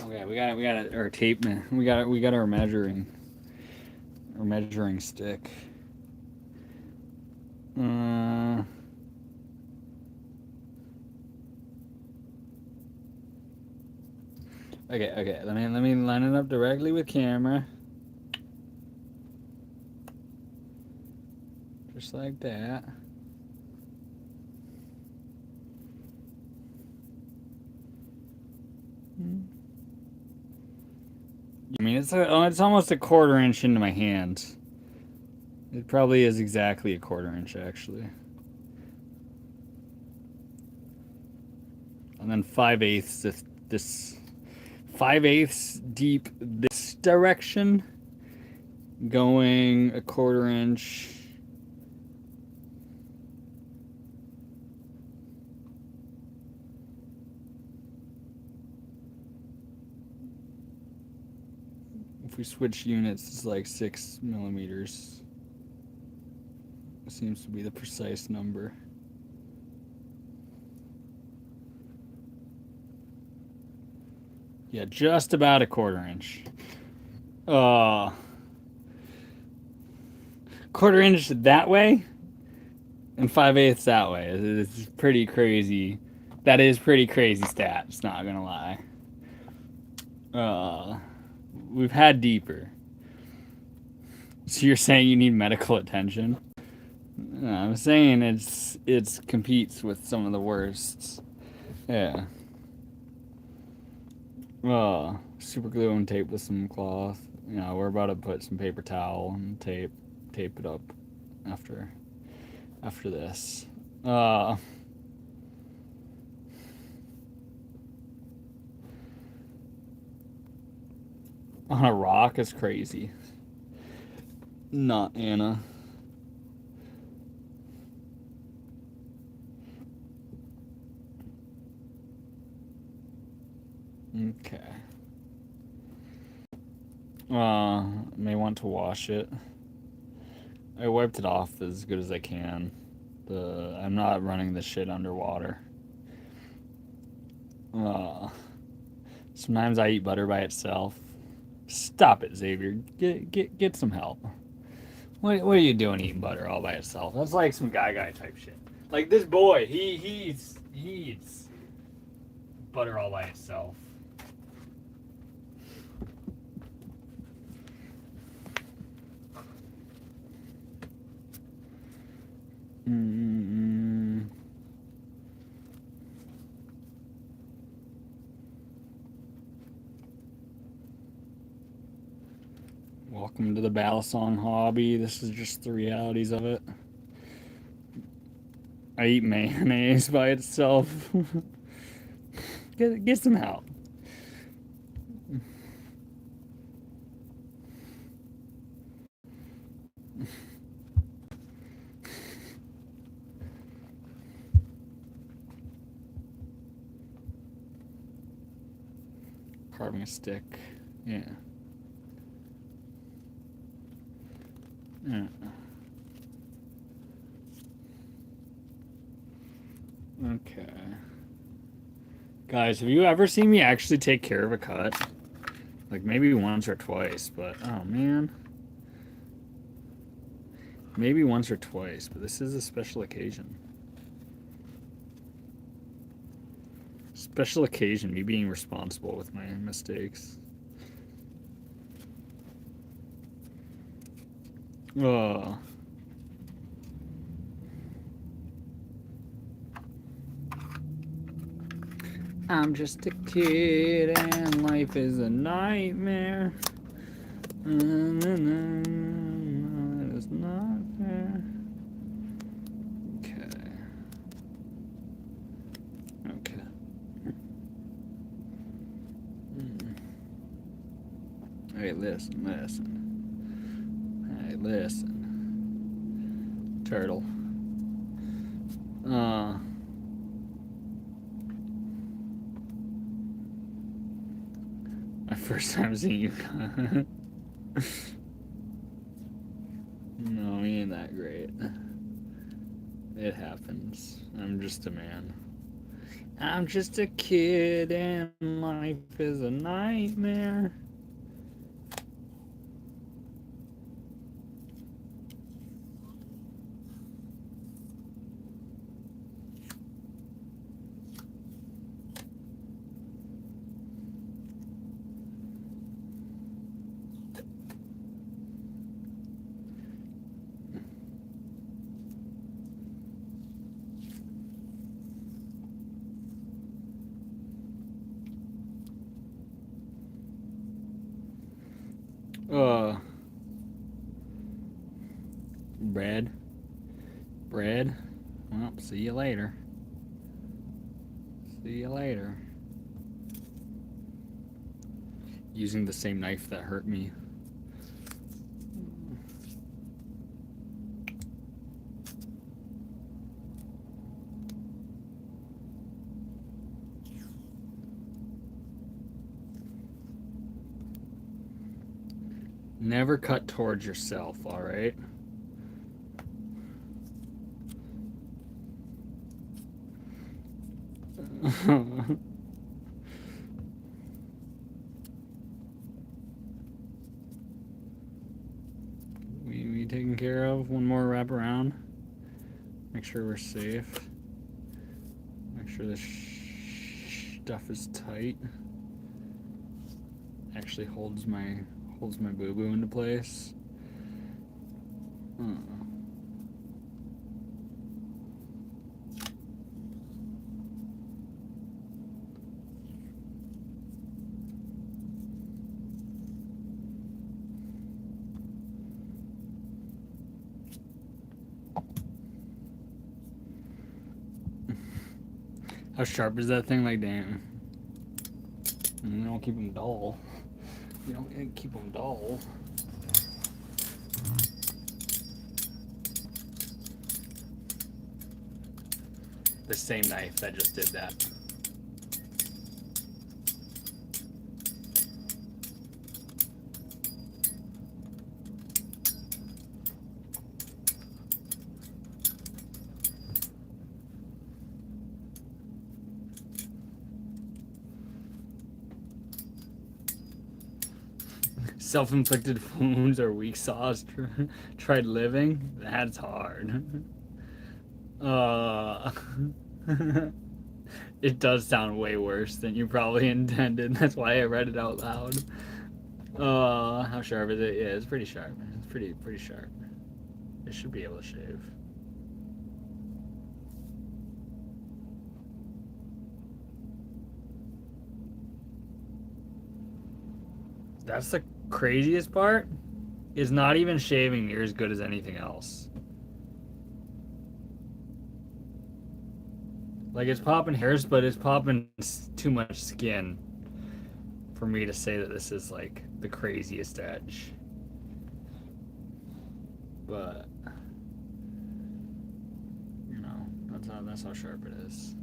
Okay, we got our tape. We got our measuring stick. Okay. Let me line it up directly with camera. Just like that. I mean, it's almost a 1/4 inch into my hand. It probably is exactly a 1/4 inch, actually. And then 5/8 this 5/8 deep this direction, going a 1/4 inch. If we switch units, it's like 6 millimeters. It seems to be the precise number. Yeah, just about a 1/4 inch. 1/4 inch that way, and 5/8 that way. It's pretty crazy. That is pretty crazy stats, not gonna lie. We've had deeper. So you're saying you need medical attention? No, I'm saying it's competes with some of the worst. Yeah. Super glue and tape with some cloth. You know, we're about to put some paper towel and tape it up after this. On a rock is crazy. Not Anna. Okay. May want to wash it. I wiped it off as good as I can. I'm not running this shit underwater. Sometimes I eat butter by itself. Stop it, Xavier. Get some help. What are you doing eating butter all by itself? That's like some guy type shit. Like this boy, he eats butter all by itself. Welcome to the Balisong hobby. This is just the realities of it. I eat mayonnaise by itself. Get some help. Carving a stick. Yeah. Yeah. Okay. Guys, have you ever seen me actually take care of a cut? Like maybe once or twice, but oh man. Maybe once or twice, but this is a special occasion. Special occasion, me being responsible with my mistakes. Oh. I'm just a kid and life is a nightmare. It's not fair. Okay. Okay. Hey, listen. Hey, listen. Turtle. My first time seeing you. No, he ain't that great. It happens. I'm just a man. I'm just a kid and life is a nightmare. Bread. Well, see you later. See you later. Using the same knife that hurt me. Never cut towards yourself, all right? we taken care of. One more wrap around. Make sure we're safe. Make sure the stuff is tight. Actually holds my boo-boo into place. How sharp is that thing? Like, damn. You don't keep them dull. You don't keep them dull. The same knife that just did that. Self-inflicted wounds or weak sauce. Tried living? That's hard. It does sound way worse than you probably intended. That's why I read it out loud. How sharp is it? Yeah, it's pretty sharp. It's pretty sharp. It should be able to shave. That's the craziest part, is not even shaving near as good as anything else. Like, it's popping hairs, but it's popping too much skin for me to say that this is like the craziest edge. But you know, that's how sharp it is.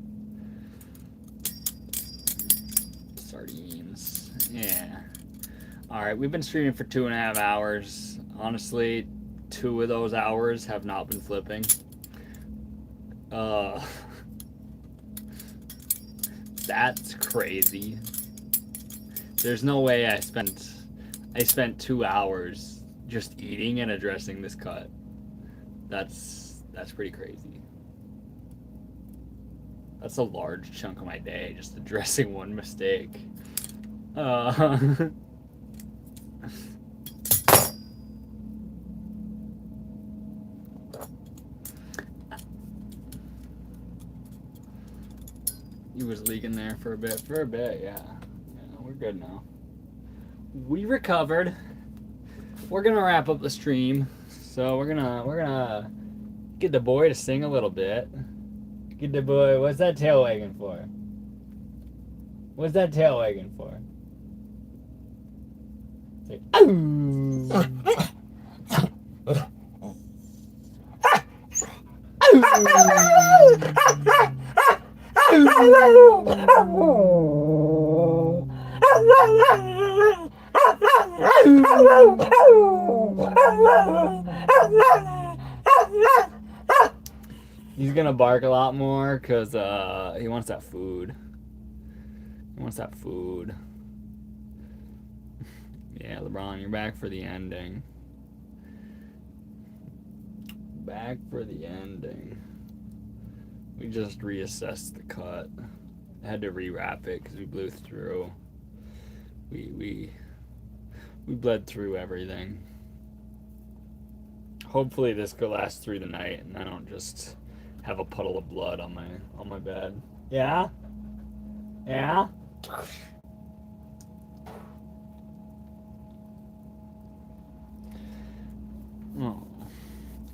Sardines. Yeah. Alright, we've been streaming for 2.5 hours. Honestly, 2 of those hours have not been flipping. That's crazy. There's no way I spent 2 hours just eating and addressing this cut. That's pretty crazy. That's a large chunk of my day, just addressing one mistake. He was leaking there for a bit. Yeah. We're good now. We recovered. We're gonna wrap up the stream. So we're gonna get the boy to sing a little bit. Get the boy. What's that tail wagging for? What's that tail wagging for? Say, He's gonna bark a lot more because he wants that food. He wants that food. Yeah, LeBron, you're back for the ending. Back for the ending. We just reassessed the cut. I had to rewrap it because we blew through. We bled through everything. Hopefully this could last through the night and I don't just have a puddle of blood on my bed. Yeah? Yeah?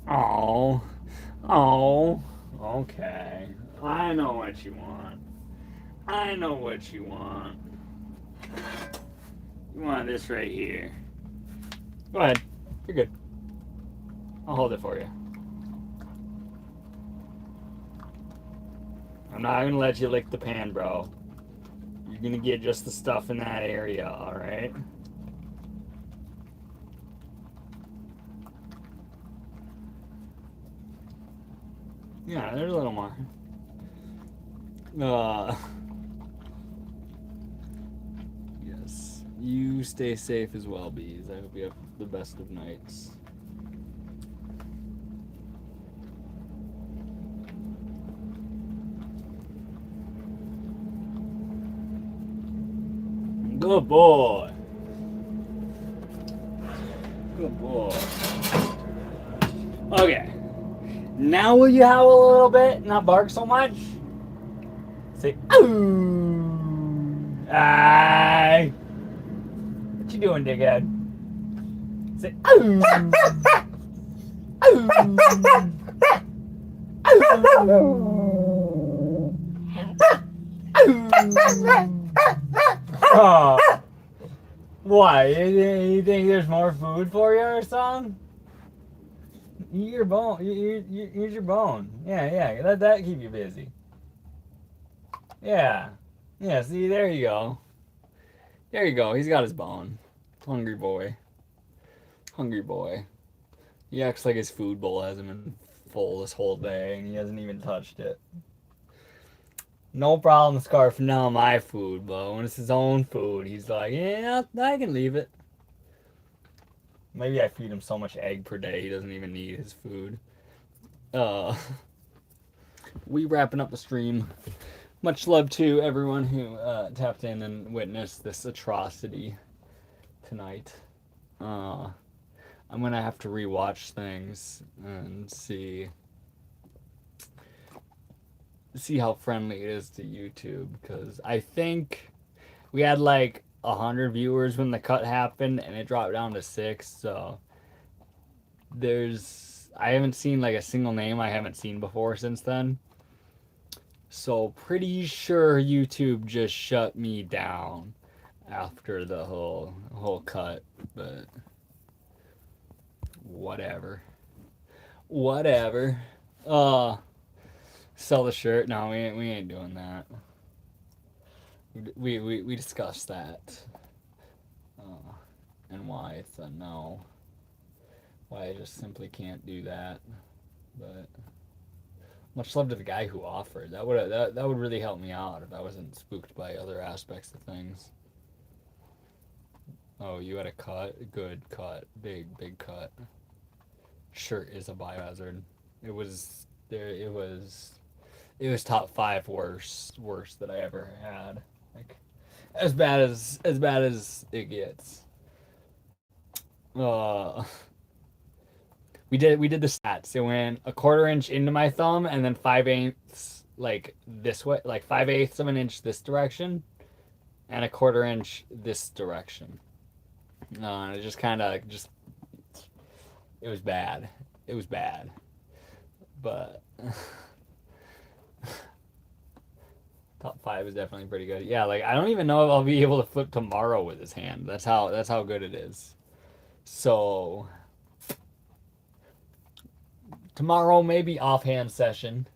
Oh. Okay. I know what you want. You want this right here. Go ahead. You're good. I'll hold it for you. I'm not gonna let you lick the pan, bro. You're gonna get just the stuff in that area, alright? Yeah, there's a little more. Yes. You stay safe as well, bees. I hope you have the best of nights. Good boy. Good boy. Okay. Now will you howl a little bit, not bark so much? Say, ooh. Aye. What you doing, dickhead? Say, ooh. Ooh. Ooh. Oh. What? You think there's more food for you or something? Eat your bone. Use your bone. Yeah. Let that keep you busy. Yeah. See, there you go. There you go. He's got his bone. Hungry boy. He acts like his food bowl hasn't been full this whole day and he hasn't even touched it. No problem, Scarf. Now my food, but when it's his own food, he's like, yeah, I can leave it. Maybe I feed him so much egg per day he doesn't even need his food. We wrapping up the stream. Much love to everyone who tapped in and witnessed this atrocity tonight. I'm gonna have to rewatch things and see how friendly it is to YouTube, because I think we had like 100 viewers when the cut happened and it dropped down to 6, so I haven't seen like a single name I haven't seen before since then, so pretty sure YouTube just shut me down after the whole cut, but whatever. Sell the shirt? No, we ain't doing that. we discussed that, and why I said no. Why I just simply can't do that. But much love to the guy who offered. That would really help me out if I wasn't spooked by other aspects of things. Oh, you had a cut? Good cut. Big cut. Shirt is a biohazard. It was there. It was top 5 worst that I ever had. Like as bad as it gets. We did the stats. It went a 1/4 inch into my thumb and then 5/8 like this way, like 5/8 of an inch this direction, and a 1/4 inch this direction. And it just kind of it was bad. It was bad, but top 5 is definitely pretty good. Yeah, like I don't even know if I'll be able to flip tomorrow with his hand. That's how good it is. So tomorrow maybe offhand session.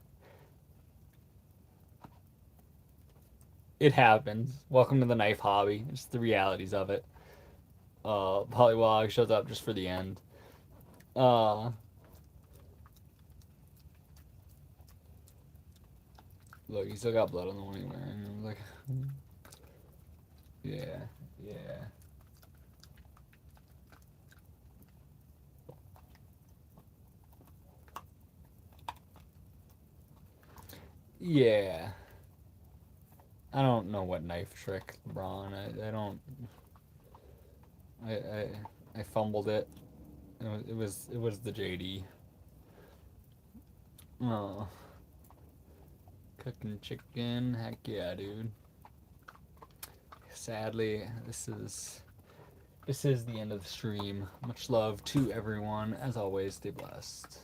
It happens. Welcome to the knife hobby. It's the realities of it. Polywog shows up just for the end. Look, he still got blood on the one he wearing. Like, yeah. Yeah. I don't know what knife trick, LeBron. I don't. I fumbled it. It was the JD. Oh. Cooking chicken, heck yeah, dude. Sadly, this is the end of the stream. Much love to everyone. As always, stay blessed.